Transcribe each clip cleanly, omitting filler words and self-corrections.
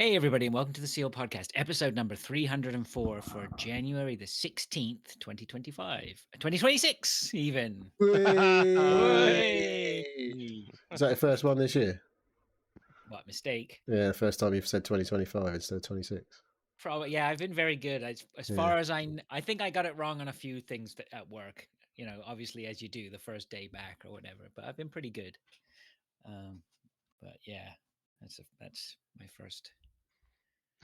Hey, everybody, and welcome to the SEAL Podcast, episode number 304 for January the 16th, 2025. 2026, even. Hey! Whee! Is that your first one this year? What mistake? Yeah, the first time you've said 2025 instead of 26. Probably, yeah, I've been very good. As far as I think I got it wrong on a few things at work, obviously, as you do the first day back or whatever, but I've been pretty good. But yeah, that's my first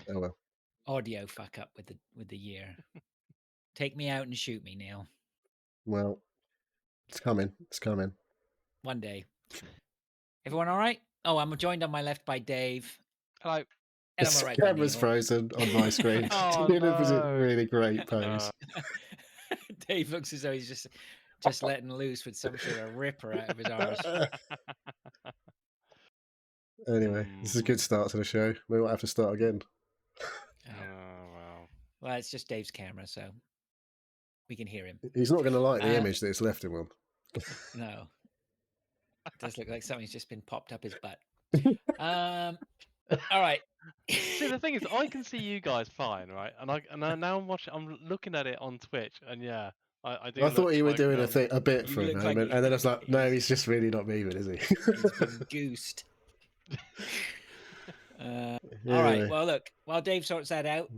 Oh well. audio fuck up with the year. Take me out and shoot me, Neil. Well, it's coming. It's coming. One day. Everyone all right? Oh, I'm joined on my left by Dave. Hello. And The on my right by camera's Neil. frozen on my screen. Oh, It was a no. really great pose. Dave looks as though he's just letting loose with some sort of ripper out of his arse. Anyway, this is a good start to the show. We might have to start again. Oh, wow. Well, it's just Dave's camera, so we can hear him. He's not going to like the image that it's left him on. No. It does look like something's just been popped up his butt. All right. See, the thing is, I can see you guys fine, right? And now I'm looking at it on Twitch, and yeah, I do. I thought you were like, doing a bit You for a look like moment, and then I was like, no, he's just really not moving, is he? He's been goosed. All right. Well, look, while Dave sorts that out,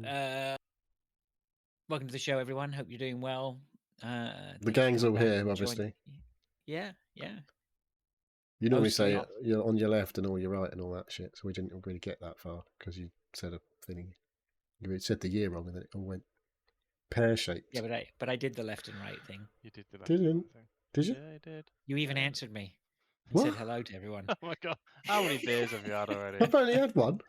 welcome to the show, everyone. Hope you're doing well. The gang's all here, obviously. Yeah. You normally say you're on your left and all your right and all that shit, so we didn't really get that far because you said a thing. You said the year wrong, and then it all went pear-shaped. Yeah, but I did the left and right thing. You did the left Did you? thing. Did you? Yeah, I did. You even answered me and said hello to everyone. Oh my god! How many beers have you had already? I've only had one.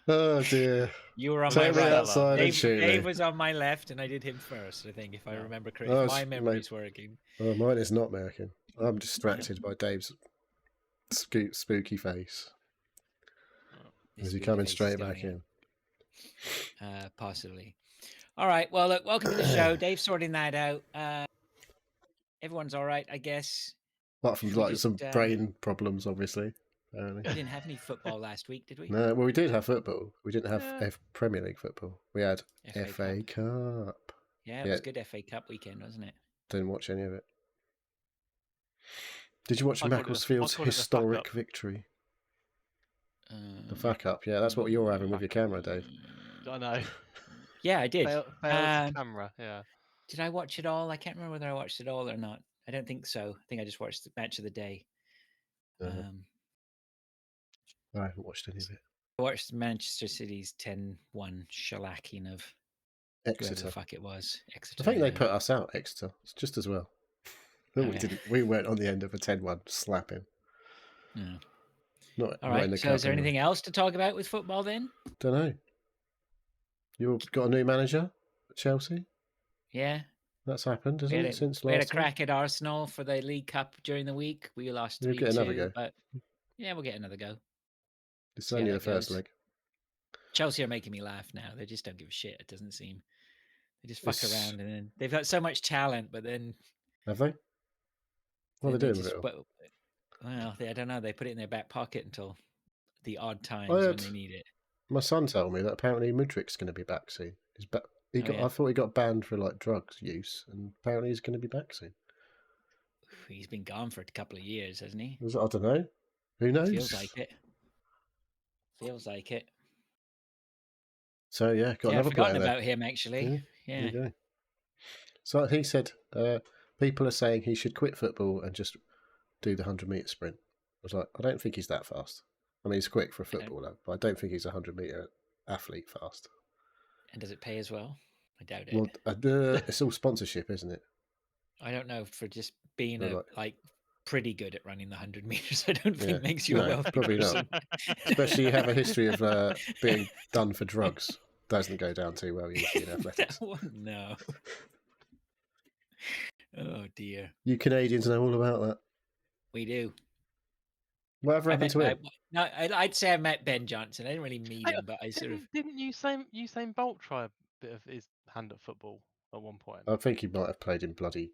Oh dear! You were on my right. Outside Dave was on my left, and I did him first. I think, if I remember correctly, my memory's working. Oh, mine is not working. I'm distracted by Dave's spooky face. Is he coming straight back in? Possibly. All right. Well, look, welcome to the show. Dave's sorting that out. Everyone's all right, I guess. Apart from some brain problems, obviously. We didn't have any football last week, did we? No, well, we did have football. We didn't have Premier League football. We had FA Cup. Yeah, it was a good FA Cup weekend, wasn't it? Didn't watch any of it. Did you watch Macclesfield's historic victory? The fuck up, yeah. That's what you're having with your camera, Dave. I know. Yeah, I did. Failed camera, yeah. Did I watch it all? I can't remember whether I watched it all or not. I don't think so. I think I just watched the match of the day. I haven't watched any of it. I watched Manchester City's 10-1 shellacking of Exeter. The fuck it was. Exeter. I think they put us out, Exeter. It's just as well. We didn't. We weren't on the end of a 10-1 slapping. No. All right. So, is there anything else to talk about with football then? Don't know. You've got a new manager at Chelsea? Yeah. That's happened, hasn't it? Since last we had a crack at Arsenal for the League Cup during the week. We lost 3-2. We'll get another go. But yeah, we'll get another go. It's only the first leg. Chelsea are making me laugh now. They just don't give a shit, it doesn't seem. They just fuck around, and then they've got so much talent, but then... Have they? What are they doing with it? Well, I don't know. They put it in their back pocket until the odd times when they need it. My son told me that apparently Mudrik's going to be back soon. I thought he got banned for drugs use, and apparently he's going to be back soon. He's been gone for a couple of years, hasn't he? I don't know. Who knows? Feels like it. So yeah, got another player there. About him actually. Yeah. There you go. So he said people are saying he should quit football and just do the 100-meter sprint. I was like, I don't think he's that fast. I mean, he's quick for a footballer, but I don't think he's a 100-meter athlete fast. And does it pay as well? I doubt it. Well, it's all sponsorship, isn't it? I don't know. For just being pretty good at running the 100 meters, I don't think makes you a wealthy probably person. Not. Especially you have a history of being done for drugs. Doesn't go down too well usually in athletics. No. Oh dear. You Canadians know all about that. We do. Whatever happened to him? No, I'd say I met Ben Johnson. I didn't really meet him, but I sort of... Didn't Usain Bolt try a bit of his hand at football at one point? I think he might have played in bloody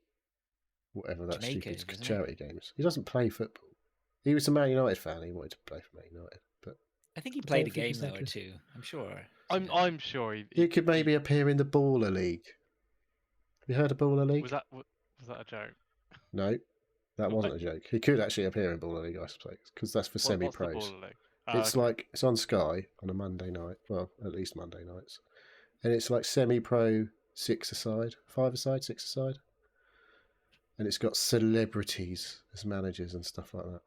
whatever that stupid charity games. He doesn't play football. He was a Man United fan. He wanted to play for Man United, but I think he I played a don't think game he's that though or good. two. I'm sure. I'm sure he could maybe appear in the Baller League. Have you heard of Baller League? Was that a joke? No, that wasn't a joke. He could actually appear in Baller League, I suppose, because that's for What's the semi-pros. Baller League? It's like it's on Sky on a Monday night. Well, at least Monday nights, and it's like semi-pro 6-a-side, 5-a-side, 6-a-side, and it's got celebrities as managers and stuff like that.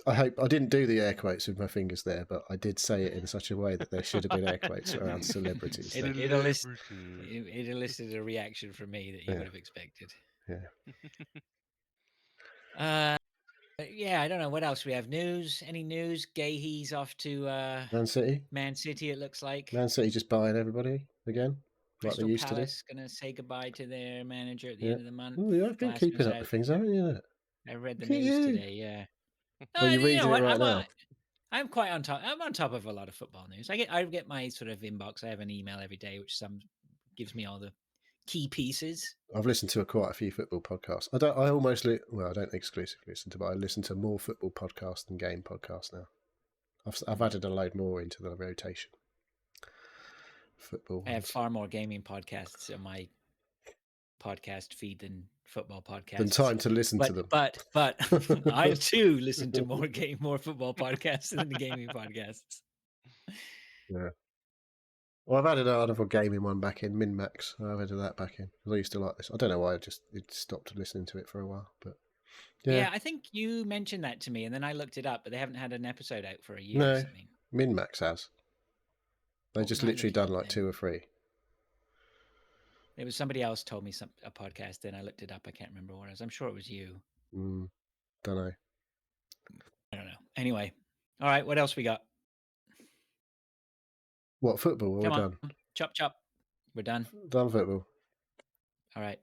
I hope I didn't do the air quotes with my fingers there, but I did say it in such a way that there should have been air quotes around celebrities. It elicited a reaction from me that you would have expected. Yeah. Yeah, I don't know what else we have. News? Any news? Gahey's off to Man City. Man City. It looks like Man City just buying everybody again, Crystal like they used Palace to do. going to say goodbye to their manager at the end of the month. Oh, yeah, I've been keeping up with things, haven't you? I read the news today. Yeah. Well, you reading it right now? I'm quite on top. I'm on top of a lot of football news. I get my sort of inbox. I have an email every day, which gives me all the key pieces. I've listened to quite a few football podcasts. I don't exclusively listen to, but I listen to more football podcasts than game podcasts now. I've added a load more into the rotation. Football. I have far more gaming podcasts on my podcast feed than football podcasts. Than time to listen to them. But I too listen to more football podcasts than the gaming podcasts. Yeah. Well, I've added another gaming one back in, MinMax. I've added that back in because I used to like this. I don't know why I just stopped listening to it for a while, but yeah, I think you mentioned that to me, and then I looked it up, but they haven't had an episode out for a year or something. MinMax has. They just literally done like 2 or 3. It was somebody else told me a podcast, and I looked it up. I can't remember what it was. I'm sure it was you. Don't know. I don't know. Anyway, all right. What else we got? What, football? We're done. Chop. We're done. Done football. All right.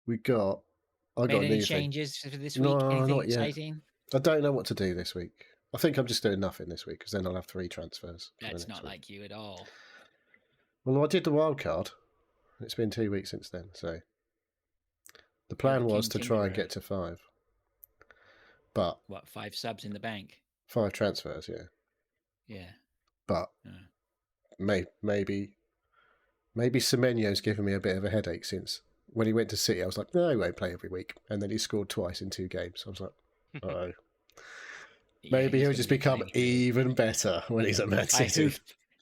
We got. I got any changes for this week? No, anything not exciting? Yet. I don't know what to do this week. I think I'm just doing nothing this week because then I'll have 3 transfers. That's not like you at all. Well, I did the wild card. It's been 2 weeks since then, so the plan was to try and get to 5. But what, 5 subs in the bank? 5 transfers, yeah. Yeah. But maybe Semenyo's given me a bit of a headache since when he went to City. I was like, no, he won't play every week, and then he scored twice in 2 games. I was like, uh-oh. Maybe he'll just become even better when he's at Man City.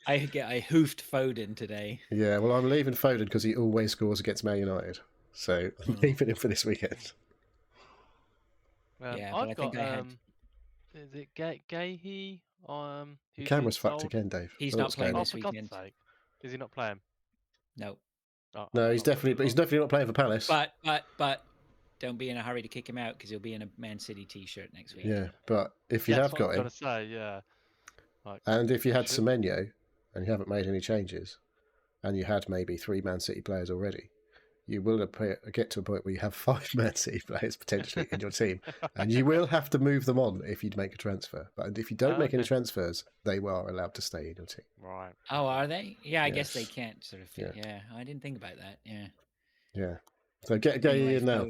I hoofed Foden today. Yeah, well, I'm leaving Foden because he always scores against Man United. So I'm leaving him for this weekend. Yeah, but I think I had... Is it Gahey? The camera's fucked again, Dave. He's not playing this weekend. For God's sake. Is he not playing? No. No, he's definitely not playing for Palace. But don't be in a hurry to kick him out because he'll be in a Man City t-shirt next week. Yeah, but if you have got him, and if you had Semenyo and you haven't made any changes, and you had maybe 3 Man City players already, you will get to a point where you have 5 Man City players potentially in your team, and you will have to move them on if you'd make a transfer. But if you don't make any transfers, they are allowed to stay in your team. Right. Oh, are they? Yeah, I guess they can't sort of fit. Yeah, I didn't think about that. Yeah. Yeah. So get Gahey in now.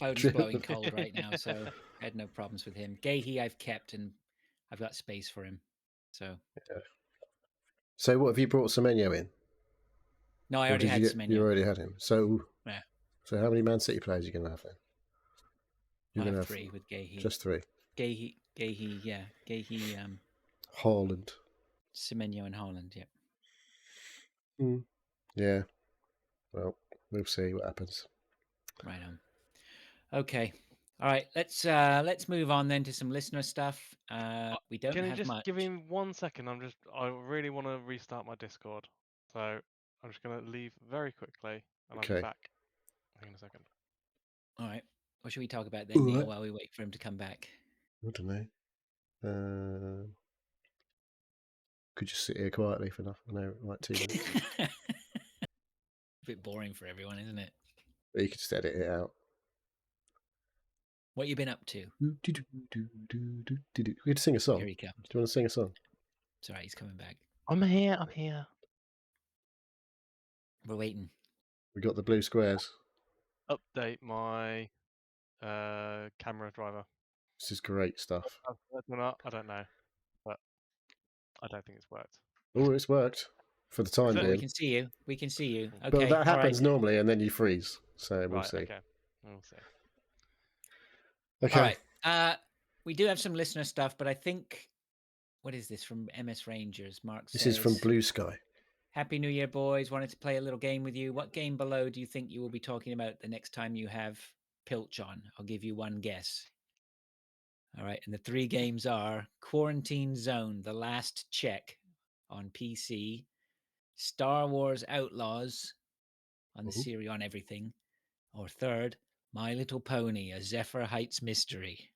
Foden's blowing cold right now, so I had no problems with him. Gahey I've kept, and I've got space for him. So. Yeah. So what have you brought Semenyo in? No, I already had Semenyo. You already had him. So yeah. So how many Man City players are you going to have then? You're going to have 3 with Gahey. Just 3. Gahey, yeah. Gahey, Haaland. Semenyo and Haaland, yeah. Yeah. Well, we'll see what happens. Right on. Okay. All right. Let's move on then to some listener stuff. We don't have much. Can you just give me 1 second? I really want to restart my Discord. So I'm just going to leave very quickly and I'll be back in a second. All right. What should we talk about then, Neil, while we wait for him to come back? I don't know. Could just sit here quietly for like 2 minutes. A bit boring for everyone, isn't it? But you could just edit it out. What you been up to? We had to sing a song. Here he comes. Do you want to sing a song? Sorry, he's coming back. I'm here. We're waiting. We got the blue squares. update my camera driver. This is great stuff. I don't know, but I don't think it's worked. Oh, it's worked for the time we being. can see you. We can see you. Okay. But that happens all right. normally, and then you freeze. So we'll Right. see. Okay. We'll see. Okay. All right. We do have some listener stuff, but I think, what is this from MS Rangers? Mark says, this is from Blue Sky. Happy New Year, boys. Wanted to play a little game with you. What game below do you think you will be talking about the next time you have Pilch on? I'll give you one guess. All right. And the 3 games are Quarantine Zone, The Last Check on PC, Star Wars Outlaws on the series on everything, or third, My Little Pony, a Zephyr Heights mystery.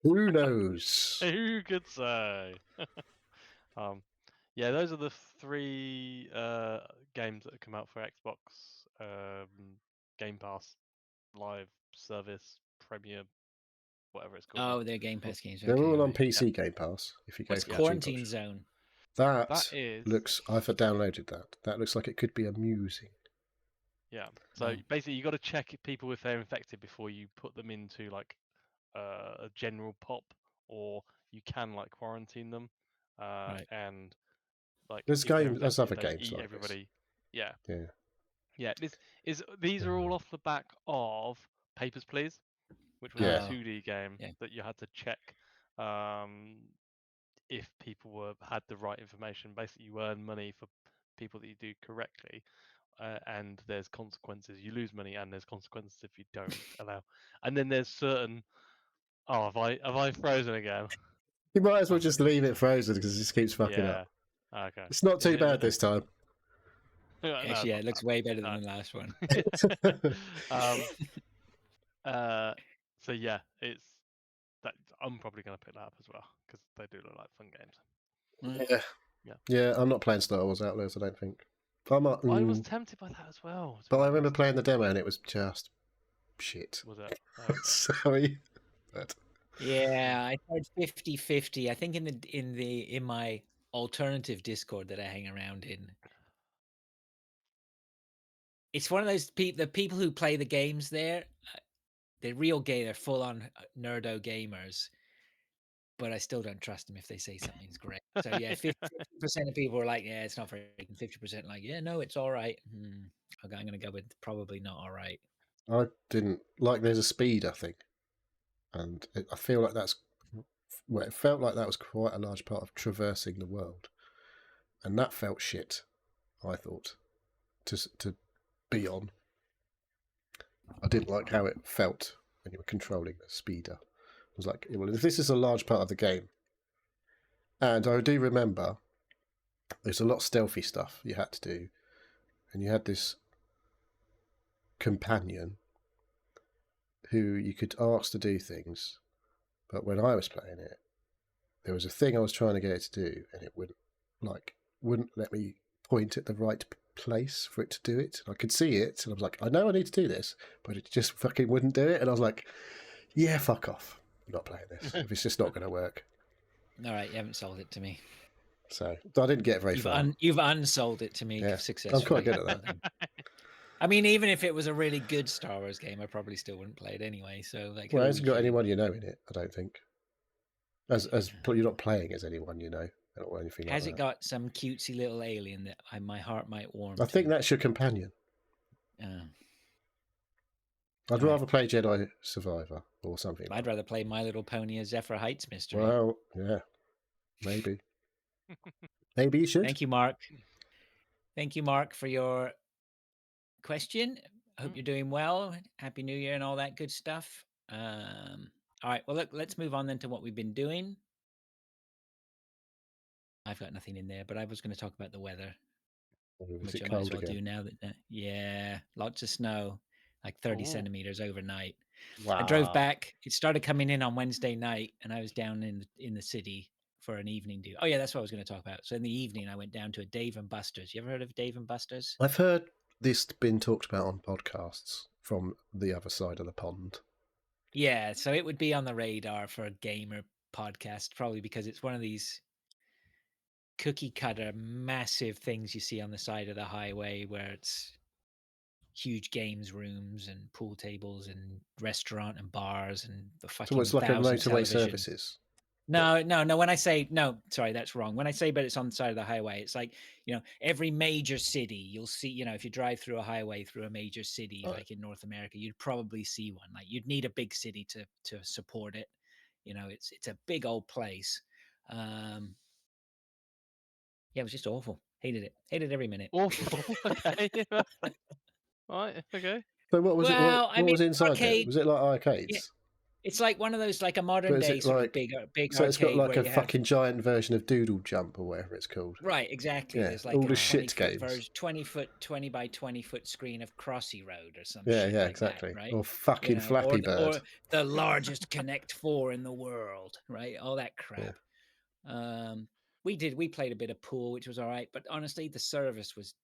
Who knows? Who could say? Yeah, those are the 3 games that have come out for Xbox Game Pass Live Service Premier, whatever it's called. Oh, they're Game Pass games. They're Okay, all on right. PC Game Pass. If you go What's for Quarantine Zone? That is... looks. I've downloaded that. That looks like it could be amusing. Yeah. So basically, you got to check people if they're infected before you put them into like a general pop, or you can like quarantine them. Right. And like There's if they're games. There's infected, other they games eat like everybody. this. Yeah. Yeah. These are all off the back of Papers, Please, which was Yeah. a 2D game that you had to check if people had the right information. Basically, you earn money for people that you do correctly, and there's consequences. You lose money, and there's consequences if you don't allow. And then there's certain. Oh, have I frozen again? You might as well just leave it frozen because it just keeps fucking up. Okay. It's not too bad this time. Actually, yeah, it looks way better than the last one. So yeah, it's that. I'm probably going to pick that up as well because they do look like fun games. Yeah. I'm not playing Star Wars Outlaws. I don't think. I was tempted by that as well. But I remember playing the demo and it was just shit. Was it? Okay. Sorry. But... Yeah, I tried 50-50. I think in my alternative Discord that I hang around in. It's one of those the people who play the games there, they're real gay, they're full on nerdo gamers. But I still don't trust them if they say something's great. So yeah, 50% of people are like, yeah, it's not very good. 50% like, yeah, no, it's all right. Okay, I'm going to go with probably not all right. I didn't like. There's a speed, I think, and I feel like that's. Well, it felt like that was quite a large part of traversing the world, and that felt shit. I thought to be on. I didn't like how it felt when you were controlling the speeder. I was like, well, if this is a large part of the game, and I do remember there's a lot of stealthy stuff you had to do, and you had this companion who you could ask to do things, but when I was playing it, there was a thing I was trying to get it to do, and it wouldn't let me point at the right place for it to do it. I could see it, and I was like, I know I need to do this, but it just fucking wouldn't do it. And I was like, yeah, fuck off. I'm not playing this if it's just not going to work. All right, you haven't sold it to me. So I didn't get very far. You've unsold it to me successfully. I'm quite good at that. I mean, even if it was a really good Star Wars game, I probably still wouldn't play it anyway. So like, well, it hasn't got anyone you know in it, I don't think. As you're not playing as anyone you know or anything like that. Has it got some cutesy little alien that my heart might warm? I think that's your companion. I'd rather play Jedi Survivor or something. I'd rather play My Little Pony: A Zephyr Heights mystery. Well, yeah, maybe. Maybe you should. Thank you, Mark. Thank you, Mark, for your question. I hope you're doing well. Happy New Year and all that good stuff. All right. Well, look, let's move on then to what we've been doing. I've got nothing in there, but I was going to talk about the weather, which I might as well do now. Yeah, lots of snow, like 30 centimeters overnight. Wow. I drove back. It started coming in on Wednesday night, and I was down in the city for an evening do. Oh yeah, that's what I was going to talk about. So in the evening, I went down to a Dave and Buster's. You ever heard of Dave and Buster's? I've heard this been talked about on podcasts from the other side of the pond. Yeah, so it would be on the radar for a gamer podcast, probably because it's one of these cookie cutter massive things you see on the side of the highway where it's huge games rooms and pool tables and restaurant and bars and the So fucking it's like a 1,000 motorway televisions. services. No. When I say no, sorry, that's wrong. When I say, but it's on the side of the highway, it's like, every major city you'll see, if you drive through a highway through a major city, Right. like in North America, you'd probably see one. Like you'd need a big city to support it. It's a big old place. Yeah, it was just awful. Hated it. Hated every minute. Awful. Okay. Right. Okay. So what was it? Well, I What mean, was inside there? arcade. Was it like Yeah, arcades? it's like one of those, like a modern But is day it sort of like big so? It's got arcade like where a you have. fucking giant version of Doodle Jump or whatever it's called. Right, exactly. Yeah, There's like all a the 20 shit foot games. version, 20 by 20 foot screen of Crossy Road or some Yeah, shit yeah, like exactly. that, right? Or fucking Flappy Bird. Or the largest Connect 4 in the world, right? All that crap. We played a bit of pool, which was all right, but honestly, the service was,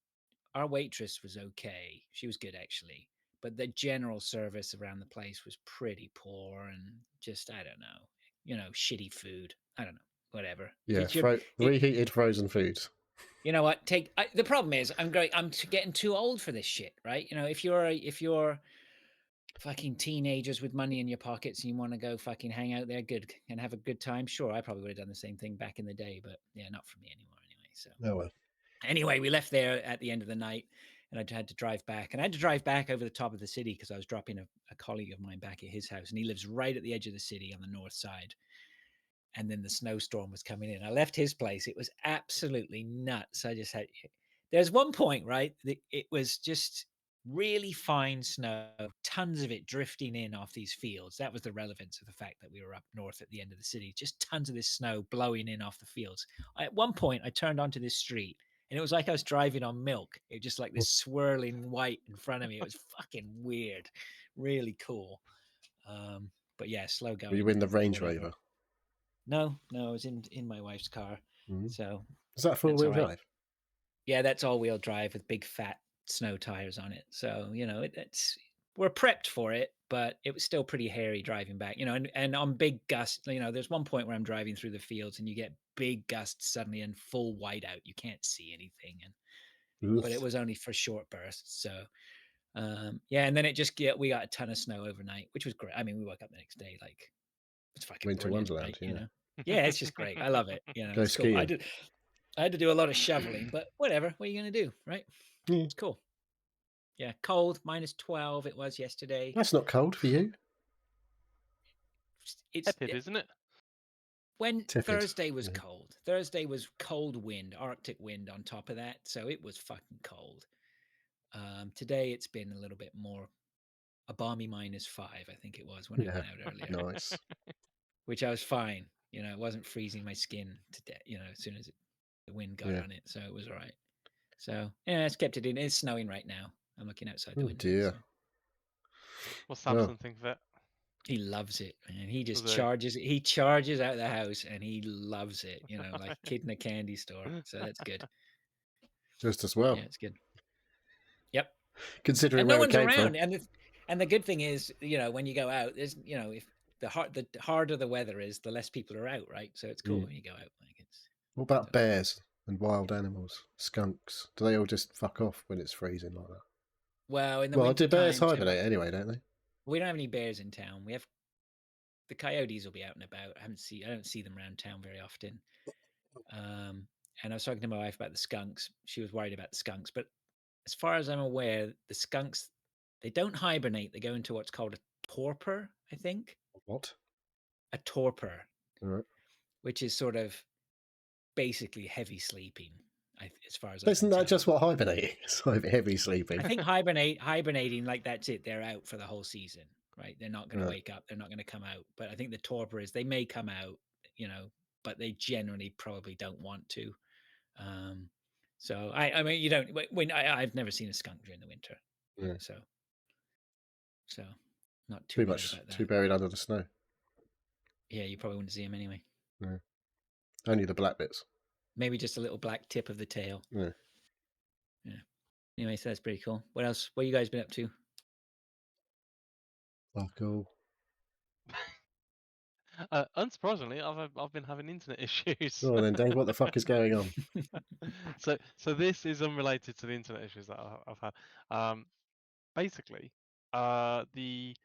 our waitress was okay. She was good actually, but the general service around the place was pretty poor and just, I don't know, shitty food. I don't know, whatever. Yeah, It's your, reheated frozen foods. you know what? The problem is, I'm getting too old for this shit, right? If you're fucking teenagers with money in your pockets and you want to go fucking hang out there, good, and have a good time, sure, I probably would have done the same thing back in the day, but yeah, not for me anymore anyway. So Oh well. anyway, we left there at the end of the night, and I had to drive back, and I had to drive back over the top of the city because I was dropping a colleague of mine back at his house, and he lives right at the edge of the city on the north side. And then the snowstorm was coming in. I left his place. It was absolutely nuts. There's one point, right? It was just really fine snow, tons of it drifting in off these fields. That was the relevance of the fact that we were up north at the end of the city. Just tons of this snow blowing in off the fields. At one point, I turned onto this street, and it was like I was driving on milk. It was just like this swirling white in front of me. It was fucking weird, really cool. But yeah, slow going. Were you in the Range whatever. Rover? No, I was in my wife's car. So is that four-wheel right. drive? Yeah, that's all-wheel drive with big fat snow tires on it. So we're prepped for it, but it was still pretty hairy driving back. And on big gusts. There's one point where I'm driving through the fields and you get big gusts suddenly and full whiteout. You can't see anything, but it was only for short bursts. So yeah, and then we got a ton of snow overnight, which was great. I mean, we woke up the next day like it's fucking Winter brilliant, Wonderland, right? Yeah, it's just great. I love it. Go it's cool. skiing. I had to do a lot of shoveling, but whatever. What are you going to do, right? Yeah. It's cool. Yeah, cold, -12 it was yesterday. That's not cold for you. It's tepid, isn't it? When Tepid. Thursday was cold. Thursday was cold wind, Arctic wind on top of that, so it was fucking cold. Today it's been a little bit more, a balmy -5, I think it was when I went out earlier. Nice. Which I was fine. It wasn't freezing my skin to death. As soon as the wind got on it, so it was all right. So yeah, it's kept it in. It's snowing right now. I'm looking outside the window. Dear. So. What's Samson think of it? He loves it, man. He just charges. He charges out of the house, and he loves it. Like a kid in a candy store. So that's good. Just as well. Yeah, it's good. Yep. Considering and where no one's it came around, from. and the good thing is, when you go out, there's, if the harder the weather is, the less people are out, right? So it's cool when you go out. What about bears and wild animals, skunks? Do they all just fuck off when it's freezing like that? Well, in the winter do bears hibernate anyway, don't they? We don't have any bears in town. We have the coyotes will be out and about. I don't see them around town very often. And I was talking to my wife about the skunks. She was worried about the skunks, but as far as I'm aware, the skunks, they don't hibernate. They go into what's called a torpor, I think. What? A torpor. All right. Which is sort of basically heavy sleeping, as far as isn't that just what hibernating is? Heavy sleeping. I think hibernating, like that's it. They're out for the whole season, right? They're not going to wake up. They're not going to come out. But I think the torpor is they may come out, but they generally probably don't want to. So I mean, you don't. When I've never seen a skunk during the winter, so not too much about that. Too buried under the snow. Yeah, you probably wouldn't see them anyway. No. Only the black bits. Maybe just a little black tip of the tail. Yeah. Anyway, so that's pretty cool. What else? What you guys been up to? Oh, cool. Unsurprisingly, I've been having internet issues. Oh, then Dave, what the fuck is going on? So this is unrelated to the internet issues that I've had. basically, the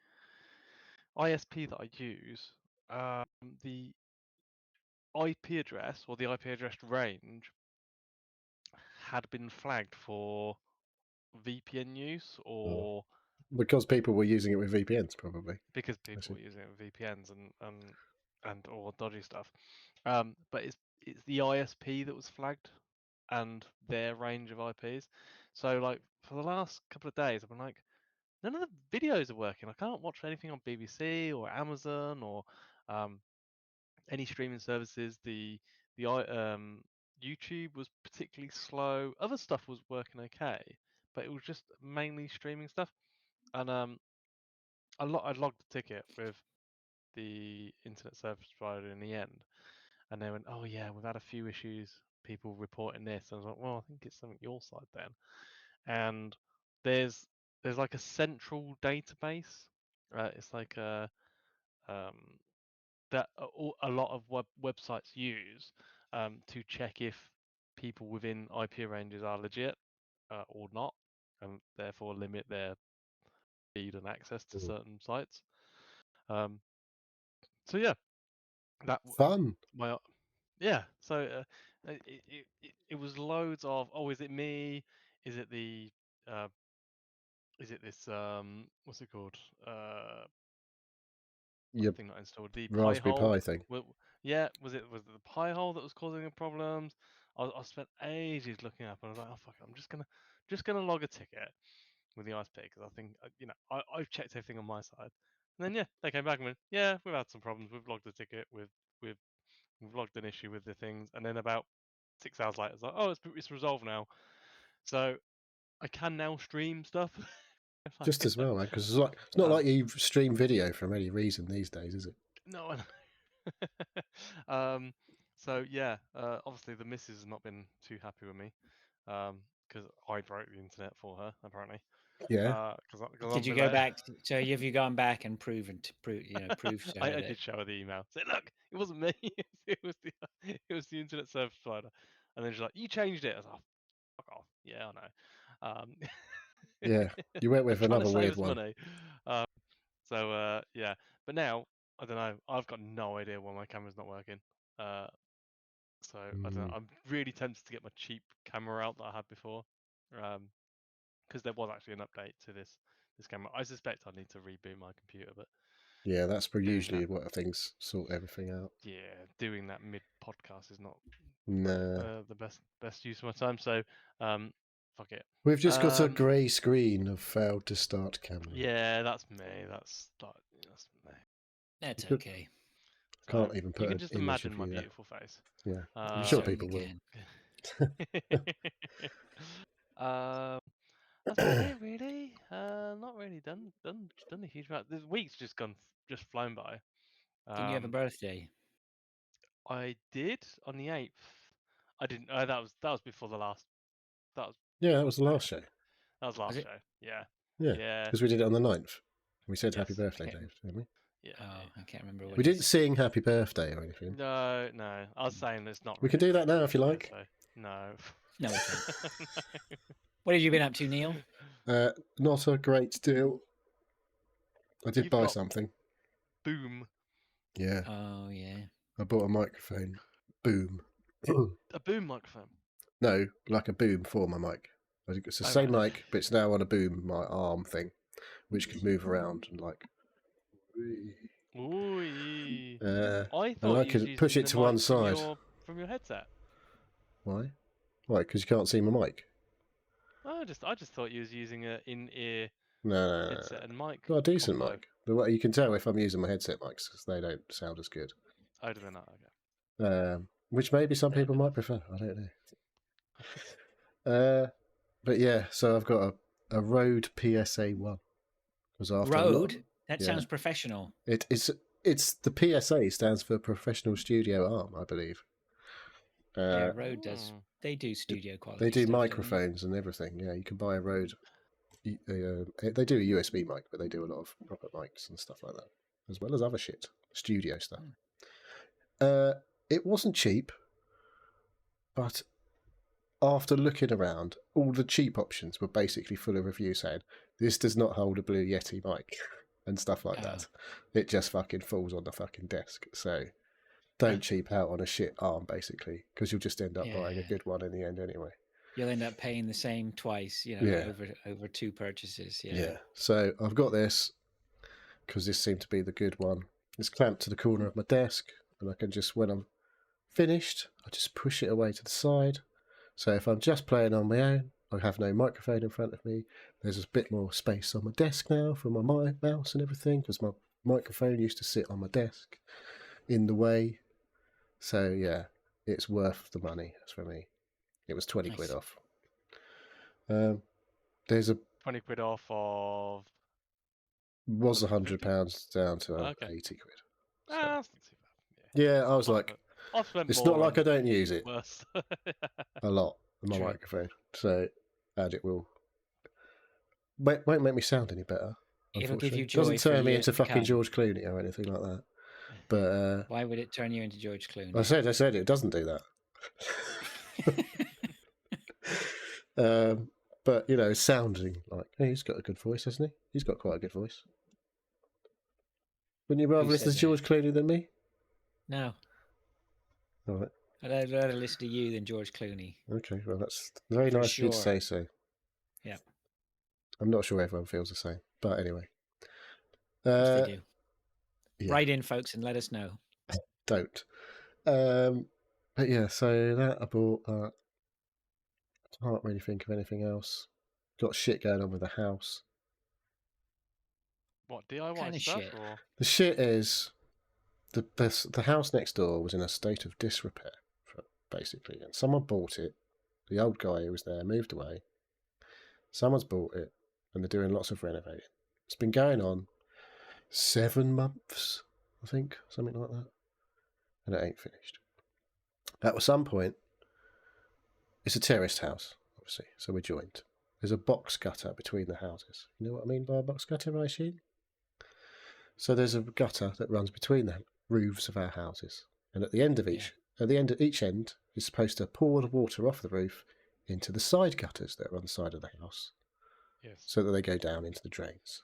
ISP that I use, the IP address or the IP address range had been flagged for VPN use, or because people were using it with VPNs, probably. because people were using it with VPNs and or dodgy stuff. But it's the ISP that was flagged and their range of IPs. So like for the last couple of days, I've been like, none of the videos are working. I can't watch anything on BBC or Amazon or any streaming services. The YouTube was particularly slow. Other stuff was working okay, but it was just mainly streaming stuff. And I logged a ticket with the internet service provider in the end, and they went, "Oh yeah, we've had a few issues. People reporting this." I was like, "Well, I think it's something your side then." And there's like a central database. It's like a that a lot of websites use to check if people within IP ranges are legit or not, and therefore limit their speed and access to certain sites. So yeah, that Fun. my yeah. So it was loads of, oh, is it me? Is it the is it this what's it called? Your Thing that I installed, the Raspberry Pi-hole. Pi thing. Yeah, was it the Pi-hole that was causing the problems? I spent ages looking up, and I was like, oh fuck it, I'm just gonna log a ticket with the ISP, because I think I've checked everything on my side. And then yeah, they came back and went, yeah, we've had some problems. We've logged a ticket. We've logged an issue with the things. And then about 6 hours later, it's like, oh, it's resolved now. So I can now stream stuff. Just as well, man, because it's not like you stream video for any reason these days, is it? No. So yeah, obviously the missus has not been too happy with me, because I broke the internet for her apparently. Yeah. Did you go back? So have you gone back and proven to prove to her I that did show her the email. Say, look, it wasn't me. it was the internet service provider. And then she's like, you changed it. I was like, oh, fuck off. Yeah, I know. Yeah, you went with I'm trying to another save weird us one. money. Yeah, but now I don't know. I've got no idea why my camera's not working. So I don't know. I'm really tempted to get my cheap camera out that I had before, because there was actually an update to this camera. I suspect I need to reboot my computer, but yeah, that's usually what things sort everything out. Yeah, doing that mid podcast is not the best use of my time. So fuck it. We've just got a grey screen of failed to start camera. Yeah, that's me. That's me. That's okay. Can't even put. You can just imagine my beautiful face. Yeah, I'm You sure certainly people can. That's about it, really. Not really done a huge amount. This week's just flown by. Didn't you have a birthday? I did on the 8th. I didn't. That was before the last. That was. Yeah, that was the last show. That was last show. Yeah. Yeah. Because we did it on the 9th. We said happy birthday, Okay. Dave, didn't we? Yeah. Oh, I can't remember what. We didn't sing happy birthday or anything. No. I was saying it's not. We can do that now if you like. No. No, we can't. What have you been up to, Neil? Not a great deal. I did buy something. Boom. Yeah. Oh yeah. I bought a microphone. Boom. A boom microphone. No, like a boom for my mic. It's the same mic, but it's now on a boom, my arm thing, which can move around and like. Ooh. I thought I could push it to one side from your headset. Why? Why? Because you can't see my mic. I just thought you was using an in-ear headset and mic. Got a decent mic. But you can tell if I'm using my headset mics because they don't sound as good. Oh, do they not? Okay. Which maybe some people might prefer. I don't know. But yeah, so I've got a Rode PSA 1. Rode? That sounds professional. It's the PSA stands for Professional Studio Arm, I believe. Yeah, Rode does. They do studio quality. They do microphones and everything. Yeah, you can buy a Rode. They do a USB mic, but they do a lot of proper mics and stuff like that, as well as other shit, studio stuff. It wasn't cheap, but after looking around, all the cheap options were basically full of reviews saying this does not hold a Blue Yeti mic and stuff like that. It just fucking falls on the fucking desk. So don't cheap out on a shit arm, basically, because you'll just end up buying a good one in the end anyway. You'll end up paying the same twice, over 2 purchases. Yeah. So I've got this because this seemed to be the good one. It's clamped to the corner of my desk, and I can just, when I'm finished, I just push it away to the side. So if I'm just playing on my own, I have no microphone in front of me. There's a bit more space on my desk now for my mouse and everything, because my microphone used to sit on my desk in the way. So yeah, it's worth the money for me. It was 20 quid off. There's a 20 quid off of. was £100 down to 80 quid. So. That's not too bad. Yeah, I was like, it's not like I don't use it a lot, my microphone. So, and it won't make me sound any better. It'll give you joy. Doesn't turn me into fucking George Clooney or anything like that. But why would it turn you into George Clooney? I said it doesn't do that. But sounding like, hey, he's got a good voice, hasn't he? He's got quite a good voice. Wouldn't you rather listen to George Clooney than me? No. All right. I'd rather listen to you than George Clooney. Okay, well, that's very nice of you to say so. Yeah. I'm not sure everyone feels the same, but anyway. Yes, they do. Yeah. Write in, folks, and let us know. Don't. But yeah, so that I bought that. I can't really think of anything else. Got shit going on with the house. What, DIY kind of stuff? Shit? Or? The shit is the house next door was in a state of disrepair, basically, and someone bought it. The old guy who was there moved away. Someone's bought it, and they're doing lots of renovating. It's been going on 7 months, I think, something like that, and it ain't finished. At some point, it's a terraced house, obviously, so we're joined. There's a box gutter between the houses. You know what I mean by a box gutter, I assume? So there's a gutter that runs between the roofs of our houses, and at the end of each end is supposed to pour the water off the roof into the side gutters that are on the side of the house, so that they go down into the drains.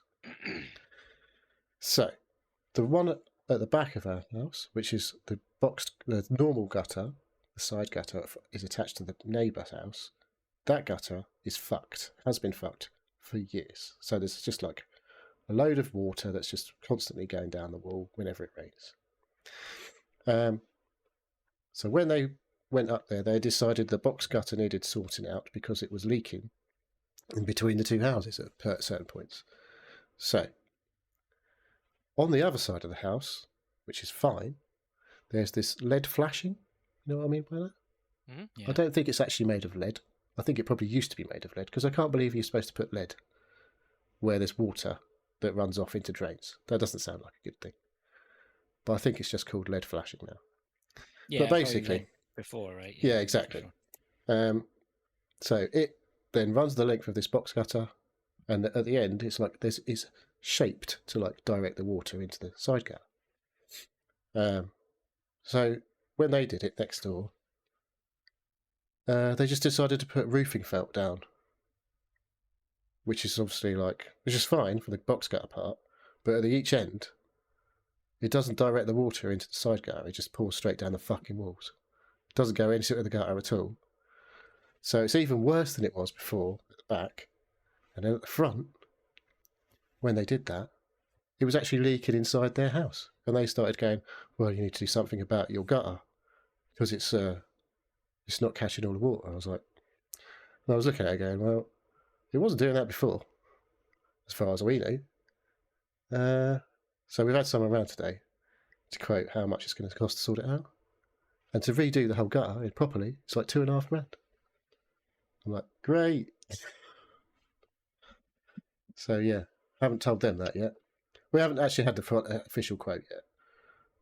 So the one at the back of our house, which is the normal gutter, the side gutter is attached to the neighbour's house. That gutter is fucked, has been fucked for years. So there's just like a load of water that's just constantly going down the wall whenever it rains. So when they went up there, they decided the box gutter needed sorting out because it was leaking in between the two houses at certain points. So on the other side of the house, which is fine, there's this lead flashing. You know what I mean by that? Mm-hmm. Yeah. I don't think it's actually made of lead. I think it probably used to be made of lead, because I can't believe you're supposed to put lead where there's water that runs off into drains. That doesn't sound like a good thing. But I think it's just called lead flashing now. Yeah, but basically, before, right? Yeah, exactly. So it then runs the length of this box gutter, and at the end, it's like this is shaped to like direct the water into the side gutter. So when they did it next door, they just decided to put roofing felt down, which is obviously which is fine for the box gutter part, but at each end, it doesn't direct the water into the side gutter. It just pours straight down the fucking walls. It doesn't go into the gutter at all. So it's even worse than it was before at the back. And then at the front, when they did that, it was actually leaking inside their house. And they started going, well, you need to do something about your gutter because it's not catching all the water. I was looking at it going, well, it wasn't doing that before, as far as we know. So we've had someone around today to quote how much it's going to cost to sort it out. And to redo the whole gutter properly, it's like £2,500. I'm like, great. So yeah, haven't told them that yet. We haven't actually had the official quote yet,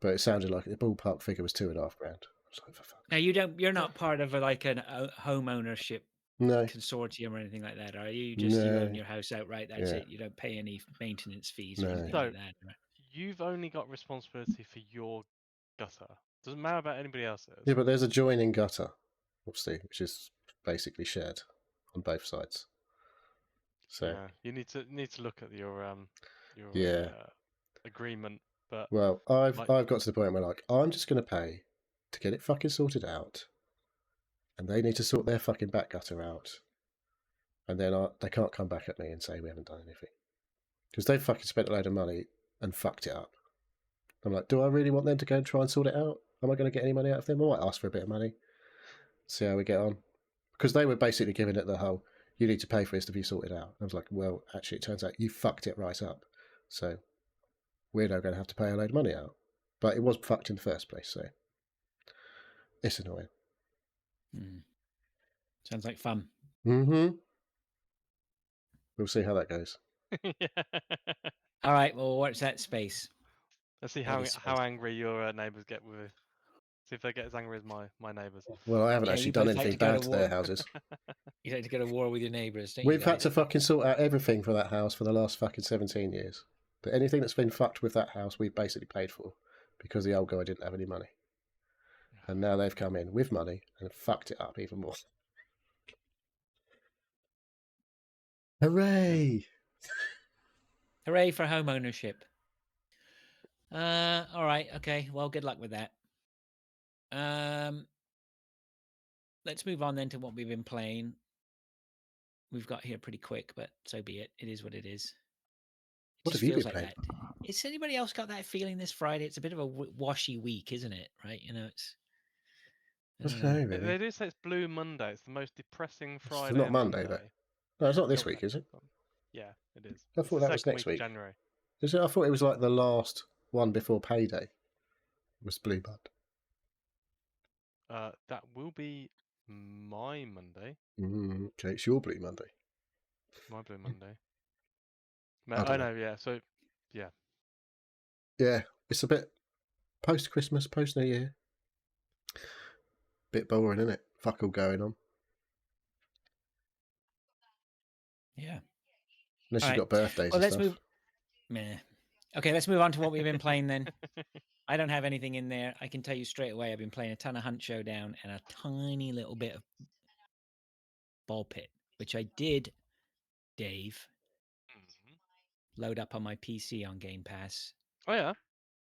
but it sounded like the ballpark figure was £2,500. I was like, for fuck. Now you're not part of a home ownership consortium or anything like that, are you? You own your house outright. That's it. You don't pay any maintenance fees or anything like that. Right? You've only got responsibility for your gutter. Doesn't matter about anybody else's. Yeah, but there's a joining gutter, obviously, which is basically shared on both sides. So Yeah, you need to look at your yeah. agreement. But Well, I've like, got to the point where like I'm just going to pay to get it fucking sorted out, and they need to sort their fucking back gutter out, and then they can't come back at me and say we haven't done anything because they've fucking spent a load of money and fucked it up. I'm like, do I really want them to go and try and sort it out? Am I going to get any money out of them? I might ask for a bit of money, see how we get on, because they were basically giving it the whole you need to pay for this to be sorted out. I was like, well, actually, it turns out you fucked it right up, so we're now going to have to pay a load of money out. But it was fucked in the first place, so it's annoying. Sounds like fun. Mm-hmm. We'll see how that goes. All right, well, watch that space. Let's see Or how this space. how angry your neighbours get with it. See if they get as angry as my neighbours. Well, I haven't Yeah, actually you done both like anything to go bad to to their war. houses. You like to go to war with your neighbours, don't We've you had guys? to fucking sort out everything for that house for the last fucking 17 years. But anything that's been fucked with that house, we've basically paid for because the old guy didn't have any money. And now they've come in with money and fucked it up even more. Hooray! Hooray for home ownership. All right, okay. Well, good luck with that. Let's move on then to what we've been playing. We've got here pretty quick, but so be it. It is what it is. What just have you feels been like playing? that. Has anybody else got that feeling this Friday? It's a bit of a washy week, isn't it? Right? You know, it's. I don't know, really. They do say it's Blue Monday. It's the most depressing Friday. It's not and Monday, though. No, it's not this week, is it? Yeah, it is. I It's thought the that was second next week week. of January. Is it? I thought it was like the last one before payday. Was Blue Monday. That will be my Monday. Okay, it's your Blue Monday. My Blue Monday. I don't know. know. Yeah. So, yeah. Yeah, it's a bit post Christmas, post New Year. Bit boring, isn't it? Fuck all going on. Yeah. Unless All you've got birthdays well, and let's stuff. move. Meh. Okay, let's move on to what we've been playing then. I don't have anything in there. I can tell you straight away. I've been playing a ton of Hunt Showdown and a tiny little bit of BallXPit, which I did, Dave, load up on my PC on Game Pass. Oh yeah.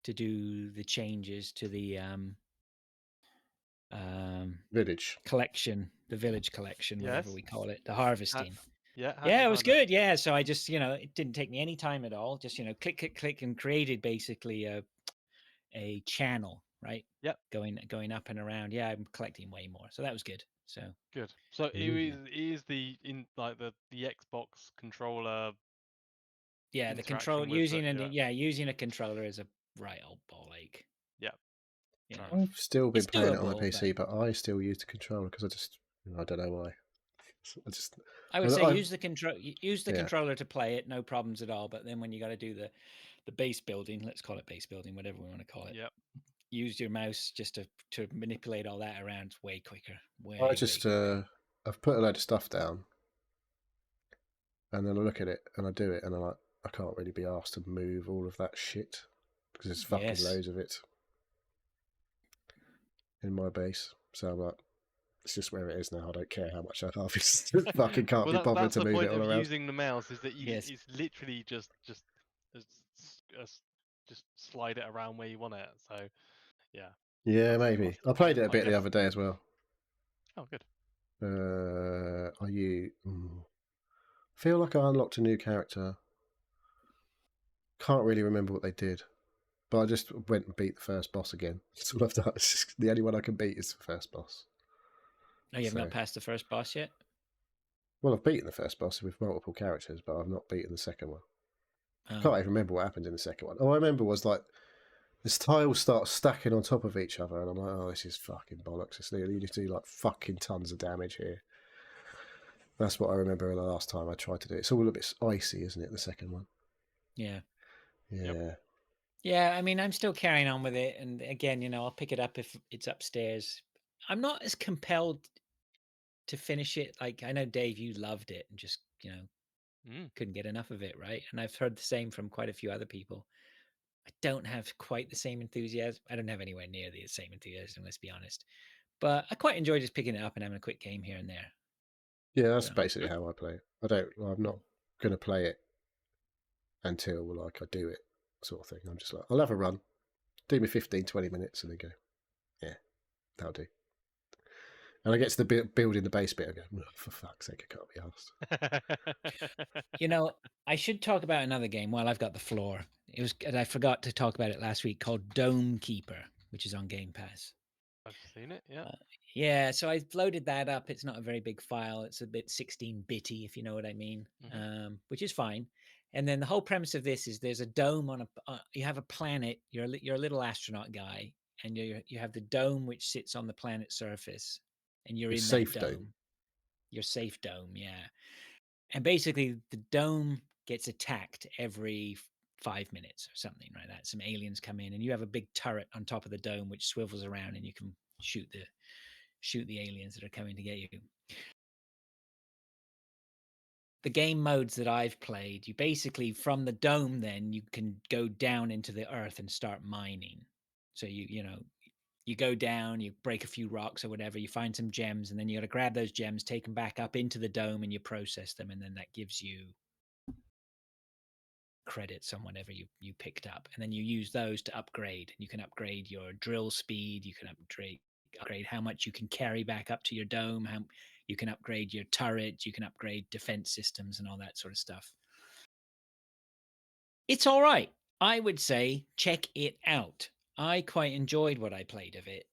To do the changes to the Village collection, the village collection, whatever Yes. we call it, the harvesting. Yeah. Yeah, it was good. Yeah, so I just, it didn't take me any time at all. Just, click, click, click, and created basically a channel, right? Yep. Going up and around. Yeah, I'm collecting way more, so that was good. So good. So it is the Xbox controller. Yeah, the control using using a controller is a right old ball ache. Yeah. I've still been It's playing it on doable, the PC, but I still use the controller because I don't know why. I would say use the controller to play it, no problems at all. But then when you got to do the base building, let's call it base building, whatever we want to call it. Yep. Use your mouse just to manipulate all that around way quicker. I've put a load of stuff down, and then I look at it and I do it, and I'm like, I can't really be asked to move all of that shit because there's fucking loads of it in my base. So I'm like, it's just where it is now. I don't care how much I harvest. Fucking can't be bothered to move it all around. That's the point of using the mouse is that it's literally just slide it around where you want it. So yeah. Yeah, maybe. I played it a bit the other day as well. Oh, good. Feel like I unlocked a new character. Can't really remember what they did, but I just went and beat the first boss again. That's all I've done. The only one I can beat is the first boss. Oh, you haven't got past the first boss yet? Well, I've beaten the first boss with multiple characters, but I've not beaten the second one. Oh. I can't even remember what happened in the second one. All I remember was like this tiles start stacking on top of each other, and I'm like, oh, this is fucking bollocks. It's literally, you do like fucking tons of damage here. That's what I remember the last time I tried to do it. It's all a bit icy, isn't it, the second one? Yeah. Yeah. Yep. Yeah, I mean, I'm still carrying on with it. And again, I'll pick it up if it's upstairs. I'm not as compelled to finish it. Like, I know, Dave, you loved it and just, couldn't get enough of it, right? And I've heard the same from quite a few other people. I don't have quite the same enthusiasm. I don't have anywhere near the same enthusiasm, let's be honest. But I quite enjoy just picking it up and having a quick game here and there. Yeah, that's basically how I play it. I'm not going to play it until like I do it, sort of thing. I'm just like, I'll have a run, do me 15, 20 minutes, and then go, yeah, that'll do. And I get to the building the base bit, I go, oh, for fuck's sake, I can't be asked. I should talk about another game while I've got the floor. And I forgot to talk about it last week, called Dome Keeper, which is on Game Pass. I've seen it, yeah. Yeah, so I loaded that up. It's not a very big file. It's a bit 16-bitty, if you know what I mean, which is fine. And then the whole premise of this is there's a dome on you have a planet. You're a little astronaut guy, and you have the dome which sits on the planet's surface, and you're in that dome. Your safe dome, yeah. And basically, the dome gets attacked every 5 minutes or something like that. Some aliens come in, and you have a big turret on top of the dome which swivels around, and you can shoot the aliens that are coming to get you. The game modes that I've played, you basically, from the dome, then you can go down into the earth and start mining. So you go down, you break a few rocks or whatever, you find some gems, and then you got to grab those gems, take them back up into the dome, and you process them, and then that gives you credits on whatever you picked up, and then you use those to upgrade. You can upgrade your drill speed, you can upgrade how much you can carry back up to your dome, how you can upgrade your turret, you can upgrade defense systems and all that sort of stuff. It's all right. I would say check it out. I quite enjoyed what I played of it.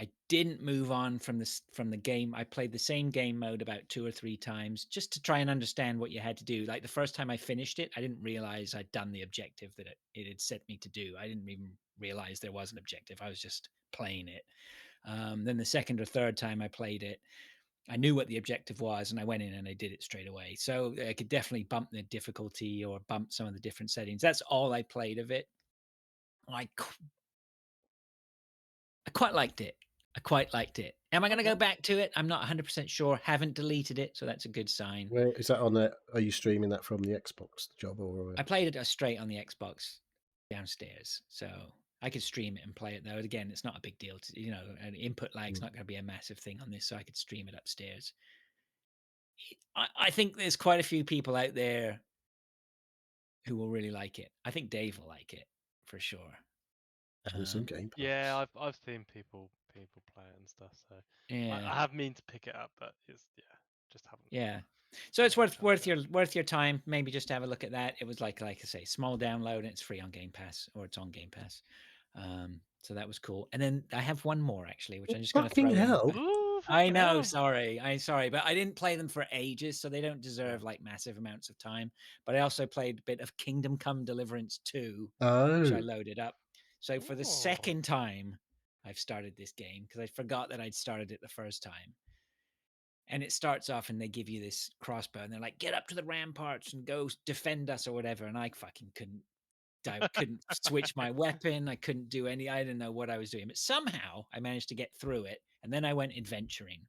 I didn't move on from the game. I played the same game mode about 2 or 3 times just to try and understand what you had to do. Like the first time I finished it, I didn't realize I'd done the objective that it had set me to do. I didn't even realize there was an objective. I was just playing it. Then the second or third time I played it, I knew what the objective was, and I went in and I did it straight away. So I could definitely bump the difficulty or bump some of the different settings. That's all I played of it. I quite liked it. Am I going to go back to it? I'm not 100% sure. Haven't deleted it, so that's a good sign. Where is that on there? Are you streaming that from the Xbox job or? I played it straight on the Xbox downstairs, so I could stream it and play it. Though again, it's not a big deal. An input lag's not going to be a massive thing on this, so I could stream it upstairs. I think there's quite a few people out there who will really like it. I think Dave will like it for sure. Some Game Pass. Yeah, I've seen people play it and stuff. So yeah, I have mean to pick it up, but just haven't. Yeah, so it's worth your time. Maybe just have a look at that. It was like I say, small download, and it's free on Game Pass, or it's on Game Pass. So that was cool. And then I have one more actually, which I'm just going to throw hell. Ooh, I know, hell. sorry, but I didn't play them for ages, so they don't deserve like massive amounts of time. But I also played a bit of Kingdom Come Deliverance 2, which I loaded up. So for the second time, I've started this game because I forgot that I'd started it the first time. And it starts off and they give you this crossbow and they're like, get up to the ramparts and go defend us or whatever. And I fucking couldn't switch my weapon. I couldn't do I didn't know what I was doing, but somehow I managed to get through it. And then I went adventuring,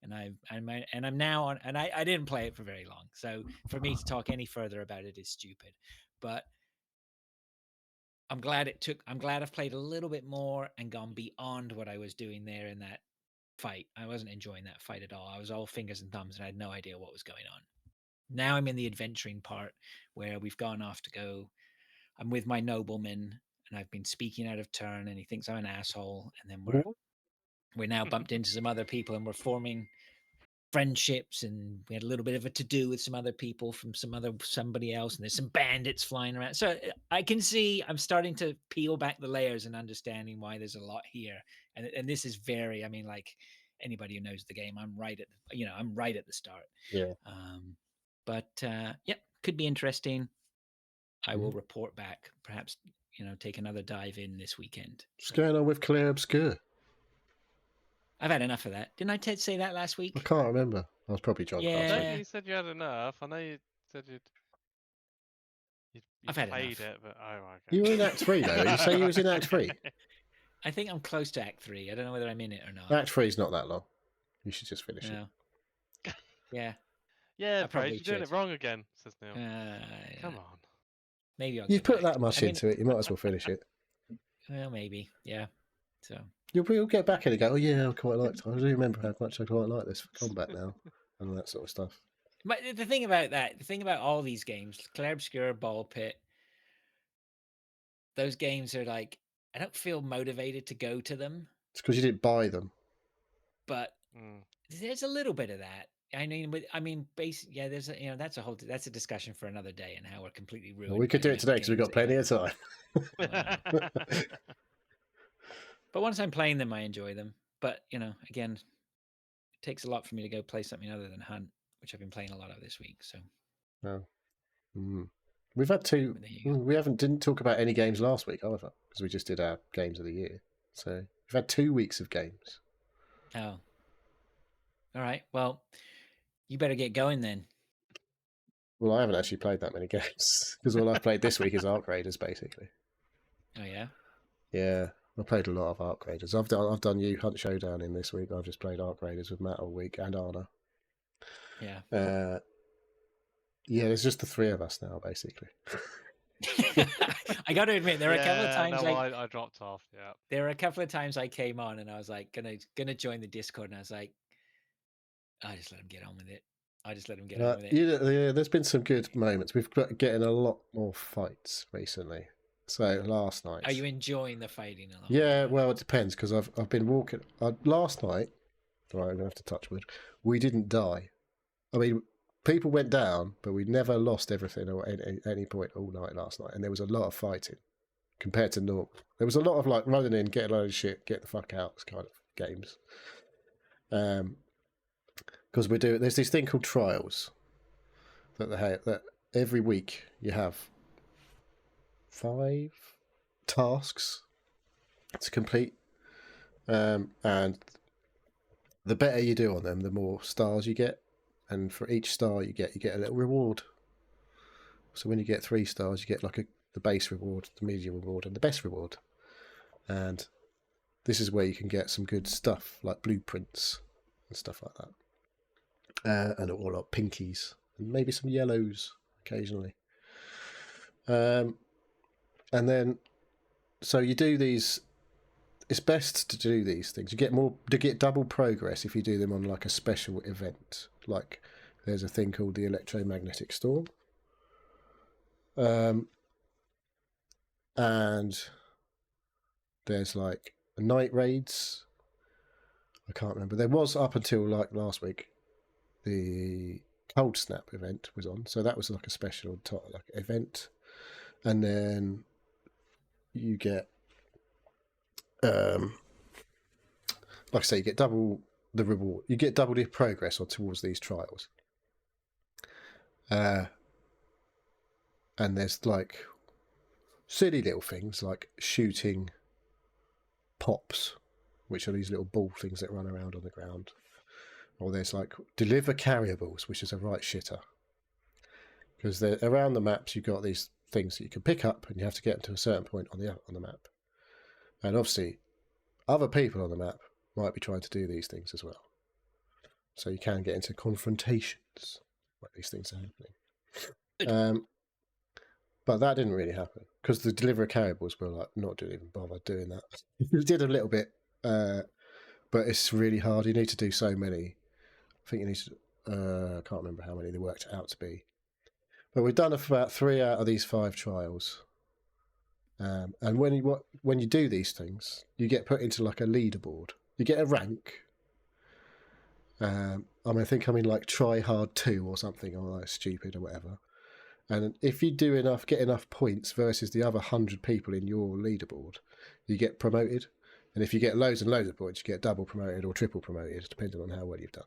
and I'm now on, and I didn't play it for very long. So for me to talk any further about it is stupid, but I'm glad I've played a little bit more and gone beyond what I was doing there in that fight. I wasn't enjoying that fight at all. I was all fingers and thumbs and I had no idea what was going on. Now I'm in the adventuring part where we've gone off to go. I'm with my nobleman and I've been speaking out of turn and he thinks I'm an asshole. And then we're now bumped into some other people and we're forming friendships, and we had a little bit of a to-do with some other people from somebody else, and there's some bandits flying around. So I can see I'm starting to peel back the layers and understanding why there's a lot here. And this is very, I mean, like anybody who knows the game, I'm right at the start. Yeah. Could be interesting. I will report back, perhaps, take another dive in this weekend. What's going on with Claire Obscure? I've had enough of that. Didn't I say that last week? I can't remember. I was probably drunk. Yeah. You said you had enough. I know you said you I've had played enough. it, but okay. You were in Act 3 though. You say you was in Act 3? I think I'm close to Act 3. I don't know whether I'm in it or not. Act 3 is not that long. You should just finish it. Yeah. Yeah, Praise, you're doing it wrong again, says Neil. Come on. Maybe I'll You've put that much into it. You might as well finish it. Well, maybe. Yeah. So you'll get back in and go, oh yeah, I quite liked it. I do remember how much I quite like this for combat now and all that sort of stuff. But the thing about all these games, Clair Obscur, BallXPit, those games are like, I don't feel motivated to go to them. It's because you didn't buy them. But there's a little bit of that. Yeah, there's that's a discussion for another day, and how we're completely ruined. Well, we could do it today because we've got plenty of time. But once I'm playing them, I enjoy them. But again, it takes a lot for me to go play something other than Hunt, which I've been playing a lot of this week. So, we've had two. We didn't talk about any games last week either, because we just did our games of the year. So we've had 2 weeks of games. Oh, all right. Well, you better get going then. Well, I haven't actually played that many games because all I've played this week is Arc Raiders, basically. Oh yeah. Yeah, I played a lot of Arc Raiders. I've done you Hunt Showdown in this week. I've just played Arc Raiders with Matt all week and Anna. Yeah. Yeah, there's just the three of us now, basically. I got to admit, there are a couple of times I dropped off. Yeah, there were a couple of times I came on and I was like, gonna join the Discord, and I was like, I just let him get on with it. I just let him get on with it. Yeah, there's been some good moments. We've got getting a lot more fights recently. So last night, are you enjoying the fighting a lot? Yeah, well, it depends, because I've been walking. Last night, right, I'm gonna have to touch wood. We didn't die. I mean, people went down, but we never lost everything at any point all night last night. And there was a lot of fighting compared to normal. There was a lot of like running in, getting a load of shit, get the fuck out kind of games. Because there's this thing called trials that every week you have 5 tasks to complete, and the better you do on them, the more stars you get, and for each star you get a little reward. So when you get 3 stars, you get like the base reward, the medium reward, and the best reward. And this is where you can get some good stuff like blueprints and stuff like that. And all like pinkies and maybe some yellows occasionally. And then, so you do these. It's best to do these things. You get double progress if you do them on like a special event. Like there's a thing called the electromagnetic storm. And there's like night raids. I can't remember. There was up until like last week. The Cold Snap event was on, so that was like a special event, and then you get, like I say, you get double the reward. You get double the progress towards these trials, and there's like silly little things like shooting pops, which are these little ball things that run around on the ground. Or there's like deliver carryables, which is a right shitter. Because around the maps, you've got these things that you can pick up, and you have to get them to a certain point on the map. And obviously, other people on the map might be trying to do these things as well. So you can get into confrontations where these things are happening. But that didn't really happen because the deliver carryables were like not even bother doing that. We did a little bit, but it's really hard. You need to do so many. I think you need to, I can't remember how many they worked out to be. But we've done about 3 out of these 5 trials. And when you do these things, you get put into like a leaderboard. You get a rank. I think I'm in like try hard 2 or something, or like stupid or whatever. And if you get enough points versus the other 100 people in your leaderboard, you get promoted. And if you get loads and loads of points, you get double promoted or triple promoted, depending on how well you've done.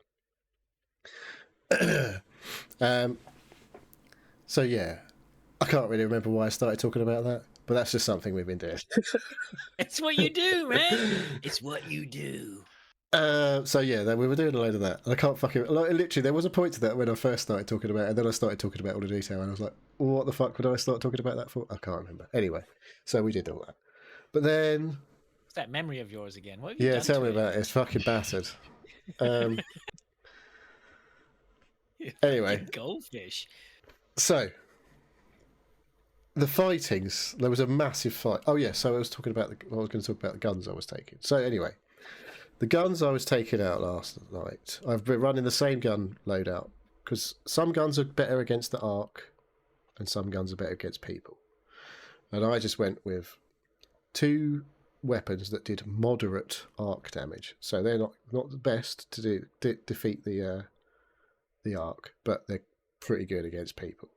So yeah, I can't really remember why I started talking about that, but that's just something we've been doing. It's what you do, man. It's what you do. So yeah, we were doing a load of that. I can't literally. There was a point to that when I first started talking about it, and then I started talking about all the detail, and I was like, "What the fuck would I start talking about that for?" I can't remember. Anyway, so we did all that, but then it's that memory of yours again. What have you yeah, done tell to me it? about it. It's fucking battered. Anyway, goldfish. So the fightings, there was a massive fight. Oh yeah, so I was going to talk about the guns I was taking. So anyway, the guns I was taking out last night, I've been running the same gun loadout because some guns are better against the arc, and some guns are better against people. And I just went with 2 weapons that did moderate arc damage. So they're not the best to defeat the arc, but they're pretty good against people.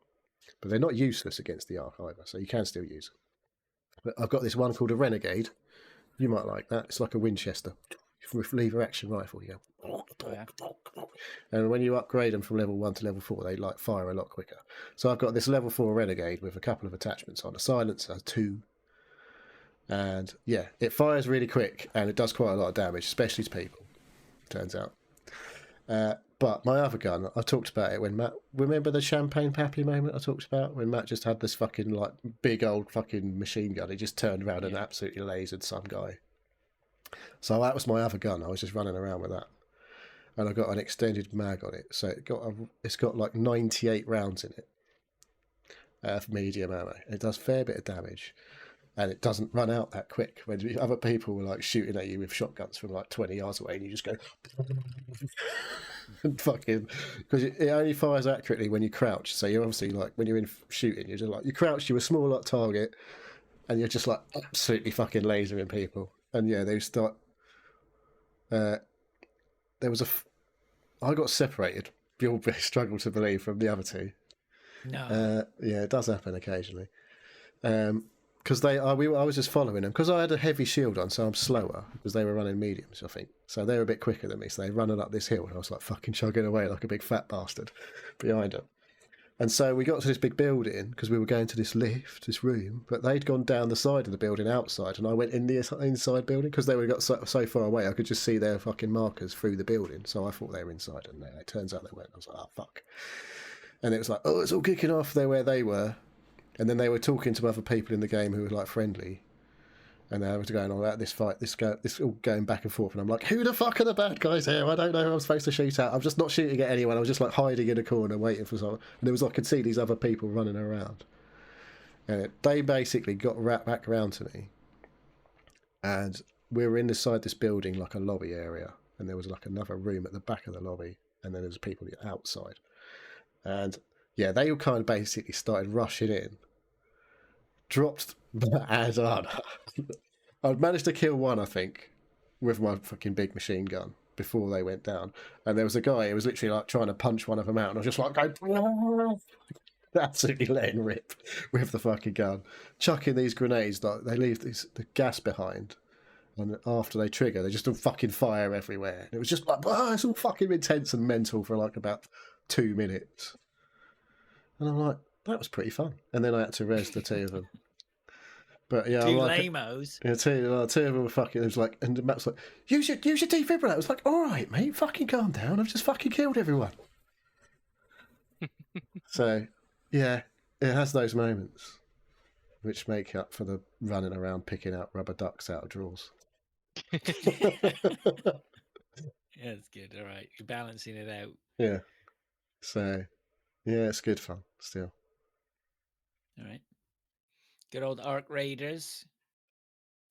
But they're not useless against the arc either, so you can still use them. But I've got this one called a Renegade. You might like that. It's like a Winchester with lever action rifle. Yeah. And when you upgrade them from level 1 to level 4, they like fire a lot quicker. So I've got this level 4 Renegade with a couple of attachments on. A silencer, 2. And yeah, it fires really quick and it does quite a lot of damage, especially to people, turns out. But my other gun, I talked about it when Matt, remember the Champagne Pappy moment I talked about? When Matt just had this fucking like big old fucking machine gun. He just turned around and absolutely lasered some guy. So that was my other gun. I was just running around with that. And I got an extended mag on it. So it's got like 98 rounds in it for medium ammo. It does a fair bit of damage. And it doesn't run out that quick. When other people were like shooting at you with shotguns from like 20 yards away, and you just go and fucking, because it only fires accurately when you crouch. So you're obviously like when you're in shooting, you're just like you crouch, you're a small like target, and you're just like absolutely fucking lasering people. And yeah, they start. There was I got separated. You'll struggle to believe from the other 2. No. Yeah, it does happen occasionally. Because I was just following them because I had a heavy shield on, so I'm slower because they were running mediums, I think. So they were a bit quicker than me, so they running up this hill, and I was like fucking chugging away like a big fat bastard behind them. And so we got to this big building because we were going to this lift, this room, but they'd gone down the side of the building outside, and I went in the inside building because they got so far away I could just see their fucking markers through the building. So I thought they were inside, and it turns out they weren't. I was like, oh fuck. And it was like, oh, it's all kicking off there where they were. And then they were talking to other people in the game who were like friendly, and they were going on about this fight, this all going back and forth. And I'm like, who the fuck are the bad guys here? I don't know who I'm supposed to shoot at. I'm just not shooting at anyone. I was just like hiding in a corner waiting for someone. And there was I could see these other people running around, and they basically got wrapped back around to me. And we were inside this building, like a lobby area, and there was like another room at the back of the lobby, and then there was people outside. And yeah, they all kind of basically started rushing in. Dropped as on. I'd managed to kill one, I think, with my fucking big machine gun before they went down. And there was a guy who was literally like trying to punch one of them out, and I was just like going absolutely letting rip with the fucking gun, chucking these grenades. Like they leave the gas behind, and after they trigger, they just fucking fire everywhere. And it was just like, oh, it's all fucking intense and mental for like about 2 minutes. And I'm like, that was pretty fun. And then I had to res the 2 of them. But yeah, 2 like lamos. Yeah, 2 of them were fucking. It was like, and Matt's like, use your defibrillator. I was like, all right, mate, fucking calm down. I've just fucking killed everyone. So, yeah, it has those moments, which make up for the running around picking out rubber ducks out of drawers. Yeah, that's good. All right, you're balancing it out. Yeah. So, yeah, it's good fun still. All right. Good old Arc Raiders.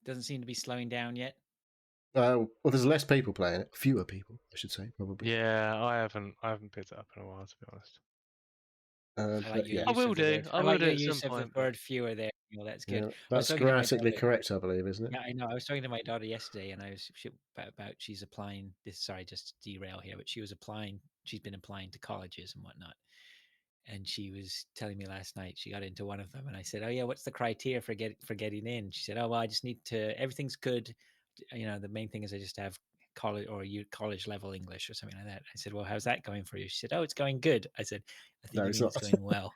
Doesn't seem to be slowing down yet. Well, there's less people playing it. Fewer people, I should say, probably. Yeah, I haven't picked it up in a while, to be honest. I will do. I will do your at use some of point. the word fewer there. Well, that's good. Yeah, that's grammatically correct, I believe, isn't it? Yeah, I know. I was talking to my daughter yesterday, and I was about she's applying. Sorry, just to derail here, but she was applying. She's been applying to colleges and whatnot, and she was telling me last night she got into one of them, and I said, "Oh yeah, what's the criteria for getting in?" She said, "Oh well, I just need to. Everything's good. You know, the main thing is I just have college or college level English or something like that." I said, "Well, how's that going for you?" She said, "Oh, it's going good." I said, "I think it's going well."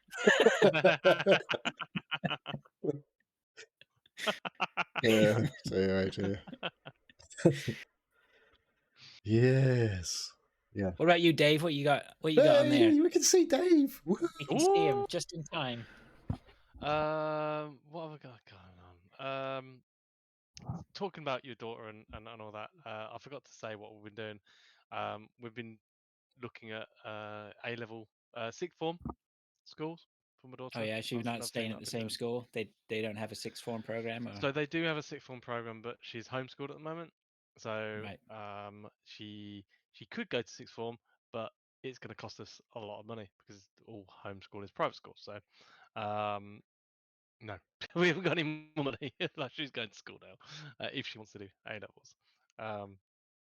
Yeah, dear. Yes. Yeah. What about you, Dave? What you got? What you got on there? We can see Dave. We can see him just in time. What have I got going on? Talking about your daughter and all that. I forgot to say what we've been doing. We've been looking at A-level sixth form schools for my daughter. Oh yeah, she's not staying at the same school. They don't have a sixth form program. Or... So they do have a sixth form program, but she's homeschooled at the moment. So right. she could go to sixth form, but it's going to cost us a lot of money because all homeschool is private school. So, no, we haven't got any more money. Like, she's going to school now if she wants to do A levels.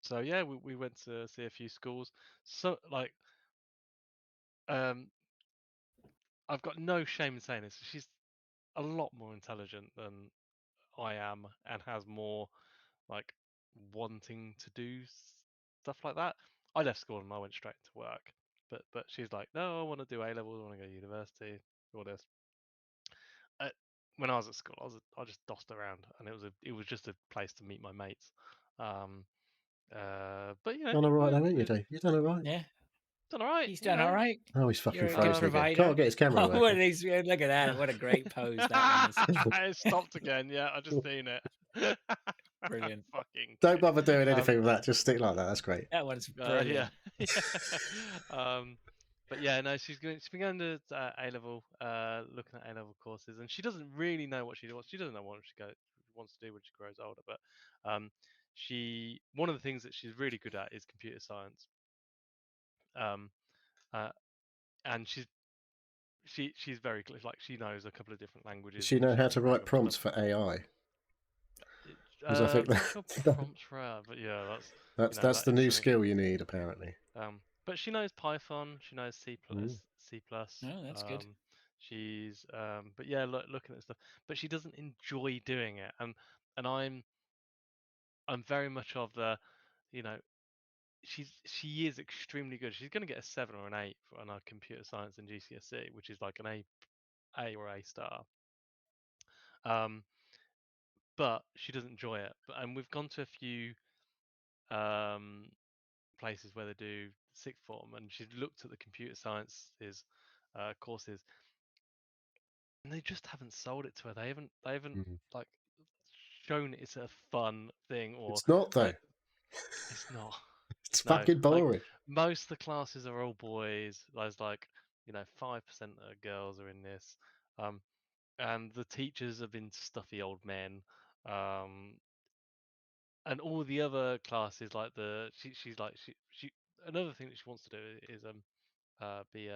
So yeah, we went to see a few schools. So like, I've got no shame in saying this. She's a lot more intelligent than I am, and has more like wanting to do stuff like that. I left school and I went straight to work. But she's like, no, I want to do A levels. I want to go to university. All this. When I was at school, I just dossed around, and it was just a place to meet my mates. But you know, Done all right, haven't you, Dave? You've done all right. Yeah, done all right. he's you done all know. right. Oh, he's fucking You're a good frozen again. provider. Can't get his camera Oh, working. what is, look at that! What a great pose that one is. It stopped again. Yeah, I just seen it. Brilliant. Fucking. Don't bother doing anything with that. Just stick like that. That's great. That one's brilliant. Yeah. But yeah, no, she's been going to A level, looking at A level courses, and she doesn't really know what she wants. She doesn't know what she wants to do when she grows older. But one of the things that she's really good at is computer science. And she's very like, she knows a couple of different languages. Does she know how to write prompts for AI? Because I think I'm not sure prompts for her, but yeah, that's the new skill you need, apparently. But she knows Python. She knows C++. C++. Oh, that's good. She's but yeah, looking at stuff, but she doesn't enjoy doing it. And I'm very much of the, you know, she is extremely good. She's going to get a 7 or an 8 on our computer science and GCSE, which is like an A or A star. But she doesn't enjoy it. And we've gone to a few places where they do sixth form, and she's looked at the computer sciences courses, and they just haven't sold it to her. They haven't like shown it's a fun thing, or it's not though. Like, it's not. It's fucking boring. Like, most of the classes are all boys. There's like, 5% of girls are in this, and the teachers have been stuffy old men. And all the other classes, like she's like she another thing that she wants to do is be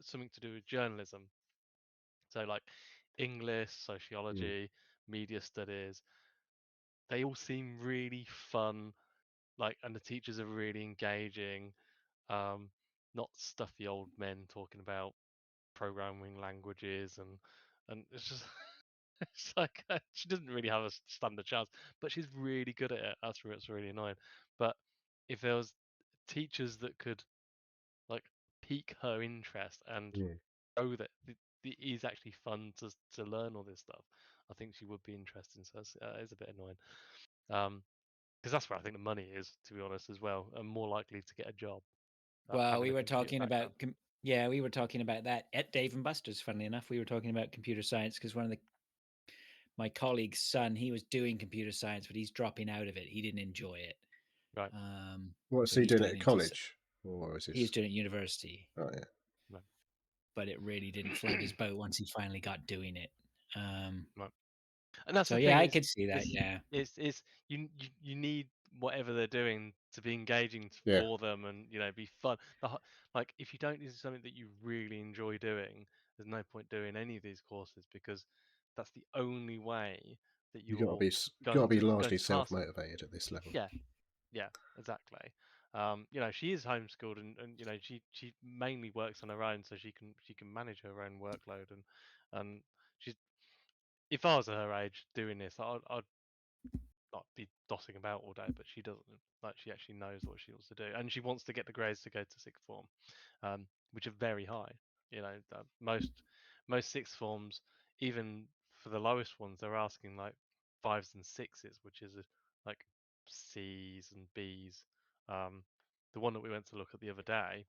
something to do with journalism. So like English, sociology, media studies. They all seem really fun, like, and the teachers are really engaging. Not stuffy old men talking about programming languages, and it's just it's like she doesn't really have a stand a chance, but she's really good at it. That's where it's really annoying. But if there was teachers that could like pique her interest and show that it is actually fun to learn all this stuff, I think she would be interested. So it's a bit annoying. Because that's where I think the money is, to be honest, as well, and more likely to get a job. Well, we were talking about we were talking about that at Dave and Buster's. Funnily enough, we were talking about computer science because one of my colleague's son, he was doing computer science, but he's dropping out of it. He didn't enjoy it. Right. What's he doing at college, or is he's doing it at university? Oh yeah. Right. But it really didn't float his boat once he finally got doing it. Right. And that's so the thing, I could see that. Yeah, it's you need whatever they're doing to be engaging for them, and be fun. Like, if you don't do something that you really enjoy doing, there's no point doing any of these courses, because that's the only way that you got to be largely self-motivated at this level. Yeah, exactly. She is homeschooled, and she mainly works on her own, so she can manage her own workload, and she's, if I was at her age doing this, I'd not be dossing about all day, but she doesn't. Like, she actually knows what she wants to do, and she wants to get the grades to go to sixth form, which are very high. Most sixth forms, even for the lowest ones, they're asking like 5s and 6s, which is like C's and B's. The one that we went to look at the other day,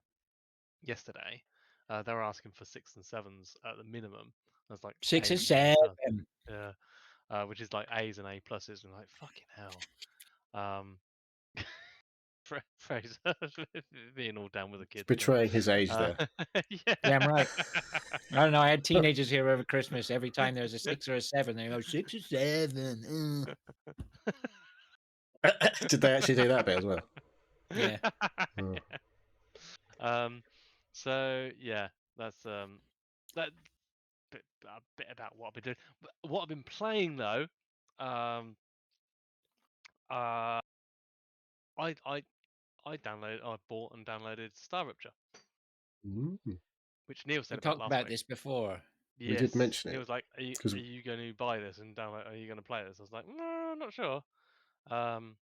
yesterday, they were asking for 6s and 7s at the minimum. That's like 6 and 7. 7. Yeah, which is like A's and A pluses, and like, fucking hell. Fraser being all down with the kids, betraying his age there. Yeah, I'm right. I don't know. I had teenagers here over Christmas. Every time there's a 6 or a 7, they go 6 or 7. Did they actually do that bit as well? Yeah. Oh. So yeah, that's that a bit about what I've been doing. But what I've been playing though, um, uh, I I I bought and downloaded StarRupture, Mm. which Neil We said about talked last about week. this before. We did Yes, mention Neil it was like, because are you going to buy this and download? Are you going to play this?" I was like, "No, I'm not sure." Um,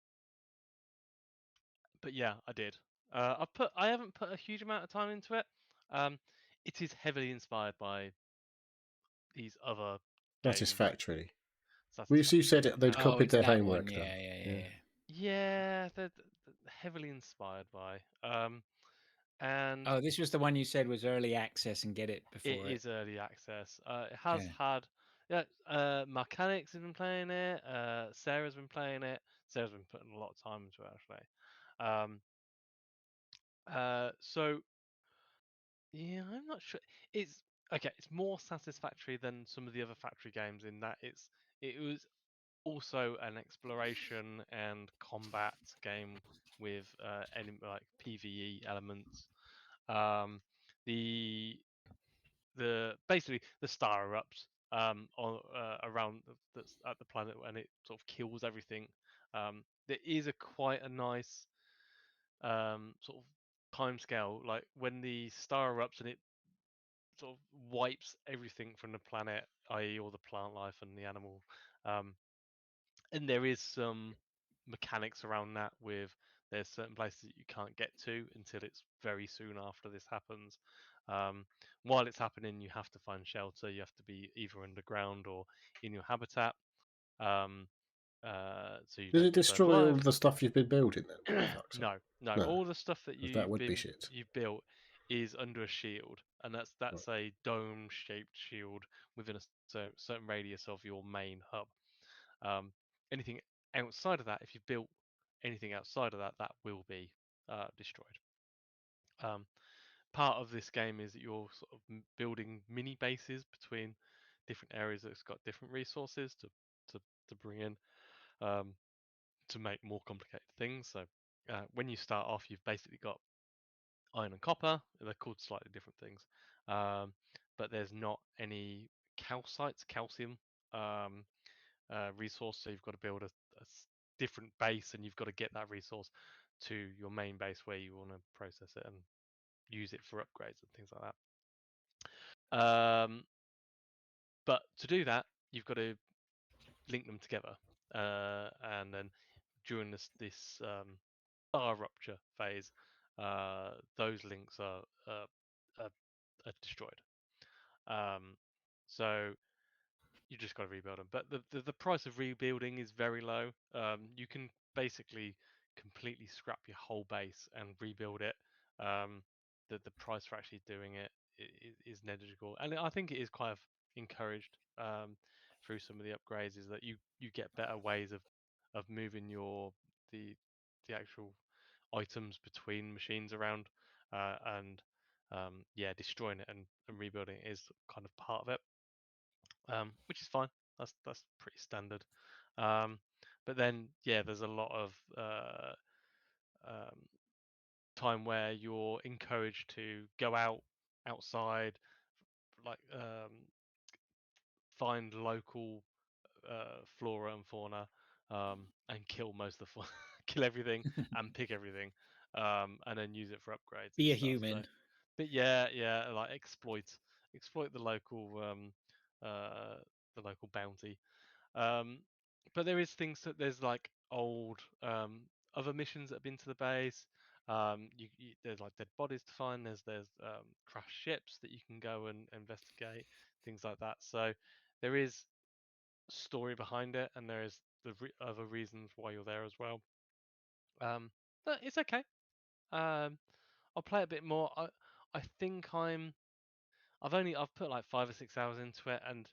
but yeah, I did. I haven't put a huge amount of time into it. Um, it is heavily inspired by these other games like satisfactory. Well, you Satisfactory. said it, they'd Oh, copied it's their that one. homework Yeah, done. yeah, yeah, Yeah. yeah. Yeah, they're heavily inspired by. And Oh, this was the one you said was early access and get it it before it. is early access. It has Yeah. had, yeah, Mechanics has been playing it. Sarah's been playing it. Sarah's been putting a lot of time into it actually. Um, so yeah, I'm not sure. It's okay. It's more satisfactory than some of the other factory games in that it was also an exploration and combat game with any like PVE elements. Um, the basically the star erupts on around that's at the planet and it sort of kills everything. There is a quite a nice sort of time scale, like when the star erupts and it sort of wipes everything from the planet, i.e., all the plant life and the animal. Um, and there is some mechanics around that with there's certain places that you can't get to until it's very soon after this happens. Um, while it's happening, you have to find shelter. You have to be either underground or in your habitat, um, so you Does don't it get burned destroy all alive. of the stuff you've been building then? When it fucks up? No, no. No, All the stuff that 'cause that would be shit. you've built is under a shield, and Right. that's a dome-shaped shield within a certain radius of your main hub. Um, anything outside of that, if you've built anything outside of that, that will be destroyed. Um, part of this game is that you're sort of building mini bases between different areas that's got different resources to, to bring in um, to make more complicated things. So when you start off, you've basically got iron and copper. They're called slightly different things, um, but there's not any calcium um, resource. So you've got to build a different base, and you've got to get that resource to your main base where you want to process it and use it for upgrades and things like that. But to do that, you've got to link them together, and then during this StarRupture phase, those links are destroyed. Um, so you just got to rebuild them. But the price of rebuilding is very low. You can basically completely scrap your whole base and rebuild it. The price for actually doing it is negligible, and I think it is quite encouraged through some of the upgrades. Is that you get better ways of moving the the actual items between machines around, and yeah, destroying it and rebuilding it is kind of part of it, which is fine. That's pretty standard. Um, but then yeah, there's a lot of um, time where you're encouraged to go outside, like find local flora and fauna, and kill most of the kill everything and pick everything, and then use it for upgrades and Be a stuff. So, human. but yeah, yeah, like exploit uh, the local bounty. Um, but there is things that there's like old other missions that have been to the base. There's like dead bodies to find. There's crashed ships that you can go and investigate, things like that. So there is story behind it, and there is other reasons why you're there as well. Um, but it's okay. Um, I'll play a bit more. I think I've put like 5 or 6 hours into it, and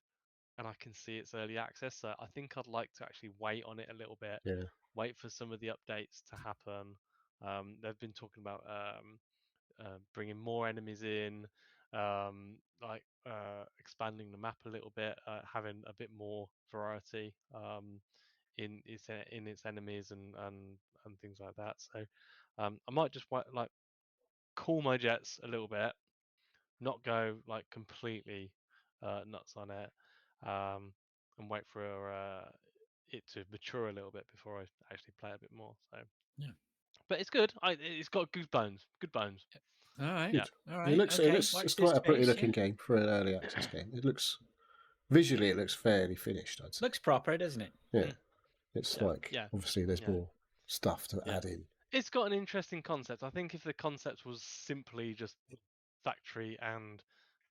I can see it's early access. So I think I'd like to actually wait on it a little bit, Yeah. wait for some of the updates to happen. They've been talking about bringing more enemies in, expanding the map a little bit, having a bit more variety in its enemies and things like that. So I might just wait, like cool my jets a little bit, not go like completely nuts on it, and wait for it to mature a little bit before I actually play a bit more. So, Yeah. but it's good. It's got good bones. Good bones. All right. Yeah. All It right. looks Okay. Watch it's this quite a pretty space. looking Yeah. game for an early access game. It looks visually it looks fairly finished, I'd say. Looks proper, doesn't it? Yeah. It's Yeah. like Yeah. obviously there's Yeah. more stuff to Yeah. add in. It's got an interesting concept. I think if the concept was simply just factory and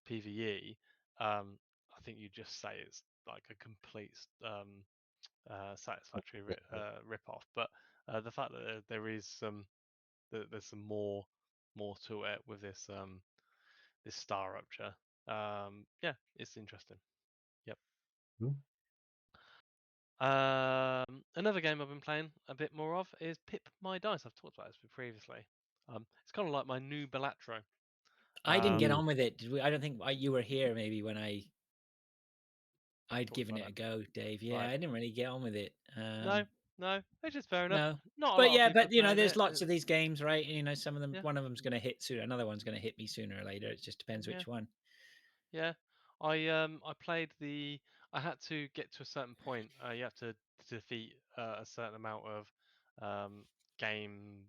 PvE, I think you just say it's like a complete satisfactory rip-off. But the fact that there is there's some more to it with this this StarRupture, yeah, it's interesting. Yep. Another game I've been playing a bit more of is Pip My Dice. I've talked about this previously. It's kind of like my new Balatro. I didn't get on with it. Did we? I don't think you were here. Maybe when I'd given it a go, Dave. Yeah, Right. I didn't really get on with it. No, which is fair enough. No, Not a but lot yeah, of people but you know, playing there's it. lots of these games, right? You know, some of them, Yeah. one of them's going to hit soon, another one's going to hit me sooner or later. It just depends which one. Yeah, I played the. I had to get to a certain point. You have to defeat a certain amount of games.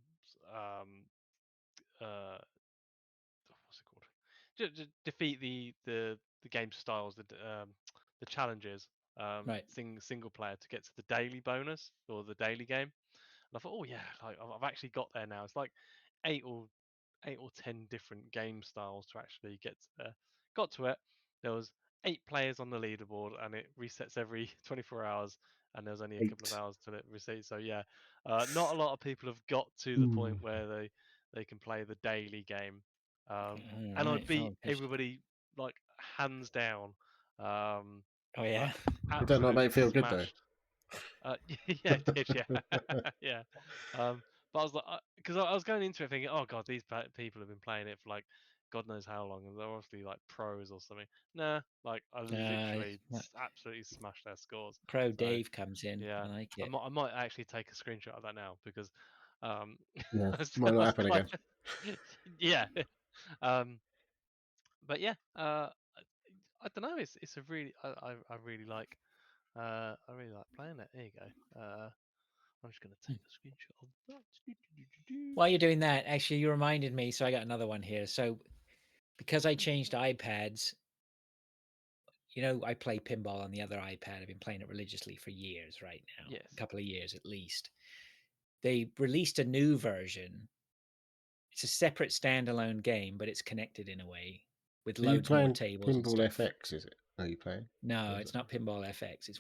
What's it called? Defeat the game styles, the challenges. Right. Single player to get to the daily bonus or the daily game. And I thought, oh yeah, like I've actually got there now. It's like 8 or 10 different game styles to actually get to there. Got to it. There was 8 players on the leaderboard, and it resets every 24 hours. And there's only a couple of hours till it resets. So yeah, not a lot of people have got to the point where they can play the daily game. And I beat everybody like hands down. Oh yeah. It does not make it feel good though. Yeah, it did. Yeah, yeah. But I was like, because I was going into it thinking, oh god, these people have been playing it for like God knows how long, and they're obviously like pros or something. Nah, like I literally absolutely smashed their scores. Pro Dave comes in. Yeah, I like it. I might actually take a screenshot of that now because yeah, might not happen again. Yeah. But yeah, I don't know. It's a really I really like playing it. There you go. I'm just going to take a screenshot of that. While you're doing that, actually, you reminded me. So I got another one here. So because I changed iPads, you know, I play pinball on the other iPad. I've been playing it religiously for years right now. Yes. A couple of years at least. They released a new version. It's a separate standalone game, but it's connected in a way with loads more tables and Pinball stuff. FX, is it? Are you playing? No, it's not Pinball FX. It's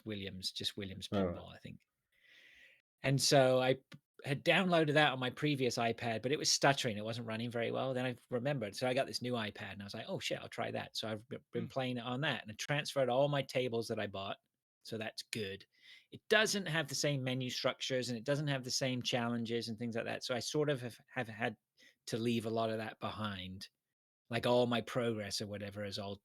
just Williams Oh, Pinball, right. I think. And so I had downloaded that on my previous iPad, but it was stuttering. It wasn't running very well. Then I remembered. So I got this new iPad and I was like, oh shit, I'll try that. So I've been playing it on that and I transferred all my tables that I bought. So that's good. It doesn't have the same menu structures and it doesn't have the same challenges and things like that. So I sort of have had to leave a lot of that behind. Like all my progress or whatever is all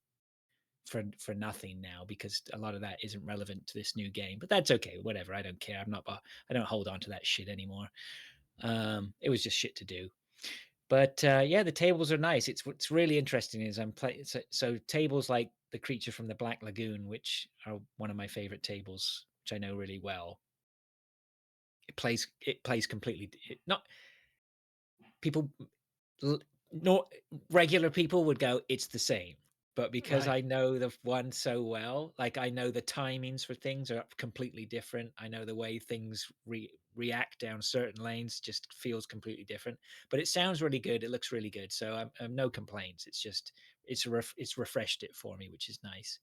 for nothing now because a lot of that isn't relevant to this new game. But that's okay. Whatever. I don't care. I don't hold on to that shit anymore. It was just shit to do. But yeah, the tables are nice. What's really interesting is I'm playing. So tables like the creature from the Black Lagoon, which are one of my favorite tables, which I know really well. It plays completely. Not people. Not regular people would go, it's the same. But because I know the one so well, like I know the timings for things are completely different. I know the way things react down certain lanes just feels completely different. But it sounds really good. It looks really good. So I'm no complaints. It's just it's refreshed it for me, which is nice.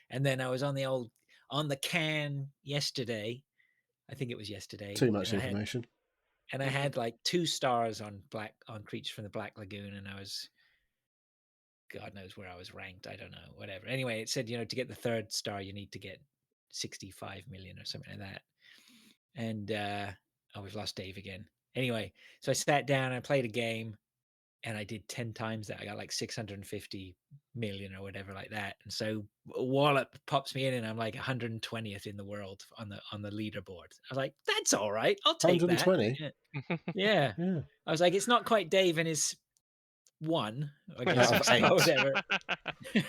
And then I was on the can yesterday. I think it was yesterday. Too much information. I had like 2 stars on Creature from the Black Lagoon, and I was, God knows where I was ranked. I don't know, whatever. Anyway, it said, you know, to get the 3rd star, you need to get 65 million or something like that. And we've lost Dave again. Anyway, so I sat down and I played a game, and I did 10 times that. I got like 650 million or whatever like that. And so Wallop pops me in, and I'm like 120th in the world on the leaderboard. I was like, that's all right. I'll take 120. that. Yeah. I was like, it's not quite Dave and his 1, I Out guess, of or 8. whatever. I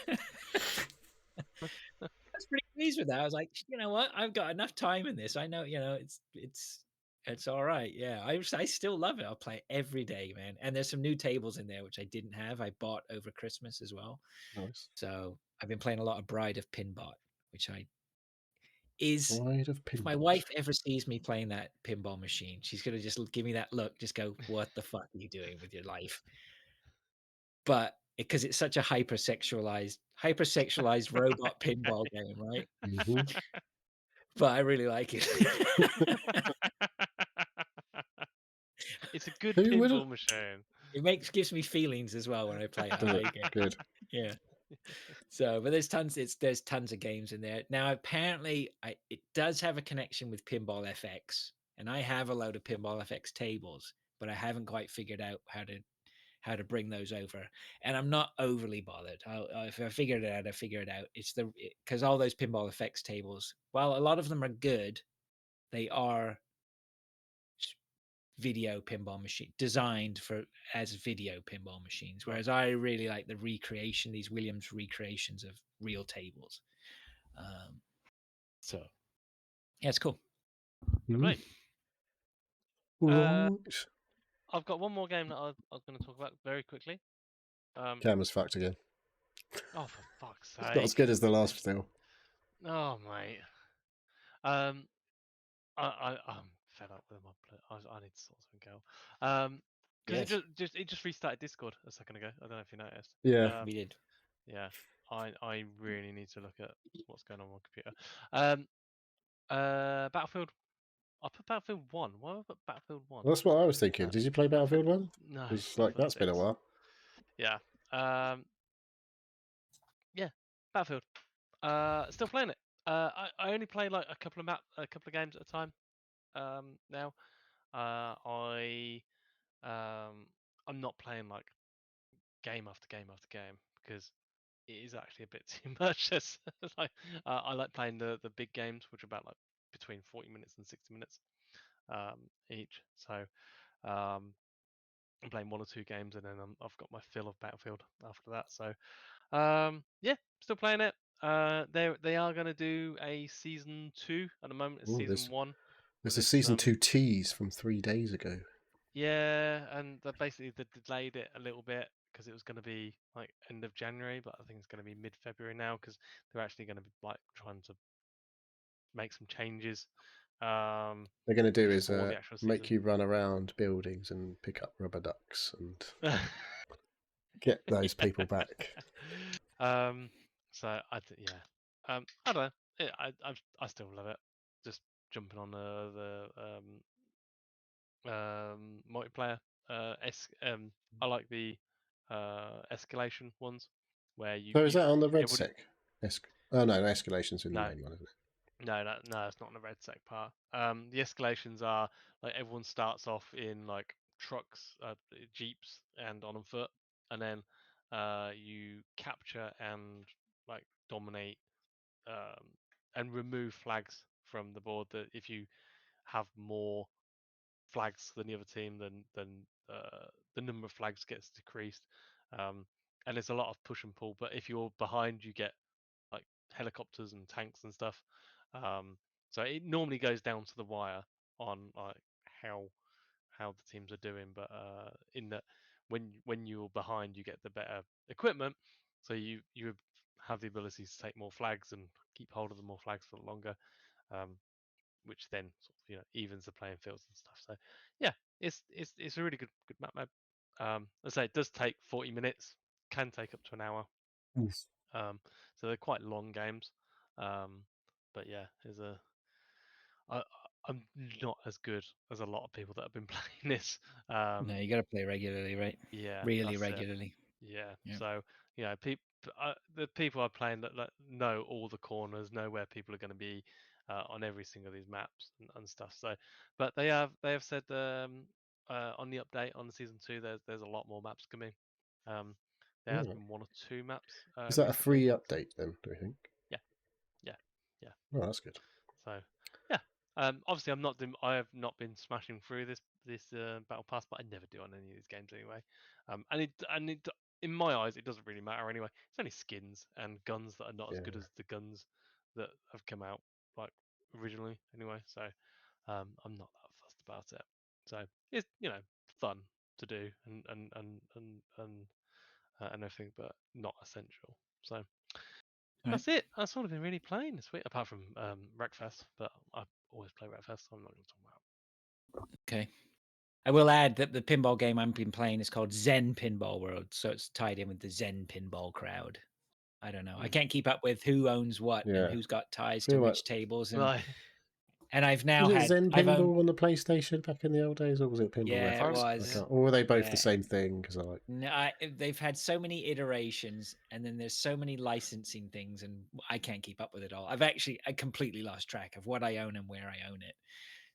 was pretty pleased with that. I was like, you know what? I've got enough time in this. I know, it's all right. Yeah, I still love it. I'll play it every day, man. And there's some new tables in there which I didn't have. I bought over Christmas as well. Nice. So I've been playing a lot of Bride of Pinbot, which is. Bride of If my Pinball. wife ever sees me playing that pinball machine, she's gonna just give me that look, just go, "What the fuck are you doing with your life?" But because it's such a hypersexualized robot pinball game, right? Mm-hmm. But I really like it. It's a good Who would have? pinball machine. It gives me feelings as well when I play it. I like it. Good. Yeah. So, but there's tons of games in there. Now, apparently, it does have a connection with Pinball FX, and I have a load of Pinball FX tables, but I haven't quite figured out how to bring those over. And I'm not overly bothered. If I figure it out, I figure it out. It's because all those Pinball FX tables, while a lot of them are good, they are video pinball machine designed as video pinball machines, whereas I really like these Williams recreations of real tables. So yeah, it's cool. Lovely. Right. I've got one more game that I was going to talk about very quickly. Camera's fucked again. Oh, for fuck's sake! It's not as good as the last still. Oh, mate. I'm fed up with my. I need to sort something out. Because Yes, it just restarted Discord a second ago. I don't know if you noticed. Yeah. we did. Yeah. I really need to look at what's going on my computer. Battlefield. I put Battlefield 1. Why have I put Battlefield 1? That's what I was thinking. Did you play Battlefield 1? No. Because like that's been a 6. while. Yeah. Yeah. Battlefield. Still playing it. I only play like a couple of games at a time. Now. I'm not playing like game after game after game because it is actually a bit too much. Like I like playing the big games, which are about like between 40 minutes and 60 minutes each. So I'm playing 1 or 2 games, and then I've got my fill of Battlefield after that. So yeah, still playing it. They are going to do a season 2 at the moment. It's Ooh, season 1. There's But a season 2 tease from 3 days ago. Yeah, and they delayed it a little bit because it was going to be like end of January, but I think it's going to be mid-February now because they're actually going to be like trying to make some changes. They're going to do is before the actual make season. you run around buildings and pick up rubber ducks and get those people back. So I don't know. I still love it. Just jumping on the multiplayer. I like the escalation ones where So is that on the red everyone. sec? Oh no, escalation's in the No, main one, isn't it? no, it's not on the red sec part. The escalations are like everyone starts off in like trucks, jeeps, and on foot, and then you capture and like dominate and remove flags from the board. That if you have more flags than the other team, then the number of flags gets decreased. And there's a lot of push and pull. But if you're behind, you get like helicopters and tanks and stuff. So it normally goes down to the wire on like how the teams are doing. But in that when you're behind, you get the better equipment, so you have the ability to take more flags and keep hold of the more flags for longer. Which then sort of, evens the playing fields and stuff. So yeah, it's a really good map. As I say, it does take 40 minutes, can take up to an hour. Oof. So they're quite long games. But yeah, I, I'm not as good as a lot of people that have been playing this. No, you got to play regularly, right? Yeah, Really that's it. regularly. Yeah. Yeah. So the people I'm playing that know all the corners, know where people are going to be on every single of these maps and stuff. So, but they have said on the update on the season 2, there's a lot more maps coming. There has Right. been 1 or 2 maps Is that a recently. free update then? Do you think? Yeah, yeah, yeah. Oh, that's good. So yeah. Obviously I have not been smashing through this this battle pass, but I never do on any of these games anyway. And it in my eyes, it doesn't really matter anyway. It's only skins and guns that are not as good as the guns that have come out like originally anyway. So I'm not that fussed about it. So it's fun to do and everything, but not essential. So that's it. That's all I've been really playing this week, apart from Wreckfest. But I always play Wreckfest, so I'm not going to talk about it. Okay. I will add that the pinball game I've been playing is called Zen Pinball World, so it's tied in with the Zen pinball crowd. I don't know. I can't keep up with who owns what and who's got ties to which tables. And I've now was it had Zen Pinball on the PlayStation back in the old days, or was it Pinball Yeah, it Reference? was. Or were they both the same thing? Because No, they've had so many iterations, and then there's so many licensing things, and I can't keep up with it all. I completely lost track of what I own and where I own it.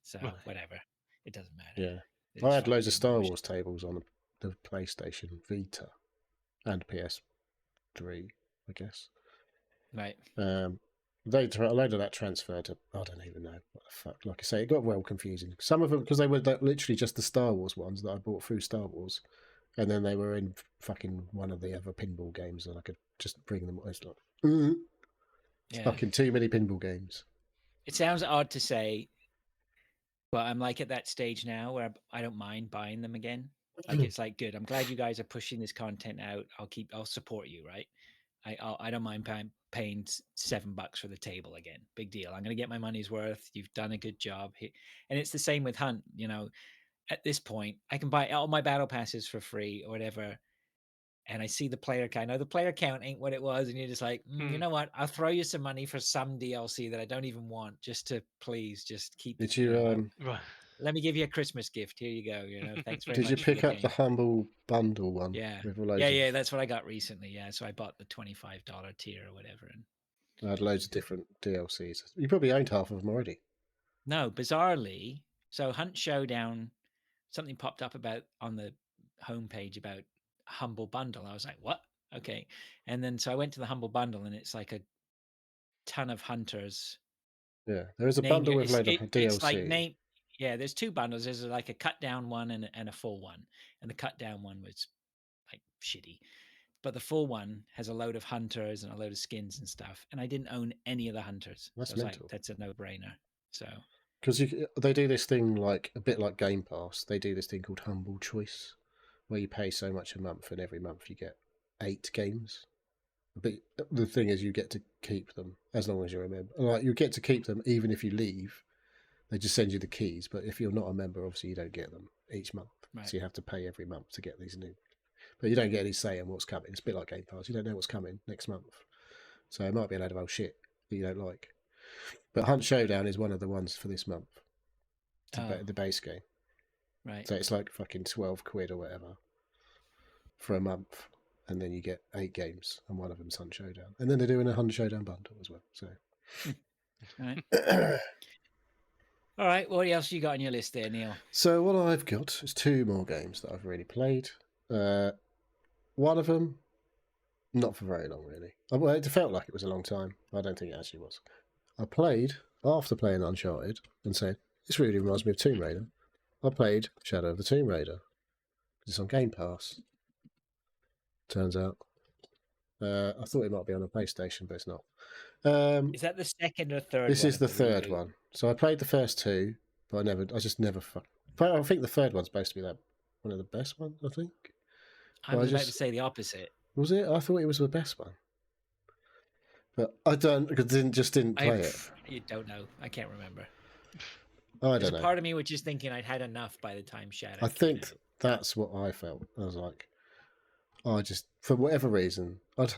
So whatever, it doesn't matter. Yeah, I had loads of Star Wars tables on the PlayStation Vita and PS3, I guess. Right. A load of that transferred to, I don't even know what the fuck. Like I say, it got well confusing. Some of them, because they were literally just the Star Wars ones that I bought through Star Wars, and then they were in fucking one of the other pinball games, and I could just bring them. It's like, fucking too many pinball games. It sounds odd to say, but I'm like at that stage now where I don't mind buying them again. Like it's like, good. I'm glad you guys are pushing this content out. I'll support you, right? I don't mind paying $7 for the table again. Big deal. I'm going to get my money's worth. You've done a good job. And it's the same with Hunt. At this point, I can buy all my battle passes for free or whatever. And I see the player count. Now, the player count ain't what it was. And you're just like, you know what? I'll throw you some money for some DLC that I don't even want, just to please just keep. Did you? Let me give you a Christmas gift. Here you go. Thanks very much. Did you pick up the Humble Bundle one? Yeah. With Yeah. That's what I got recently. Yeah. So I bought the $25 tier or whatever. And I had loads of different DLCs. You probably owned half of them already. No, bizarrely. So Hunt Showdown, something popped up on the homepage about Humble Bundle. I was like, what? Okay. And then so I went to the Humble Bundle, and it's like a ton of hunters. Yeah, there is a bundle with load of DLC. It's like there's two bundles. There's like a cut down one and a full one. And the cut down one was like shitty. But the full one has a load of hunters and a load of skins and stuff. And I didn't own any of the hunters. That's so mental. That's a no-brainer. So because they do this thing like a bit like Game Pass. They do this thing called Humble Choice, where you pay so much a month, and every month you get 8 games. But the thing is, you get to keep them as long as you're a member. Like you get to keep them even if you leave. They just send you the keys. But if you're not a member, obviously you don't get them each month. Right. So you have to pay every month to get these new. But you don't get any say on what's coming. It's a bit like Game Pass. You don't know what's coming next month. So it might be a load of old shit that you don't like. But Hunt Showdown is one of the ones for this month. The base game. Right. So it's like fucking 12 quid or whatever for a month. And then you get 8 games, and one of them's Hunt Showdown. And then they're doing a Hunt Showdown bundle as well. So, all right. What else you got on your list there, Neil? So what I've got is 2 more games that I've really played. One of them, not for very long, really. Well, it felt like it was a long time. I don't think it actually was. I played after playing Uncharted and said, "This really reminds me of Tomb Raider." I played Shadow of the Tomb Raider. It's on Game Pass. Turns out, I thought it might be on a PlayStation, but it's not. Is that the second or third? This is the third one. So I played the first 2, but I just never. I think the third one's supposed to be one of the best ones. I think. I was about to say the opposite. Was it? I thought it was the best one, but I didn't play it. You don't know. I can't remember. There's a part of me which is thinking I'd had enough by the time Shadow. I think that's what I felt. I was like, I just, for whatever reason, I'd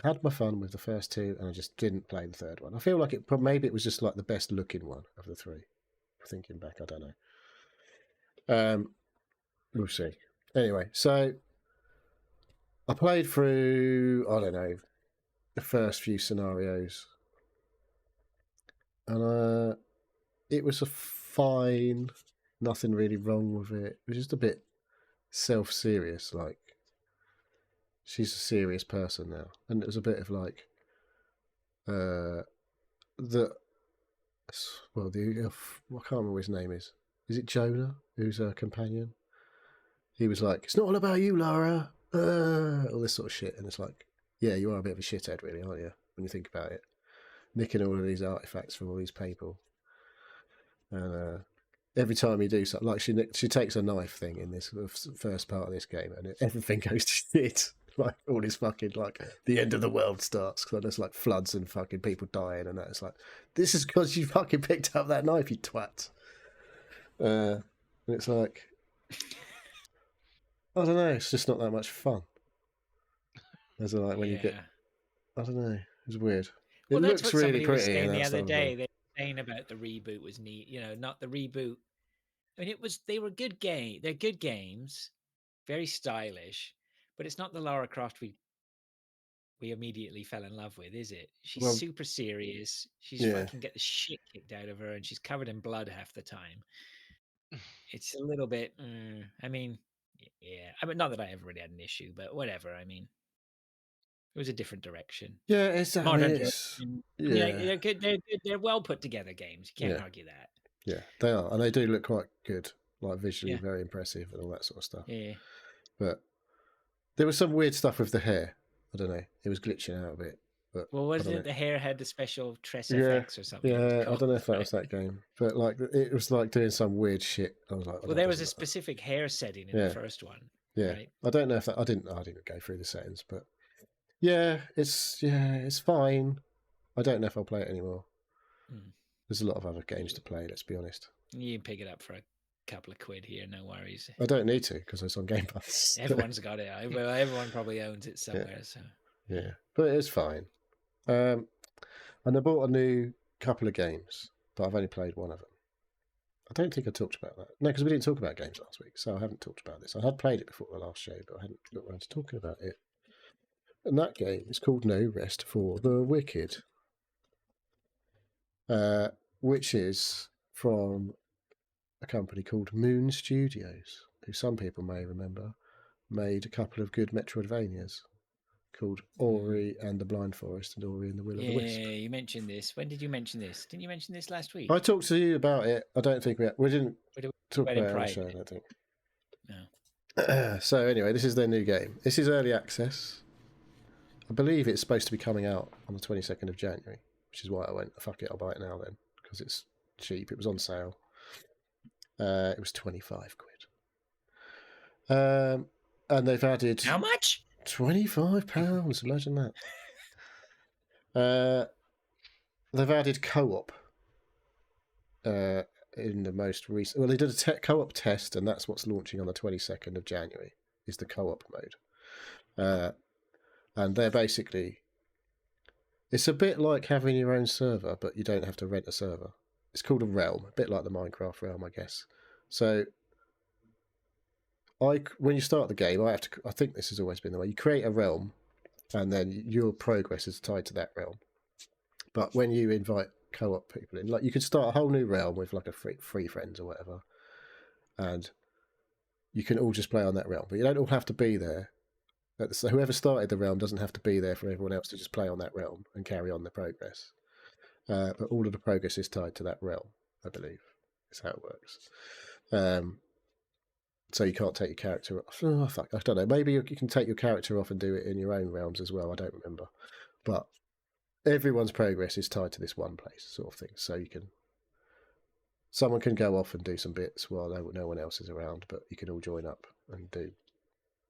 had my fun with the first 2, and I just didn't play the third one. I feel like maybe it was just like the best looking one of the 3. Thinking back, I don't know. We'll see. Anyway, so I played through, I don't know, the first few scenarios, and it was a fine, nothing really wrong with it. It was just a bit self-serious, like she's a serious person now, and it was a bit of like I can't remember what his name is. is it Jonah, who's her companion? He was like, "It's not all about you, Lara." All this sort of shit, and it's like, yeah, you are a bit of a shithead, really, aren't you? When you think about it, nicking all of these artifacts from all these people, and every time you do something, like she takes a knife thing in this first part of this game, and everything goes to shit. Like all this fucking like the end of the world starts because there's like floods and fucking people dying, and that. It's like, this is because you fucking picked up that knife, you twat. And it's like, I don't know, it's just not that much fun. As like when you get, I don't know, it's weird. Well, It that's looks what really somebody was pretty. saying And the that other stuff, day. They were saying about the reboot was neat. You know, not the reboot. I mean, they were good game. They're good games, very stylish, but it's not the Lara Croft we immediately fell in love with, is it? She's well, super serious. She's yeah. fucking get the shit kicked out of her, and she's covered in blood half the time. It's a little bit. I mean, yeah. I mean, not that I ever really had an issue, but whatever. I mean, it was a different direction. Yeah, it's, I mean, Modern it's, direction. yeah. They're good. They're well put together games. You can't Yeah. argue that. Yeah, they are. And they do look quite good, like visually Yeah. very impressive and all that sort of stuff. Yeah. But there was some weird stuff with the hair. I don't know. It was glitching out a bit. But Well, was I don't it know. the hair had the special Tress Yeah, FX or something? It was yeah. I called, don't know if that right? was that game, but like it was like doing some weird shit. I was like, Well, there was a specific hair setting in the first one. Yeah, right? I don't know if that. I didn't go through the settings, but yeah, it's fine. I don't know if I'll play it anymore. There's a lot of other games to play. Let's be honest. You can pick it up for a couple of quid here, no worries. I don't need to because it's on Game Pass. Everyone's got it. Well, everyone probably owns it somewhere. Yeah. So yeah, but it's fine. And I bought a new couple of games, but I've only played one of them. I don't think I talked about that. No, because we didn't talk about games last week, so I haven't talked about this. I had played it before the last show, but I hadn't got around to talking about it. And that game is called No Rest for the Wicked, which is from a company called Moon Studios, who some people may remember made a couple of good Metroidvanias called Ori and the Blind Forest and Ori and the Will of the Wisp. Yeah, you mentioned this. When did you mention this? Didn't you mention this last week? I talked to you about it. I don't think we didn't talk about it on the show, I don't think. No. So anyway, this is their new game. This is early access. I believe it's supposed to be coming out on the 22nd of January, which is why I went, fuck it, I'll buy it now then, because it's cheap. It was on sale. It was 25 quid. And they've added... How much? £25. Imagine that. They've added co-op in the most recent... Well, they did a co-op test, and that's what's launching on the 22nd of January, is the co-op mode. And they're basically... It's a bit like having your own server, but you don't have to rent a server. It's called a realm, a bit like the Minecraft realm, I guess. So, when you start the game, I think this has always been the way. You create a realm, and then your progress is tied to that realm. But when you invite co-op people in, like you could start a whole new realm with like a free friends or whatever, and you can all just play on that realm. But you don't all have to be there. So whoever started the realm doesn't have to be there for everyone else to just play on that realm and carry on the progress. But all of the progress is tied to that realm, I believe. Is how it works. So you can't take your character off. Oh, fuck, I don't know. Maybe you can take your character off and do it in your own realms as well. I don't remember. But everyone's progress is tied to this one place, sort of thing. So someone can go off and do some bits while no one else is around, but you can all join up and do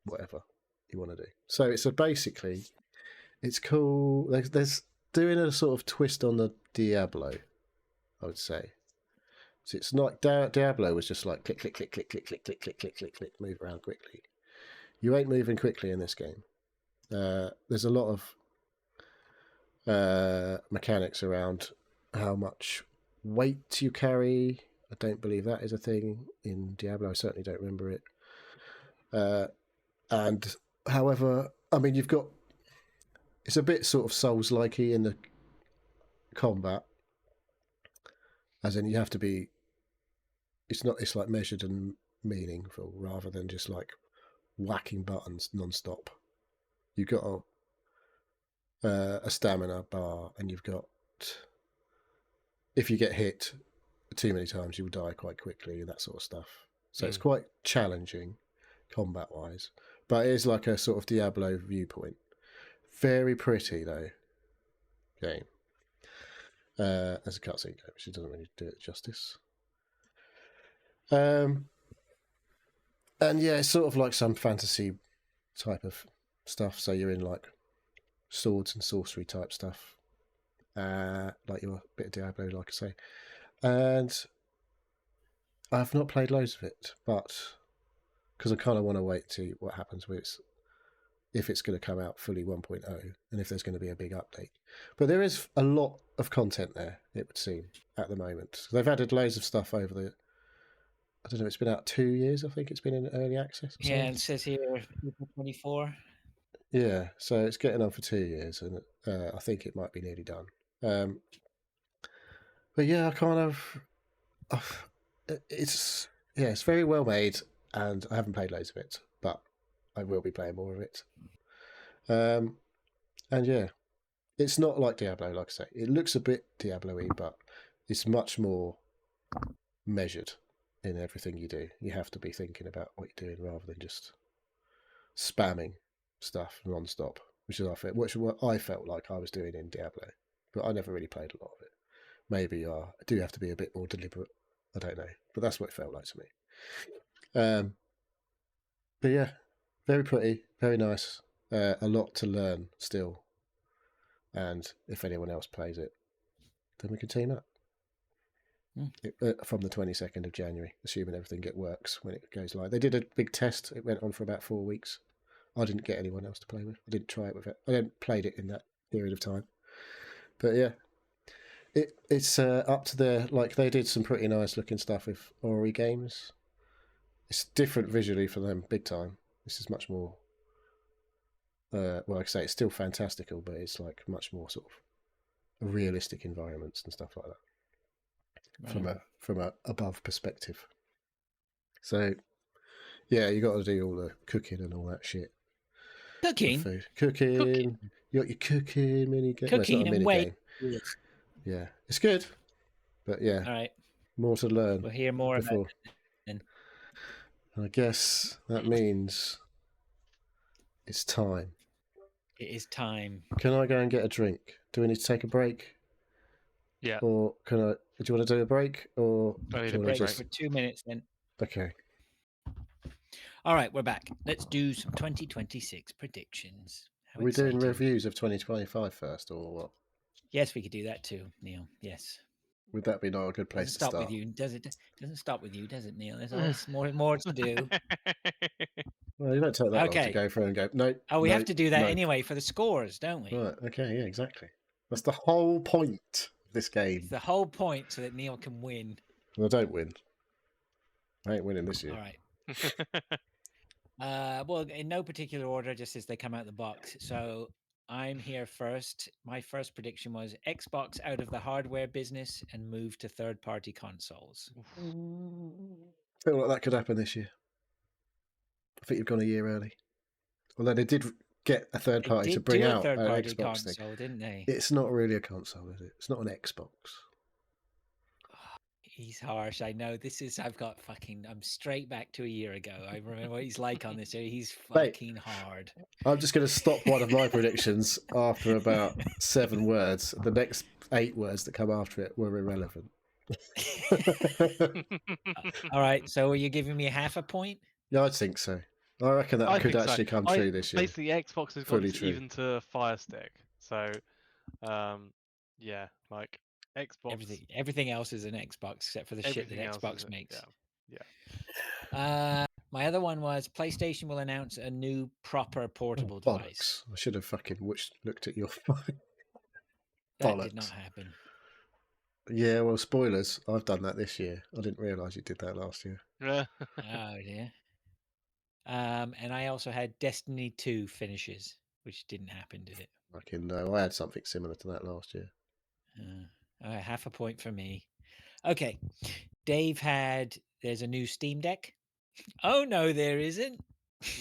whatever you want to do. So it's cool. There's doing a sort of twist on the Diablo, I would say. So it's not Diablo was just like click, click, click, click, click, click, click, click, click, click, click, move around quickly. You ain't moving quickly in this game. There's a lot of mechanics around how much weight you carry. I don't believe that is a thing in Diablo. I certainly don't remember it. And however, I mean, it's a bit sort of Souls-likey in the combat, as in you have to be. It's like measured and meaningful rather than just like whacking buttons non-stop. You've got a stamina bar, and you've got, if you get hit, too many times, you will die quite quickly and that sort of stuff. So it's Mm. quite challenging combat-wise, but it is like a sort of Diablo viewpoint. Very pretty though game. As a cutscene game, which doesn't really do it justice. And yeah, it's sort of like some fantasy type of stuff. So you're in like swords and sorcery type stuff, like you're a bit of Diablo, like I say. And I've not played loads of it, but because I kind of want to wait to see what happens with it, if it's going to come out fully 1.0 and if there's going to be a big update. But there is a lot of content there, it would seem, at the moment. They've added loads of stuff over the, I don't know, it's been out 2 years, I think it's been in early access. Yeah, it says here April 24. Yeah, so it's getting on for 2 years, and I think it might be nearly done. But yeah, I kind of, it's very well made, and I haven't played loads of it, but I will be playing more of it. And yeah, it's not like Diablo, like I say. It looks a bit Diablo-y, but it's much more measured in everything you do. You have to be thinking about what you're doing rather than just spamming stuff non-stop, which is what I felt like I was doing in Diablo, but I never really played a lot of it. Maybe I do have to be a bit more deliberate. I don't know, but that's what it felt like to me. But yeah, very pretty, very nice. A lot to learn still, and if anyone else plays it, then we can team up. From the 22nd of January, assuming everything works when it goes live. They did a big test. It went on for about 4 weeks. I didn't get anyone else to play with. I didn't try it with it. I hadn't played it in that period of time. But yeah, it's up to their, like, they did some pretty nice looking stuff with Ori games. It's different visually for them, big time. This is much more, well, like I say, it's still fantastical, but it's like much more sort of realistic environments and stuff like that. Right. From a above perspective. So yeah, you got to do all the cooking and all that shit. Cooking. You got your cooking mini game. Cooking it's not a mini game. Yeah, it's good, but yeah, all right, more to learn. We'll hear more about it then. I guess that means it's time. It is time. Can I go and get a drink? Do we need to take a break? Yeah. Or can I? Do you want to do a break? Or I need a break for 2 minutes then. Okay. All right, we're back. Let's do some 2026 predictions. Are we doing reviews of 2025 first, or what? Yes, we could do that too, Neil. Yes. Would that be not a good place to start? With you, does it? Doesn't stop with you, does it, Neil? There's always more to do. Well, you don't take that long to go through and go, no. Oh, we have to do that anyway for the scores, don't we? Right, okay, yeah, exactly. That's the whole point of this game. It's the whole point so that Neil can win. Well, I don't win. I ain't winning this year. All right. Well, in no particular order, just as they come out the box. So I'm here first. My first prediction was Xbox out of the hardware business and move to third-party consoles. I feel like that could happen this year. I think you've gone a year early. Although they did get a third party to bring out an Xbox console, thing. Didn't they? It's not really a console, is it? It's not an Xbox. He's harsh. I know. I'm straight back to a year ago. I remember what he's like on this. He's fucking hard. I'm just going to stop one of my predictions after about 7 words. The next 8 words that come after it were irrelevant. All right. So are you giving me half a point? Yeah, I think so. I reckon that could actually come true this year. Basically, Xbox has gone even to Fire Stick. So, yeah, like Xbox. Everything else is an Xbox except for the shit that Xbox makes. Yeah. My other one was PlayStation will announce a new proper portable device. I should have fucking looked at your phone. That did not happen. Yeah, well, spoilers. I've done that this year. I didn't realise you did that last year. Oh dear. And I also had Destiny 2 finishes, which didn't happen, did it? Fucking no. I had something similar to that last year. Half a point for me. Okay. Dave had, there's a new Steam Deck. Oh, no, there isn't.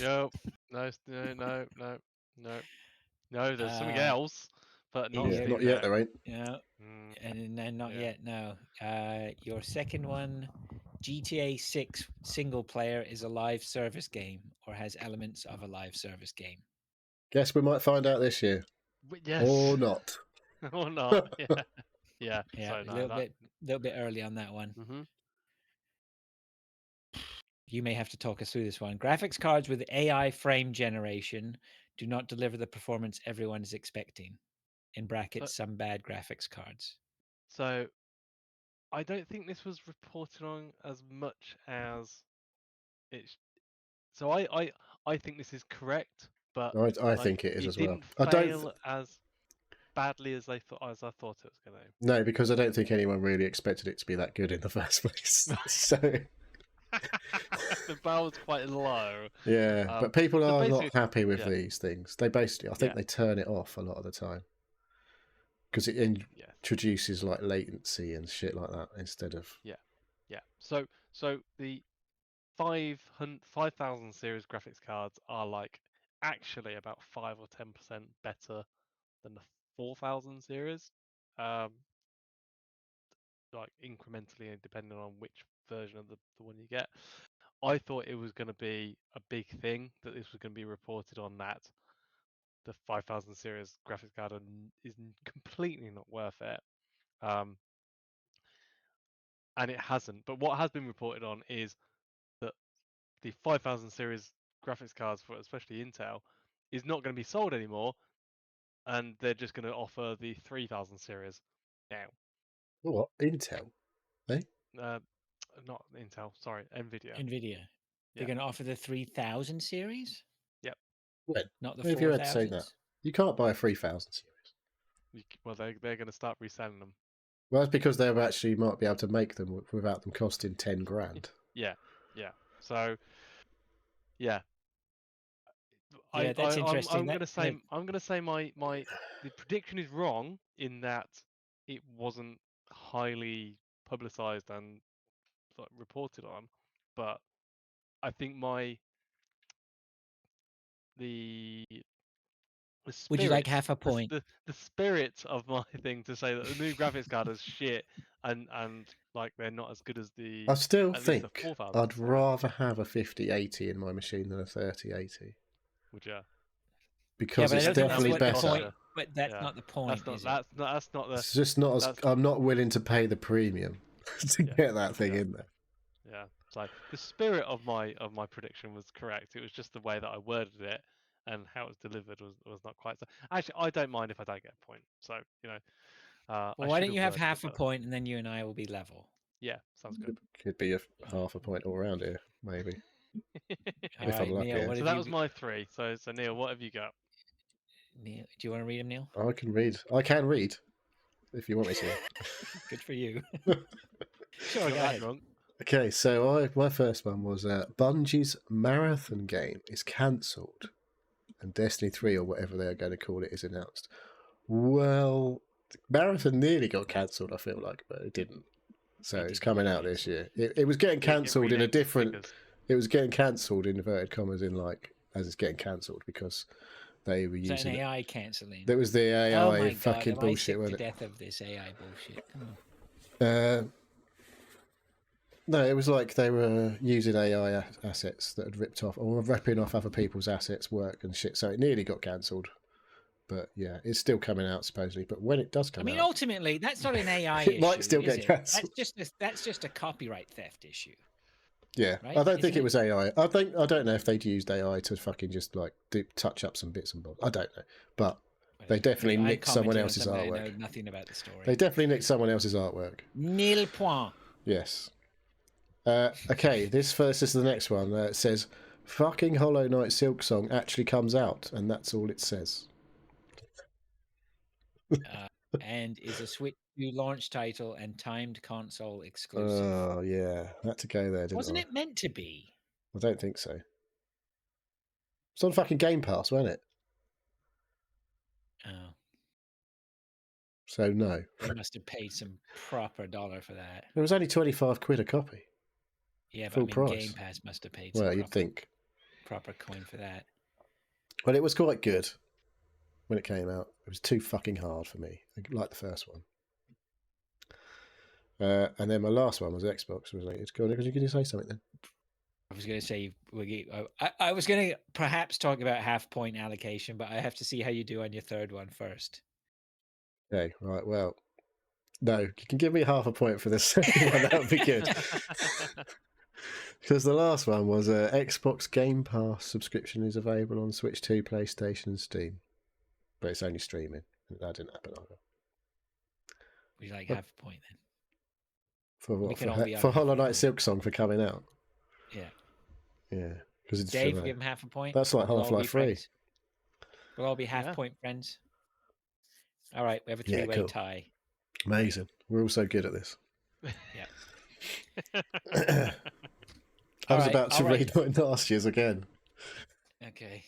No, there's something else. but not Yeah, Steam not yet. Deck. There ain't. Yeah, Mm, and then not yeah. yet. No. Your second one, GTA 6 single player is a live service game or has elements of a live service game. Guess we might find out this year, Yes. or not. Or not. Yeah. Yeah. Yeah, So a no, little bit early on that one. Mm-hmm. You may have to talk us through this one. Graphics cards with AI frame generation do not deliver the performance everyone is expecting. In brackets, some bad graphics cards. So I don't think this was reported on as much as it's. So I think this is correct, but I think it is as well. didn't I don't. fail as badly as I thought it was going to. No, because I don't think anyone really expected it to be that good in the first place. So The bar was quite low. yeah, but people are not basically- happy with yeah. these things. They basically, I think Yeah. they turn it off a lot of the time because it Yes. introduces like latency and shit like that instead of. Yeah. So the 5,000 series graphics cards are like actually about 5 or 10% better than the 4,000 series. Like incrementally depending on which version of the one you get. I thought it was going to be a big thing that this was going to be reported on that the 5,000 series graphics card is completely not worth it. And it hasn't. But what has been reported on is that the 5,000 series graphics cards for especially Intel is not going to be sold anymore, and they're just going to offer the 3,000 series now. What Intel? Eh? Not Intel, sorry, Nvidia. Nvidia. They're going to offer the 3000 series? Yep. When? Not the When have you heard say 4000s? that? You can't buy a 3000 series. Well, they're going to start reselling them. Well, that's because they actually might be able to make them without them costing 10 grand. Yeah. So, yeah. Yeah, that's interesting. I'm gonna say my the prediction is wrong in that it wasn't highly publicized and like, reported on, but I think the spirit, would you like half a point? The spirit of my thing to say that the new graphics card is shit and like they're not as good as the. I still at least the think 4,000 I'd series. rather have a 5080 in my machine than a 3080 Would you? because but I it's don't think that's definitely what the better. point. But that's not the point, is it? That's not the. It's just not as I'm not willing to pay the premium to get that thing in there. Yeah, so the spirit of my prediction was correct. It was just the way that I worded it and how it was delivered was not quite so. Actually, I don't mind if I don't get a point. So you know, Well, I why should don't you have worded half it a better. point and then you and I will be level? Yeah, sounds good. Could be a half a point all around here, maybe. All If right, I'm lucky. Neil, what So have that you? was my 3. So Neil, what have you got? Neil, do you want to read them, Neil? I can read. I can read if you want me to. Good for you. Sure, Not go that ahead. drunk. Okay, so my first one was Bungie's marathon game is cancelled, and Destiny 3 or whatever they're going to call it is announced. Well, marathon nearly got cancelled, I feel like, but it didn't. So it's coming out this year. It was getting cancelled in a different. It was getting cancelled in inverted commas in like as it's getting cancelled because they were Is that an using AI cancelling? There was the AI Oh my fucking God, bullshit, am I wasn't sick it? to death of this AI bullshit. Come on. No, it was like they were using AI assets that had ripped off or ripping off other people's assets, work and shit. So it nearly got cancelled. But yeah, it's still coming out supposedly. But when it does come out, ultimately, that's not an AI it issue. might still is get it? cancelled. That's just a copyright theft issue. Yeah, Right? I don't think Isn't it was AI. I don't know if they'd used AI to fucking just like touch up some bits and bobs. I don't know, but they definitely I'm nicked someone commenting on else's something I artwork. know nothing about the story. They definitely nicked someone else's artwork. Nil point. Yes. Okay, this is the next one. It says, "Fucking Hollow Knight Silksong actually comes out," and that's all it says. And is a Switch 2 launch title and timed console exclusive. Oh yeah, had to go there, didn't Wasn't I? it meant to be? I don't think so. It's on fucking Game Pass, wasn't it? Oh, So no. they must have paid some proper dollar for that. It was only 25 quid a copy. Yeah, but Full I mean, price. Game Pass must have paid Well, some you'd think. proper coin for that. Well, it was quite good. when it came out. It was too fucking hard for me, like the first one. And then my last one was Xbox related. Go on, can you say something then? I was going to say I was going to perhaps talk about half point allocation, but I have to see how you do on your third one first. Okay, right. Well, no, you can give me half a point for the second one. That would be good. Because the last one was Xbox Game Pass subscription is available on Switch 2, PlayStation, and Steam, but it's only streaming. That didn't happen either. Would you like half a point then? For what? We can all be For on Hollow half a Knight point. Silk Song for coming out. Yeah. Yeah, because it's Dave, give him half a point. That's like We'll all be Half-Life 3. friends. We'll all be half point friends. All right, we have a three-way tie. Amazing. We're all so good at this. Yeah. I was about to read my last year's again. Okay.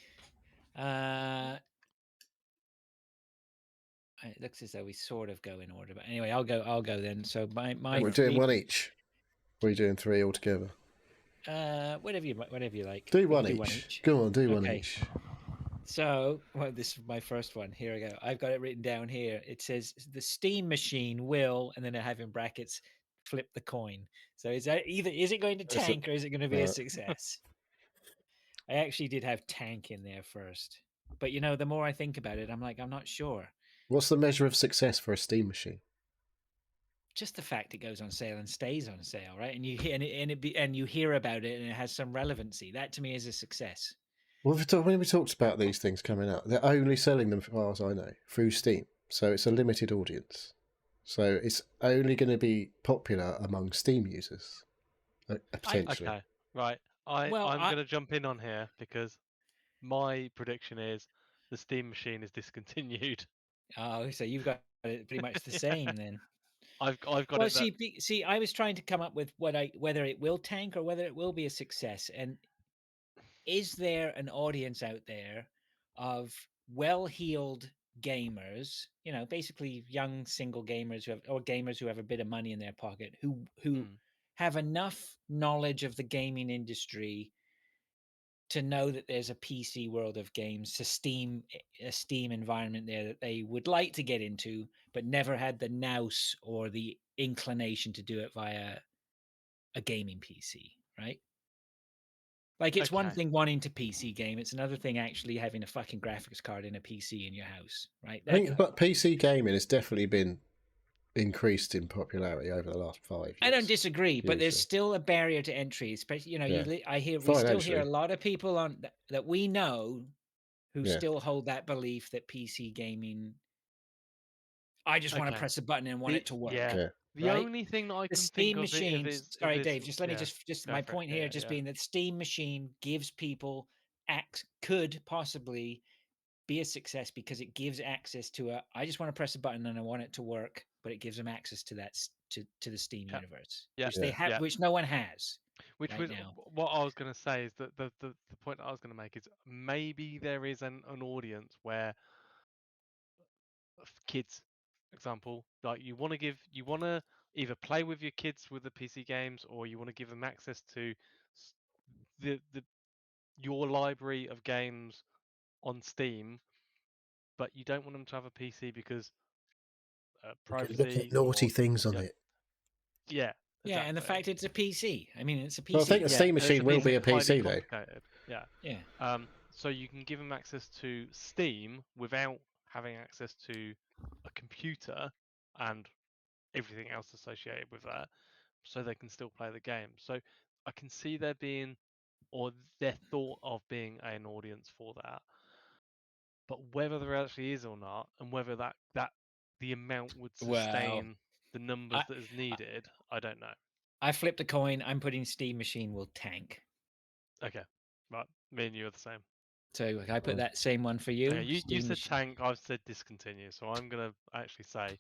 It looks as though we sort of go in order, but anyway, I'll go then. So my we're doing one each. Or are you doing three altogether? Whatever you like. Do one each. Go on, do one each. So, this is my first one. Here I go. I've got it written down here. It says the Steam machine will, and then I have in brackets, flip the coin. So is it going to tank or is it going to be a success? I actually did have tank in there first, but the more I think about it, I'm like, I'm not sure. What's the measure of success for a Steam machine? Just the fact it goes on sale and stays on sale, right? And you hear about it and it has some relevancy. That to me is a success. Well, when we talked about these things coming out, they're only selling them, as far as I know, through Steam. So it's a limited audience. So it's only going to be popular among Steam users, potentially. Okay, right. I'm going to jump in on here because my prediction is the Steam machine is discontinued. Oh, so you've got it pretty much the same then. I've got well, it. See, I was trying to come up with whether it will tank or whether it will be a success. And is there an audience out there of well-heeled gamers, basically young single gamers gamers who have a bit of money in their pocket, who have enough knowledge of the gaming industry to know that there's a PC world of games, a Steam environment there that they would like to get into, but never had the nous or the inclination to do it via a gaming PC, right? Like, it's one thing wanting to PC game. It's another thing actually having a fucking graphics card in a PC in your house, right? But PC gaming has definitely been increased in popularity over the last 5 years. I don't disagree, but there's still a barrier to entry. Especially, we still hear a lot of people on that we know who still hold that belief that PC gaming. I just want to press a button and want it to work. Yeah. The only thing that I can Steam think machine. of Sorry, Dave. Just let me just my point here being that Steam machine gives people could possibly be a success because it gives access to I just want to press a button and I want it to work, but it gives them access to that to the Steam universe, which they have, which no one has. Which was what I was going to say is that the point I was going to make is maybe there is an audience where kids, for example, like you want to either play with your kids with the PC games, or you want to give them access to your library of games on Steam, but you don't want them to have a PC because privacy. Look at naughty things on it. Yeah. Exactly. Yeah, and the fact it's a PC. I mean, it's a PC. Well, I think the Steam machine will be a PC though. Yeah. So you can give them access to Steam without having access to a computer and everything else associated with that, so they can still play the game. So I can see there being, or their thought of being, an audience for that. But whether there actually is or not, and whether that the amount would sustain the numbers that is needed, I don't know. I flipped a coin. I'm putting Steam machine will tank. Okay, right. Me and you are the same. So I put that same one for you. Okay, you said tank. I've said discontinue. So I'm gonna actually say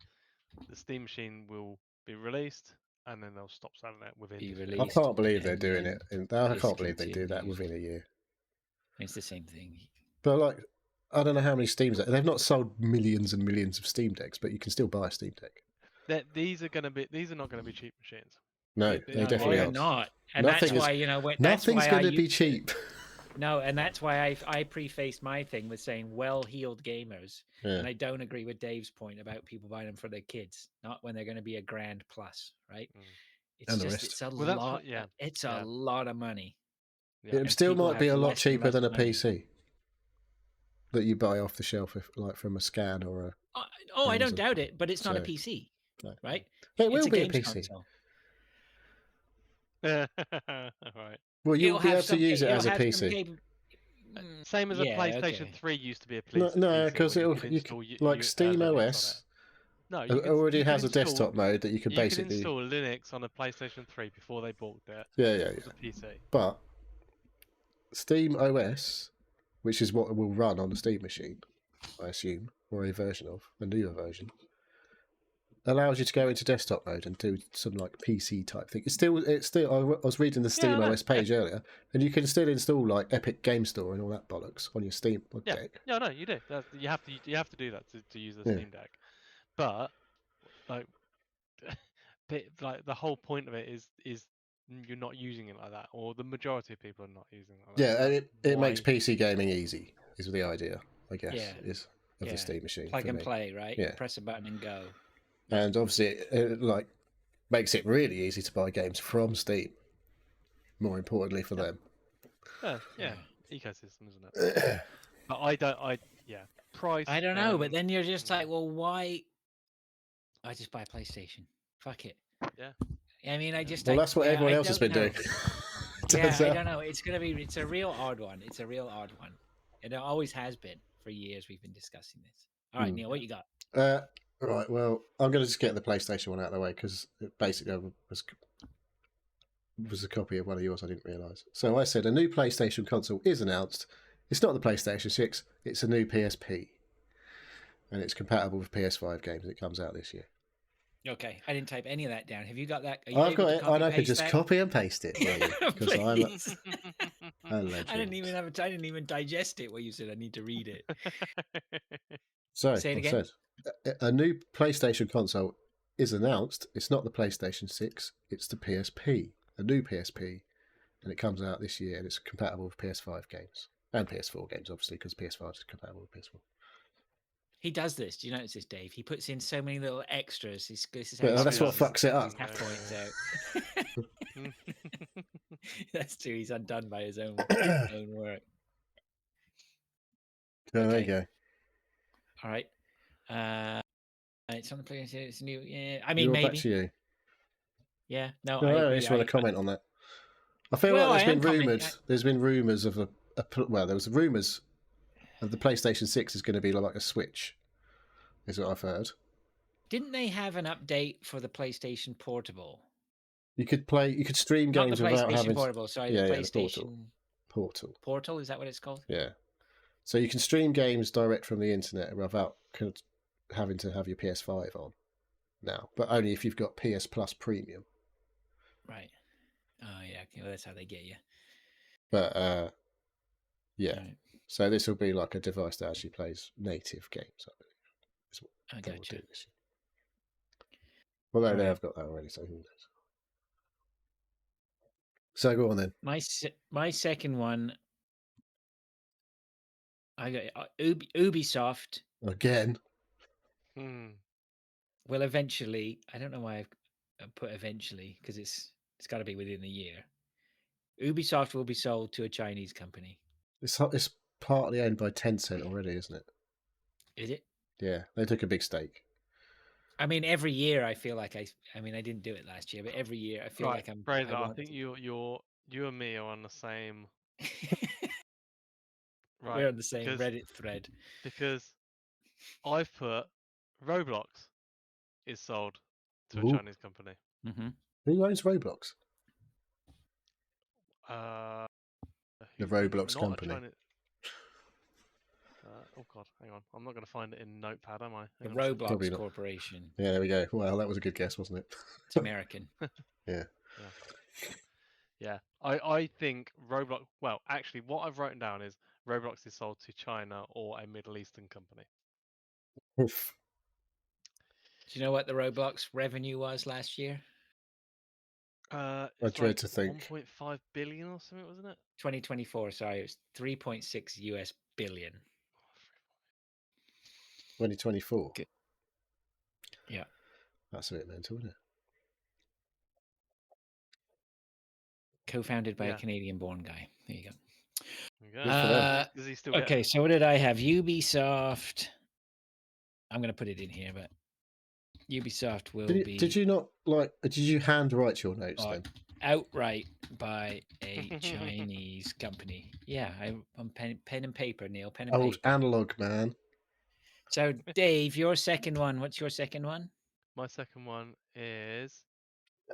the Steam machine will be released, and then they'll stop selling it within. I can't believe they're doing it. I can't believe they do that within a year. It's the same thing. But like, I don't know how many Steams. They've not sold millions and millions of Steam Decks, but you can still buy a Steam Deck. These are not going to be cheap machines. No, they definitely are not. And nothing that's why nothing's going to be cheap. No, and that's why I prefaced my thing with saying well-heeled gamers, Yeah. and I don't agree with Dave's point about people buying them for their kids, not when they're going to be a grand plus, right? It's And the just rest. it's a Well, that's lot. what- yeah, It's yeah. a lot of money. Yeah. It And still people might be have a lot less and cheaper less than a money. PC that you buy off the shelf, like from a scan or a. Oh, I don't Amazon. doubt it, but it's not a So- PC, No. right? It will It's a be a games PC. console. Right. Well, you'll It'll be have able to some use it it'll as a have some PC. Same as a yeah, PlayStation okay. 3 used to be a No, PC. because where you it'll could you install can, like Steam Linux on it. OS No, you could, already you could has a install, desktop mode that you could You could basically. install Linux on a PlayStation 3 before they bought it. Yeah. It was a PC. But Steam OS, which is what will run on the Steam machine, I assume, or a version of a newer version, allows you to go into desktop mode and do some like PC type thing. It's still. I was reading the Steam I know. OS page earlier, and you can still install like Epic Game Store and all that bollocks on your Steam deck. Yeah, no, you do. You have to do that to use the Yeah. Steam Deck. But like, like the whole point of it is you're not using it like that, or the majority of people are not using it like that. Yeah, and That's it makes why- PC gaming easy. Is the idea, I guess, Yeah. is of the Steam machine. Plug for and me. play, right? Yeah. Press a button and go. And obviously, it like makes it really easy to buy games from Steam. More importantly for them. Yeah, ecosystem, isn't it? But price. I don't know, but and- then you're just like, well, why? I just buy a PlayStation. Fuck it. Yeah. I mean, I just. Well, that's what everyone I else has don't been know. doing. Yeah, Turns I out. don't know. It's a real odd one. It's a real odd one. It always has been for years. We've been discussing this. All right, Neil, what you got? Right. Well, I'm going to just get the PlayStation one out of the way because it basically was a copy of one of yours. I didn't realise. So I said a new PlayStation console is announced. It's not the PlayStation 6. It's a new PSP, and it's compatible with PS5 games. It comes out this year. Okay, I didn't type any of that down. Have you got that? Are you I've able got to it, copy and I could paste just that? copy and paste it because I'm a Please. legend. I didn't even digest it. What you said, I need to read it. So Say it I again. said a new PlayStation console is announced. It's not the PlayStation 6. It's the PSP, a new PSP, and it comes out this year. And it's compatible with PS5 games and PS4 games, obviously, because PS5 is compatible with PS4. He does this. Do you notice this, Dave? He puts in so many little extras. This is Yeah, how that's what fucks it up. his half points out. That's true. He's undone by his own work. There Okay. you go. All right. It's on the PlayStation. It's new. Yeah. I mean, You're maybe. back to you. Yeah. No. No, I agree. just want to comment on that. I feel Well, like I there's am been commenting. rumours. There's been rumours of well, there was rumours of the PlayStation 6 is going to be like a Switch. Is what I've heard. Didn't they have an update for the PlayStation Portable? You could stream Not games the without PlayStation having Portable. Sorry, Yeah, the yeah, the PlayStation Portal. Portal. Is that what it's called? Yeah. So you can stream games direct from the internet without having to have your PS5 on now, but only if you've got PS Plus Premium. Right. Oh yeah. Well, that's how they get you. But yeah. Right. So this will be like a device that actually plays native games, I believe. Is what I they will gotcha. do this year. Although they Right. have got that already, so who knows? So go on then. My second one. I got Ubisoft Again. will eventually. I don't know why I've put eventually because it's got to be within the year. Ubisoft will be sold to a Chinese company. It's partly owned by Tencent already, isn't it? Is it? Yeah, they took a big stake. I mean, every year I feel like I mean, I didn't do it last year, but every year I feel like I'm. Fraser, I think you and me are on the same. Right, We're on the same Reddit thread. Because I've put Roblox is sold to a Ooh. Chinese company. Mm-hmm. Who owns Roblox? The Roblox company. Oh God, hang on. I'm not going to find it in Notepad, am I? The Hang on a second. Probably Roblox not. Corporation. Yeah, there we go. Well, that was a good guess, wasn't it? It's American. Yeah. I think Roblox. Well, actually, what I've written down is Roblox is sold to China or a Middle Eastern company. Oof. Do you know what the Roblox revenue was last year? It's dread like to think. 1.5 billion or something, wasn't it? 2024. Sorry, it was 3.6 US billion. 2024. Good. Yeah. That's a bit mental, isn't it? Co-founded by Yeah. a Canadian-born guy. There you go. There you go. Good for them. Does he still get Okay, it? so what did I have? Ubisoft. I'm going to put it in here, but Ubisoft will be Did you not like? Did you handwrite your notes bought then? outright by a Chinese company. Yeah, I'm pen and paper, Neil. Pen and Old paper. analog man. So, Dave, your second one. What's your second one? My second one is.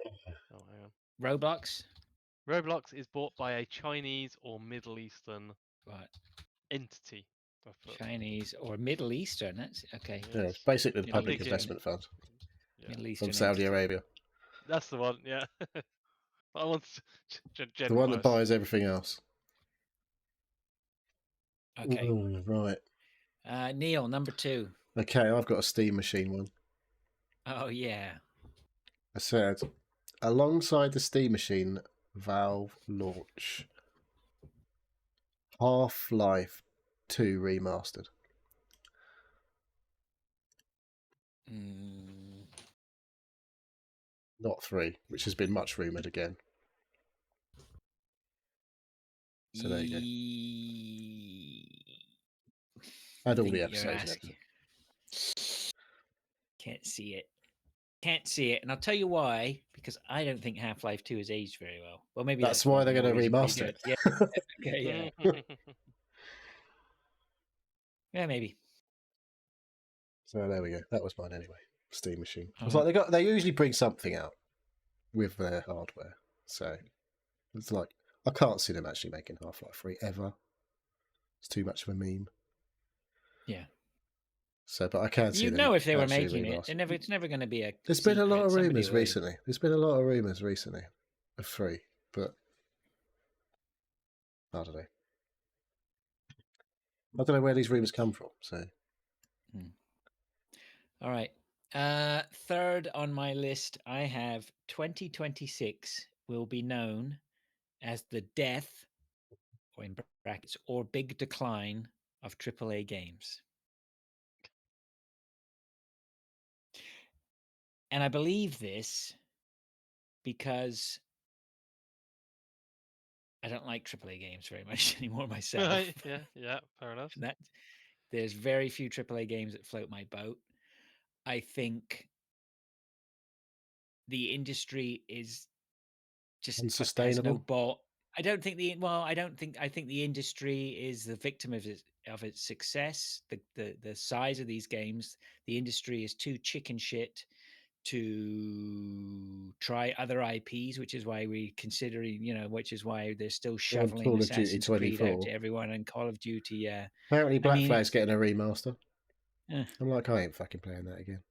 Oh, hang on. Roblox. Roblox is bought by a Chinese or Middle Eastern What? entity. I put. Chinese or Middle Eastern. That's okay. Yeah, it's Yes. basically the Middle Public Eastern. Investment Fund Yeah. Middle from Eastern Saudi entity. Arabia. That's the one. Yeah. I want to The one that generalise. buys everything else. Okay. Right. Neil, number 2. Okay, I've got a Steam Machine one. Oh yeah. I said, alongside the Steam Machine, Valve launch Half-Life 2 Remastered. Not 3, which has been much rumoured again. So there you go. Had all the episodes and everything. Can't see it. Can't see it. And I'll tell you why. Because I don't think Half-Life 2 has aged very well. Well, maybe That's why they're more going to reason why you remaster do it. Yeah. Okay, yeah. Yeah, maybe. So there we go. That was mine anyway. Steam Machine. Oh. It's like they usually bring something out with their hardware. So it's like I can't see them actually making Half-Life 3 ever. It's too much of a meme. Yeah. So, but I can see You'd them know if they were actually making it. remaster. It's never going to be a. There's been a lot of Somebody rumours will- recently. There's been a lot of rumours recently of 3, but I don't know. I don't know where these rumours come from. So All right. Third on my list, I have 2026 will be known as the death, or in brackets, or big decline of AAA games. And I believe this because I don't like AAA games very much anymore myself. Right. Yeah. Fair enough. And that there's very few AAA games that float my boat. I think the industry is just has no unsustainable. ball. I don't think I think the industry is the victim of its success. The size of these games, the industry is too chicken shit to try other IPs, which is why we considering, which is why they're still shoveling Call of Duty Assassin's Creed out 24. to everyone and Call of Duty. Yeah, Apparently, Black mean, Flag's getting a remaster. eh. I'm like, I ain't fucking playing that again.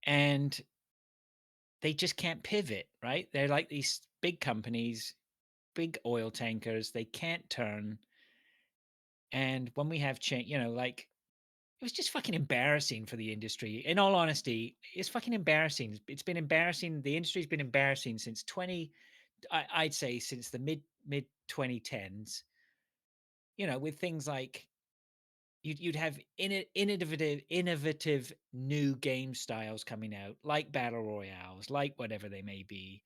And they just can't pivot, right? They're like these big companies, big oil tankers. They can't turn. And when we have change, like it was just fucking embarrassing for the industry. In all honesty, it's fucking embarrassing. It's been embarrassing. The industry's been embarrassing since I'd say since the mid 2010s. With things like you'd have innovative new game styles coming out, like battle royales, like whatever they may be,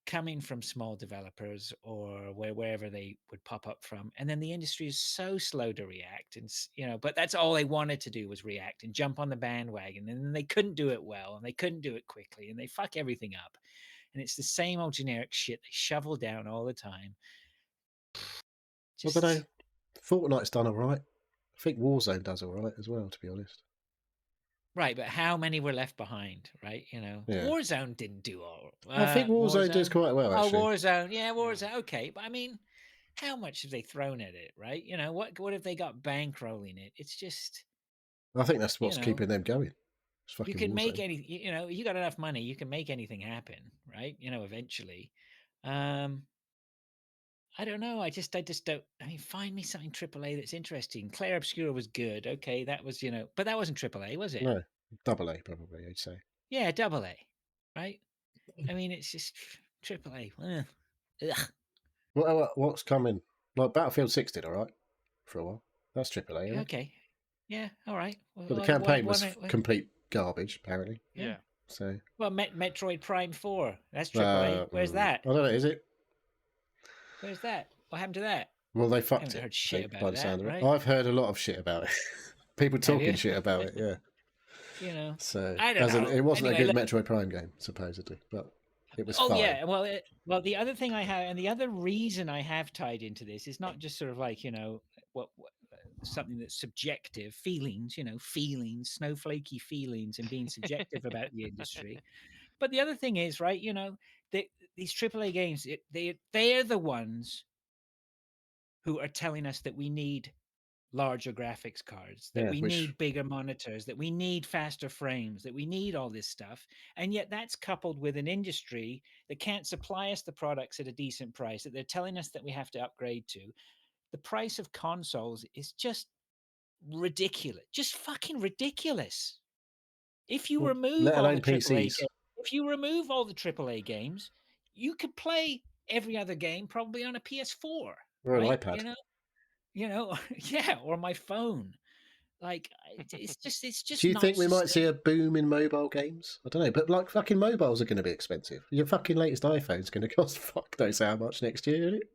coming from small developers or wherever they would pop up from. And then the industry is so slow to react. And, but that's all they wanted to do was react and jump on the bandwagon. And then they couldn't do it well and they couldn't do it quickly and they fuck everything up. And it's the same old generic shit they shovel down all the time. I don't know. Fortnite's done all right. I think Warzone does all right as well, to be honest. Right, but how many were left behind, right? Yeah. Warzone didn't do all. I think Warzone does quite well, actually. Oh, Warzone, yeah, Warzone, okay. But I mean, how much have they thrown at it, right? What have they got bankrolling it? It's just. I think that's what's keeping them going. You can make any. You got enough money, you can make anything happen, right? Eventually. I don't know. I just don't. I mean, find me something AAA that's interesting. Claire Obscura was good. Okay, that was but that wasn't AAA, was it? No, AA probably. I'd say. Yeah, AA, right? I mean, it's just AAA. Ugh. What's coming? Like Battlefield 6 did all right for a while. That's AAA, isn't it? Okay. Yeah. All right. Well, But the well, campaign was well, complete garbage, apparently. Yeah. So well, Metroid Prime 4. That's AAA. Where's that? I don't know. Is it? Where's that? What happened to that? Well, they I fucked haven't it. heard I shit think, by about the that, sound of it. right? I've heard a lot of shit about it. People Have you? talking shit about it. Yeah. You know, So I don't know. it wasn't Anyway, a good look, Metroid Prime game, supposedly, but it was oh fine. yeah, well, the other thing I have, and the other reason I have tied into this is not just sort of like what something that's subjective feelings, feelings, snowflakey feelings, and being subjective about the industry. But the other thing is, right, these AAA games, they're the ones who are telling us that we need larger graphics cards, that Yeah, we which need bigger monitors, that we need faster frames, that we need all this stuff. And yet that's coupled with an industry that can't supply us the products at a decent price, that they're telling us that we have to upgrade to. The price of consoles is just ridiculous, just fucking ridiculous. If you remove let all alone the AAA PCs. games, if you remove all the AAA games, you could play every other game probably on a PS4, Or an right? iPad. Yeah, or my phone. Like it's Do just you not think we might see sustainable. a boom in mobile games? I don't know, but like fucking mobiles are going to be expensive. Your fucking latest iPhone's going to cost fuck knows how much next year, isn't it?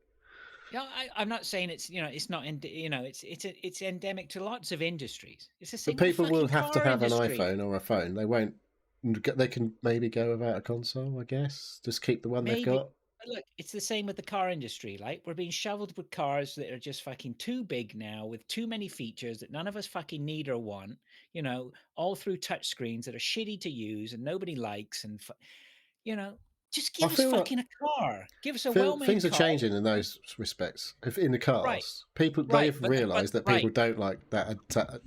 Yeah, I'm not saying it's not it's endemic to lots of industries. It's the But same with the people will fucking have to car have an industry. iPhone or a phone. They won't. They can maybe go without a console, I guess. Just keep the one they've Maybe. got. But look, it's the same with the car industry. Like we're being shoveled with cars that are just fucking too big now, with too many features that none of us fucking need or want. All through touch screens that are shitty to use and nobody likes. And you know, just I give us feel like fucking a car. Give us a well-made things are car. changing in those respects. If in the Right, cars, people right, they've but realised that people right, don't like that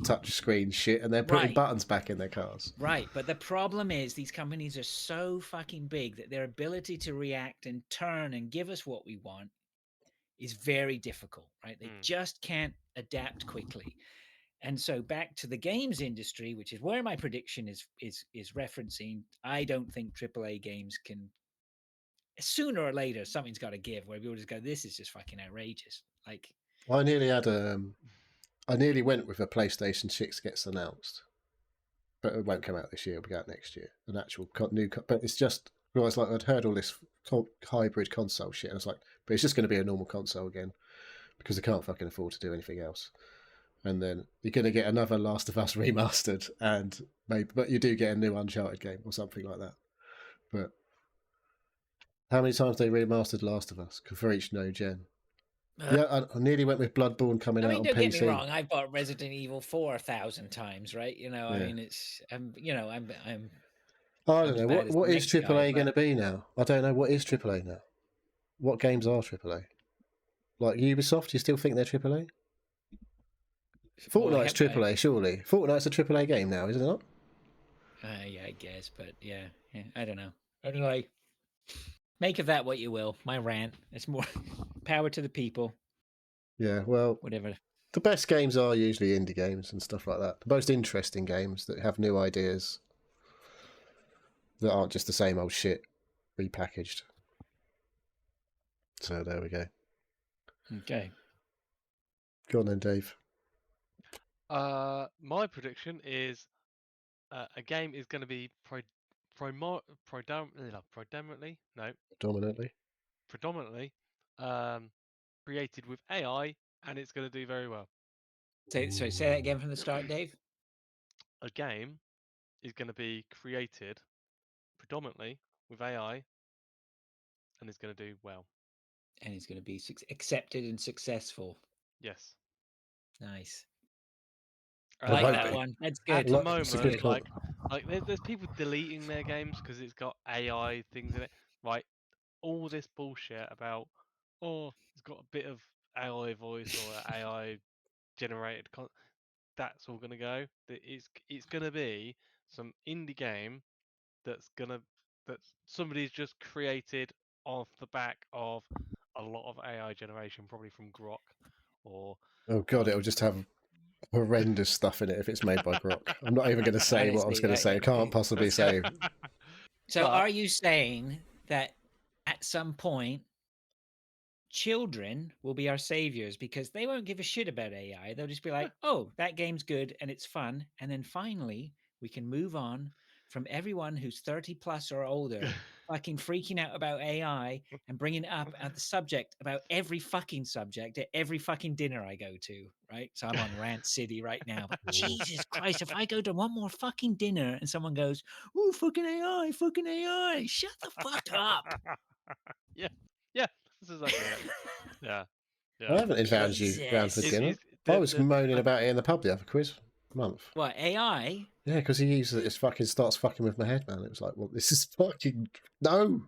touch screen shit, and they're putting right. buttons back in their cars. Right, but the problem is these companies are so fucking big that their ability to react and turn and give us what we want is very difficult, right? They just can't adapt quickly. And so back to the games industry, which is where my prediction is referencing, I don't think AAA games can, sooner or later something's got to give where people just go, this is just fucking outrageous. Like I nearly had I nearly went with a PlayStation 6 gets announced, but it won't come out this year. It'll be out next year. An actual but it's just. Well, it's like I'd heard all this hybrid console shit, and I was like, but it's just going to be a normal console again because they can't fucking afford to do anything else. And then you're going to get another Last of Us remastered, and but you do get a new Uncharted game or something like that. But how many times they remastered Last of Us for each no gen? Yeah, I nearly went with Bloodborne coming I out mean, on don't PC. get me wrong. I've bought Resident Evil 4,000 times, right? I Yeah. mean, it's I'm I I'm don't as know bad as what the is next guy, AAA going to be now. I don't know what is AAA now. What games are AAA? Like Ubisoft, you still think they're AAA? well, Fortnite's AAA, surely. Fortnite's a AAA game now, isn't it not? yeah, I guess, but yeah, I don't know. Anyway, make of that what you will. My rant. It's more power to the people. Yeah, well, Whatever. the best games are usually indie games and stuff like that. The most interesting games that have new ideas that aren't just the same old shit repackaged. So there we go. Okay. Go on then, Dave. My prediction is a game is going to be predominantly created with AI, and it's going to do very well. Say that again from the start, Dave. A game is going to be created predominantly with AI, and it's going to do well. And it's going to be accepted and successful. Yes. Nice. I Well, like might that be. one. That's At good. the It's a moment, good call. like there's people deleting their games because it's got AI things in it. Right, all this bullshit about it's got a bit of AI voice or AI generated that's all gonna go. It's gonna be some indie game that somebody's just created off the back of a lot of AI generation, probably from Grok or Oh god, it'll just have horrendous stuff in it if it's made by Grok. I'm not even going to say what I was Honestly, going to say. I can't possibly say. So But- are you saying that at some point children will be our saviors because they won't give a shit about AI? They'll just be like, "Oh, that game's good and it's fun." And then finally, we can move on from everyone who's 30 plus or older fucking freaking out about AI and bringing up the subject about every fucking subject at every fucking dinner I go to, right? So I'm on Rant City right now, but Jesus Christ, if I go to one more fucking dinner and someone goes, "Oh, fucking AI, shut the fuck up." yeah, this is exactly it. Yeah, I haven't invited you round for Jesus. dinner. I was moaning about it in the pub the other month. What, AI? Yeah, because he uses it as fucking starts fucking with my head, man. It was like, well, this is fucking no.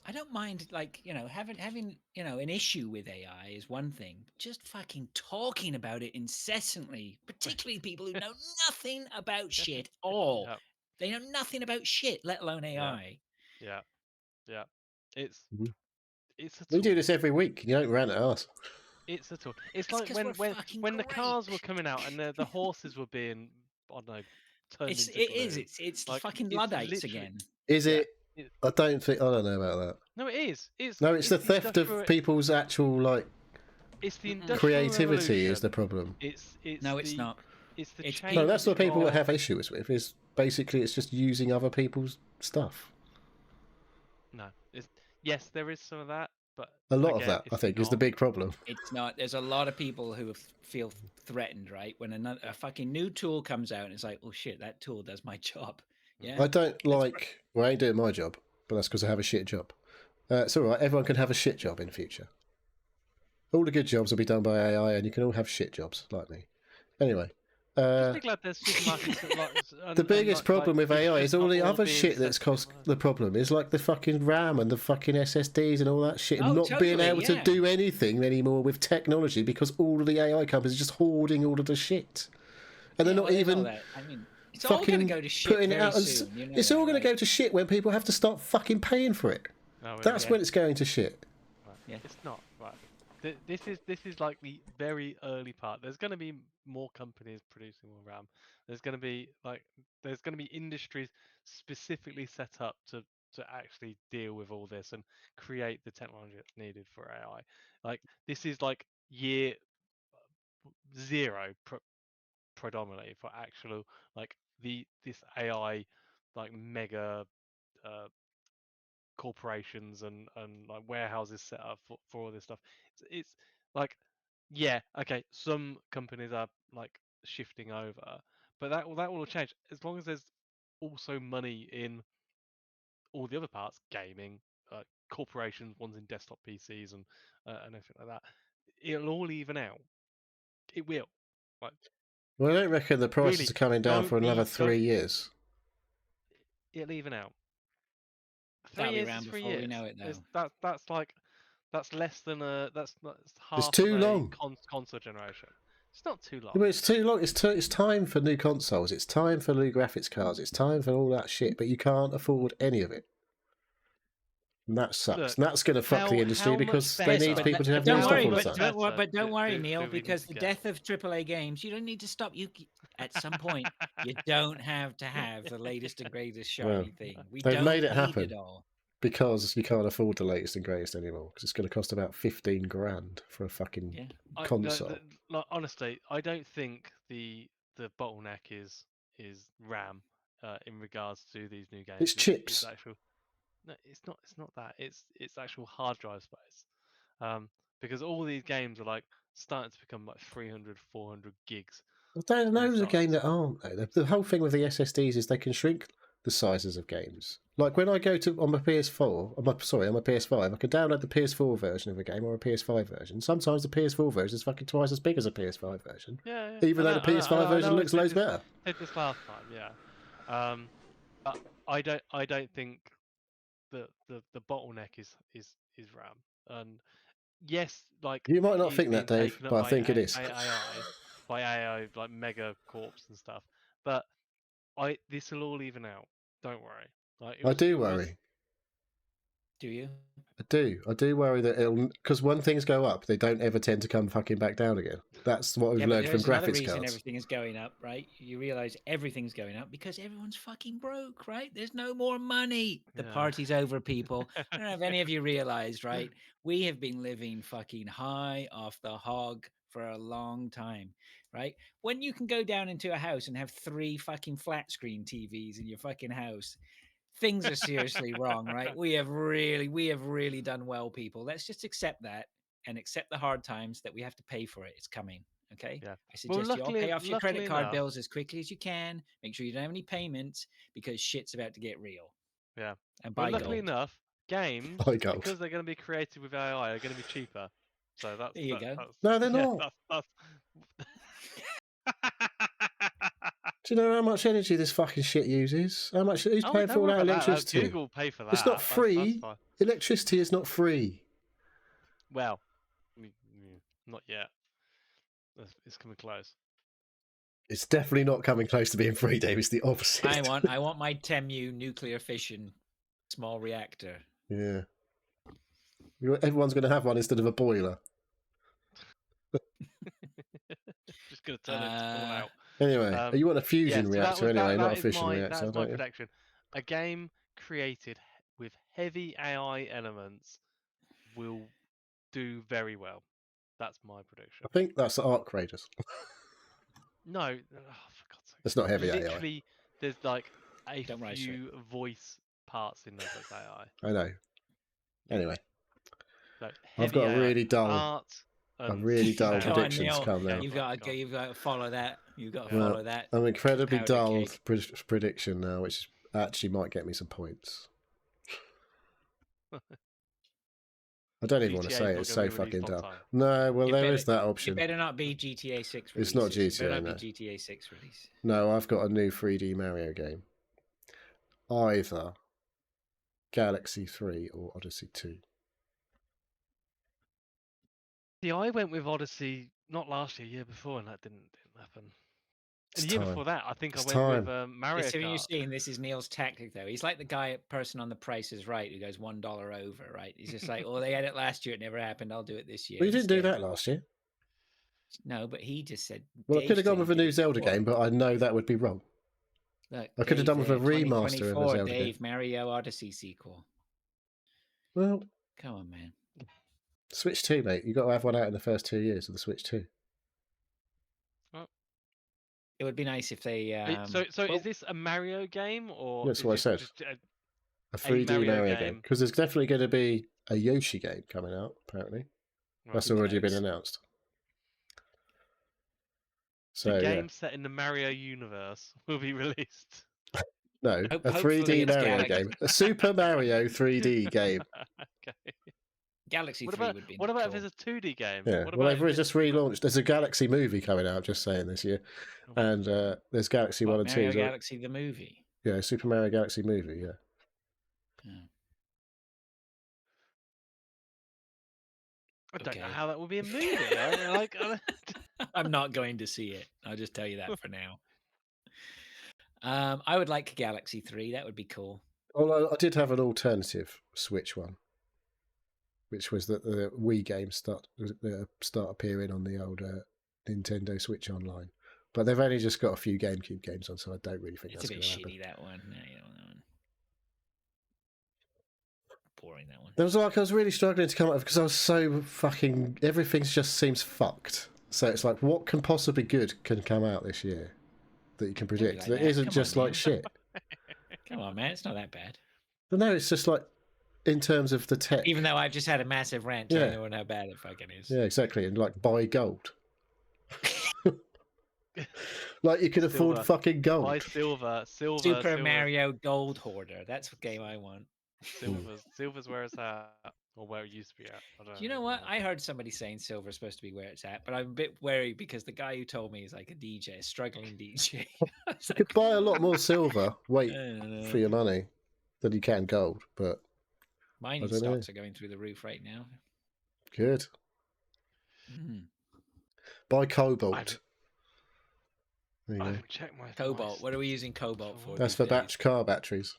I don't mind, like, having an issue with AI is one thing. But just fucking talking about it incessantly, particularly people who know nothing about shit all. Yep. They know nothing about shit, let alone AI. Yeah. It's Mhm. it's a We do tool. this every week. You don't rant at us. It's a tool. It's It's like 'cause we're when fucking when the cars were great. coming out and the horses were being, I don't know, turned into It glue. is. It's the Like fucking it's Luddites literally again. Is yeah. it? I don't think. I don't know about that. No, it is. It's No, it's the the theft of people's actual like It's the Mm-mm. industrial creativity is the revolution. problem. It's No, it's the not. it's the It's change. No, that's what people of, have issues with. Is basically it's just using other people's stuff. No, it's yes, there is some of that, but A lot of again, that, I it's think, is the not. big problem. It's not. There's a lot of people who feel threatened, right? When a fucking new tool comes out and it's like, oh shit, that tool does my job. Yeah. I don't like. Well, I ain't doing my job, but that's because I have a shit job. It's all right. Everyone can have a shit job in future. All the good jobs will be done by AI, and you can all have shit jobs like me. Anyway, Just be glad there's supermarkets that like the biggest problem with it's AI just is all not the other being shit that's caused centralised. the problem. Is like the fucking RAM and the fucking SSDs and all that shit, and Oh, not being totally, able to yeah. do anything anymore with technology because all of the AI companies are just hoarding all of the shit, and they're Yeah, not well, there's all even that. I mean, it's all going to fucking go to shit putting it very out. soon. You know It's that, all going right? to go to shit when people have to start fucking paying for it. No, That's Yeah. when it's going to shit. right. Yeah. It's not right. This is like the very early part. There's going to be more companies producing more RAM. There's going to be industries specifically set up to actually deal with all this and create the technology that's needed for AI. Like this is like year zero predominantly for actual like this AI like mega uh, corporations and like warehouses set up for all this stuff. It's like yeah, okay, some companies are like shifting over, but that will change as long as there's also money in all the other parts, gaming, corporations, ones in desktop PCs and everything like that. It'll all even out. It will. Like Well, I don't reckon the prices really, are coming down for another 3 years. It'll even out. 3 That'll be years around is 3 before we years. know it, though. That's like that's less than that's It's half too of a long. console generation. It's not too long. But it's too long. It's time for new consoles. It's time for new graphics cards. It's time for all that shit. But you can't afford any of it. And that sucks. Look, and that's going to fuck the industry how much because they better- need But, people to have but new don't stuff worry, all the but time. don't worry, do Neil, we need because to the get? death of AAA games, you don't need to stop. At some point, you don't have to have the latest and greatest shiny thing. We They've don't made it need happen. it all. Because you can't afford the latest and greatest anymore. Because it's going to cost about 15 grand for a fucking console. Like, honestly, I don't think the bottleneck is RAM in regards to these new games. It's chips. No, it's not. It's not that. It's actual hard drive space. Because all these games are like starting to become like 300, 400 gigs. I don't know there's a game that aren't though. The whole thing with the SSDs is they can shrink the sizes of games. Like when I go to on my PS4, on my PS5, I can download the PS4 version of a game or a PS5 version. Sometimes the PS4 version is fucking twice as big as a PS5 version. Yeah. Even though the PS5 version looks loads better. I said this last time, yeah. But I don't think the bottleneck is RAM. And yes, like You might not he's think that, been Dave, taken up but I by think it is. by AI like mega corps and stuff. But this will all even out. Don't worry. Like I do worry. Do you? I do worry that it'll, because when things go up, they don't ever tend to come fucking back down again. That's what we've Yeah, but learned from there's another graphics reason cards. everything is going up, right? You realize everything's going up because everyone's fucking broke, right? There's no more money. The Yeah. party's over, people. I don't know if any of you realized, right? We have been living fucking high off the hog for a long time, right? When you can go down into a house and have 3 fucking flat screen TVs in your fucking house, things are seriously wrong, right? We have really done well, people. Let's just accept that and accept the hard times that we have to pay for it. It's coming. Okay. Yeah. I Well, suggest you all pay off your credit luckily card enough, bills as quickly as you can. Make sure you don't have any payments because shit's about to get real. yeah. And Well, buy luckily gold. enough, games, Buy gold. because they're going to be created with AI, are going to be cheaper. So that's There you go. That's, No, they're yeah, not. That's... Do you know how much energy this fucking shit uses? How much? Who's Oh, paying don't for all worry that about that. electricity? Google will pay for that. It's not That's free. fine. Electricity is not free. Well, not yet. It's coming close. It's definitely not coming close to being free, Dave. It's the opposite. I want my Temu nuclear fission small reactor. Yeah. Everyone's going to have one instead of a boiler. Just going to turn into Fallout. Anyway, you want a fusion so reactor anyway, not a fission reactor, That's my don't you? prediction. A game created with heavy AI elements will do very well. That's my prediction. I think that's the Arc Raiders. No, for God's sake. It's not heavy Literally, there's like a Don't write few voice parts in there that's AI. AI. I know. Anyway, Like I've got a heavy really dull, art predictions Neil, come now. You've got to follow that. You've got to follow that. I'm incredibly powder dull cake. prediction now, which actually might get me some points. I don't even want to say it. It's so fucking dull. No, well, there is that option. It better not be GTA 6 release. It's not GTA, It better not no. be GTA 6 release. No, I've got a new 3D Mario game. Either Galaxy 3 or Odyssey 2. See, I went with Odyssey not last year before, and that didn't happen. It's And the year time. before that, I think It's I went time. with Mario So Kart. you're seeing this is Neil's tactic, though. He's like the person on The Price is Right who goes $1 over, right? He's just like, oh, they had it last year, it never happened. I'll do it this year. Well, you didn't do that last year. No, but he just said. Well, I could have gone with a new Zelda game, but I know that would be wrong. Look, I could have done with a remaster of a Zelda game. Mario Odyssey sequel. Well, come on, man. Switch 2, mate. You've got to have one out in the first 2 years of the Switch 2. It would be nice if they. So is this a Mario game or? That's what I said. A 3D Mario game. Because there's definitely going to be a Yoshi game coming out, apparently. Right. That's already been announced. So, a game set in the Mario universe will be released. No, a 3D Mario game. A Super Mario 3D game. Okay. Galaxy 3 would be What about if it's a 2D game? Yeah. Well, they've just relaunched. There's a Galaxy movie coming out, just saying, this year. And there's Galaxy 1 and 2. Mario Galaxy the movie? Yeah, Super Mario Galaxy movie, yeah. I don't know how that would be a movie. I'm not going to see it. I'll just tell you that for now. I would like Galaxy 3. That would be cool. Although I did have an alternative Switch one, which was that the Wii games start appearing on the old Nintendo Switch Online. But they've only just got a few GameCube games on, so I don't really think that's going to happen. It's a bit shitty, that one. No, you don't know. Boring, that one. There was I was really struggling to come up with, because I was so fucking... Everything just seems fucked. So it's like, what can possibly good can come out this year that you can predict? That isn't just like shit. Come on, man. It's not that bad. But no, it's just like, in terms of the tech. Even though I've just had a massive rant telling everyone how bad it fucking is. Yeah, exactly. And like, buy gold. Like you can afford fucking gold. Buy silver. Super Mario Gold Hoarder. That's what game I want. Silver's where it's at, or where it used to be at. I don't know. You know what? I heard somebody saying silver's supposed to be where it's at, but I'm a bit wary because the guy who told me is like a DJ, a struggling DJ. You could buy a lot more silver, for your money than you can gold, but mining stocks are going through the roof right now. Good. Buy cobalt. I haven't checked my cobalt. What are we using cobalt for? That's for car batteries.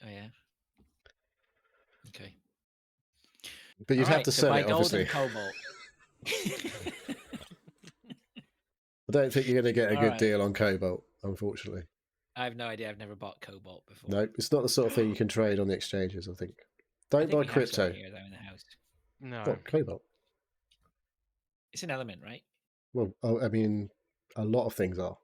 Oh yeah. Okay. But you'd All have right, to so sell buy it, gold obviously. and cobalt. I don't think you're going to get a All good right. deal on cobalt, unfortunately. I have no idea. I've never bought cobalt before. No, it's not the sort of thing you can trade on the exchanges, I think. I Don't think buy we have some crypto. here, though, in the house. No. What, cobalt? It's an element, right? Well, I mean, a lot of things are.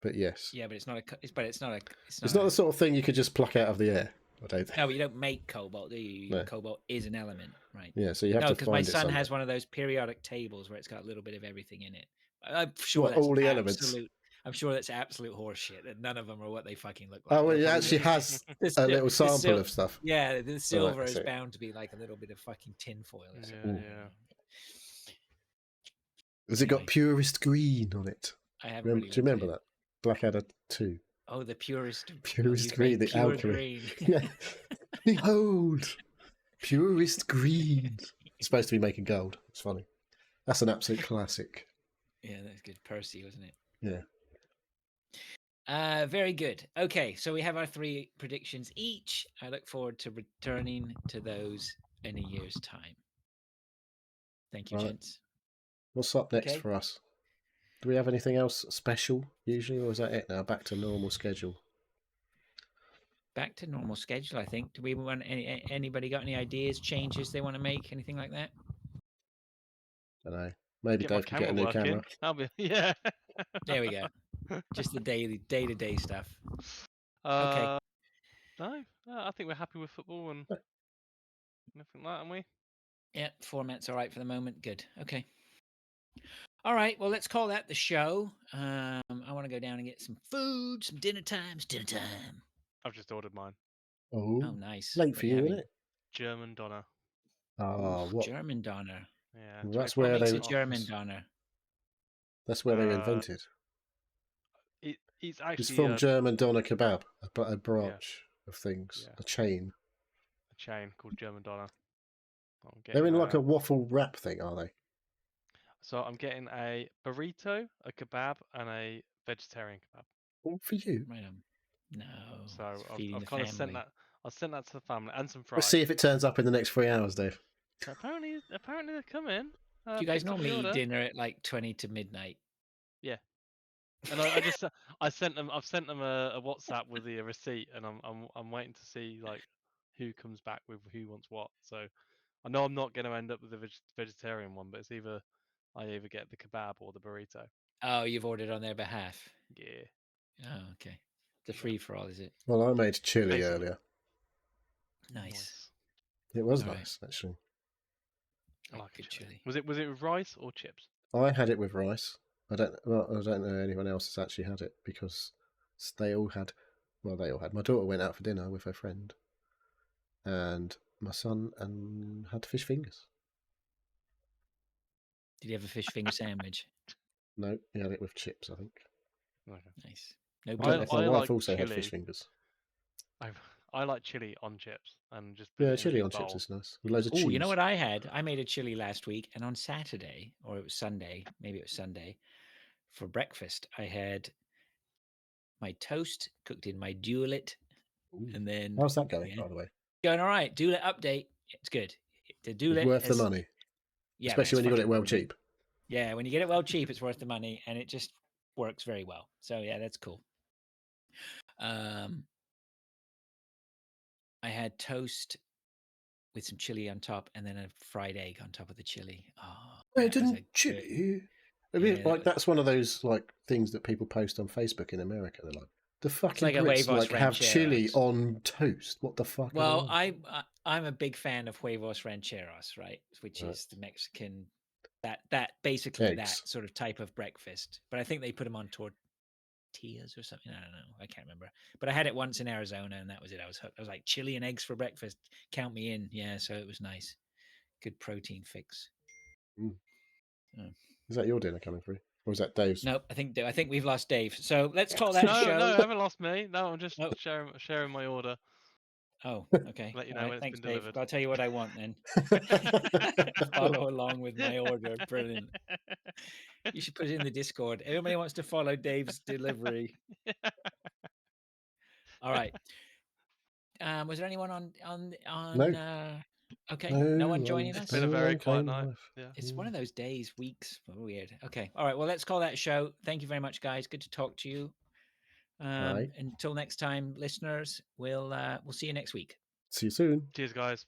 But yes. Yeah, but it's not a. But it's not a. It's not the sort of thing you could just pluck out of the air, I don't think. No, but you don't make cobalt, do you? No. Cobalt is an element, right? Yeah, so you have No, to because find my it son somewhere. has one of those periodic tables where it's got a little bit of everything in it. I'm sure What, that's all the elements? I'm sure that's absolute horseshit. That none of them are what they fucking look like. Oh, well, They're it probably actually has a little sample of stuff. Yeah, the silver I is see. bound to be like a little bit of fucking tinfoil or Yeah, something. yeah. Has it got Anyway. purest green on it? I haven't Do really you remember looked at that? Blackadder 2. Oh, the purest Purest you've green, made the pure alchemy. green. Yeah. Behold, purest green. It's supposed to be making gold. It's funny. That's an absolute classic. Yeah, that's good. Percy, wasn't it? Yeah. Very good. Okay, so we have our 3 predictions each. I look forward to returning to those in a year's time. Thank you, Right. gents. What's up next Okay. for us? Do we have anything else special usually, or is that it now? Back to normal schedule. Back to normal schedule, I think. Do we want anybody got any ideas, changes they want to make, anything like that? I don't know. Maybe Get my Dave could get a camera new working. camera. I'll be yeah. There we go. Just the day-to-day stuff. Okay. No, I think we're happy with football and nothing like that, aren't we? Yeah, format's all right for the moment. Good. Okay. All right. Well, let's call that the show. I want to go down and get some food, some dinner time. It's dinner time. I've just ordered mine. Oh, nice. late What for are you, having? isn't it? German doner. Oh, what? German doner. Yeah. Well, that's 24 where Makes they. a German doner. That's where they were invented. It's actually It's from German doner kebab, a branch of things, Yeah. a chain. a chain called German doner. They're in like a waffle wrap thing, are they? So I'm getting a burrito, a kebab, and a vegetarian kebab. All for you. Right on. No. So I've kind of sent that. I sent that to the family and some fries. Let's see if it turns up in the next 3 hours, Dave. So apparently they're coming. Do you guys normally eat dinner at like 20 to midnight? Yeah. And I've sent them a WhatsApp with the receipt, and I'm waiting to see like who comes back with who wants what. So I know I'm not going to end up with the vegetarian one, but it's I either get the kebab or the burrito. Oh, you've ordered on their behalf. Yeah. Oh, okay. The free for all, is it? Well, I made chili earlier. Nice. It was nice, actually. I like good chili. Was it with rice or chips? I had it with rice. I don't know anyone else has actually had it because they all had. My daughter went out for dinner with her friend, and my son had fish fingers. Did you have a fish finger sandwich? No, he had it with chips, I think. Okay. Nice. No, my wife also had fish fingers. I like chili on chips and just chili on chips is nice. With loads of cheese. You know what I had? I made a chili last week, and on Saturday, or it was Sunday, maybe it was Sunday, for breakfast, I had my toast cooked in my Dualit, and then how's that going, by the way? Going all right. Dualit update. It's good. The Dualit it's worth the money. Yeah, especially when you got it well cheap. Yeah, when you get it well cheap, it's worth the money, and it just works very well. So yeah, that's cool. I had toast with some chili on top, and then a fried egg on top of the chili. Oh, chili. I mean, like that's one of those like things that people post on Facebook in America. They're like, the fucking Brits like have chili on toast. What the fuck? Well, I'm a big fan of huevos rancheros, right? Which is the Mexican that basically eggs. That sort of type of breakfast. But I think they put them on tortillas or something. I don't know. I can't remember. But I had it once in Arizona, and that was it. I was hooked. I was like, chili and eggs for breakfast. Count me in. Yeah, so it was nice. Good protein fix. Is that your dinner coming through? Or is that Dave's? Nope, I think we've lost Dave. So let's call that show. No, I haven't lost me. No, I'm just sharing my order. Oh, okay. Let you know when it's been delivered. I'll tell you what I want then. Follow along with my order. Brilliant. You should put it in the Discord. Everybody wants to follow Dave's delivery. All right. Was there anyone on? No. Okay, no one joining It's us. been a very Everyone quiet came night. live. Yeah. It's one of those days, weeks. Weird. Okay. All right. Well, let's call that a show. Thank you very much, guys. Good to talk to you. Right. Until next time, listeners, we'll see you next week. See you soon. Cheers, guys.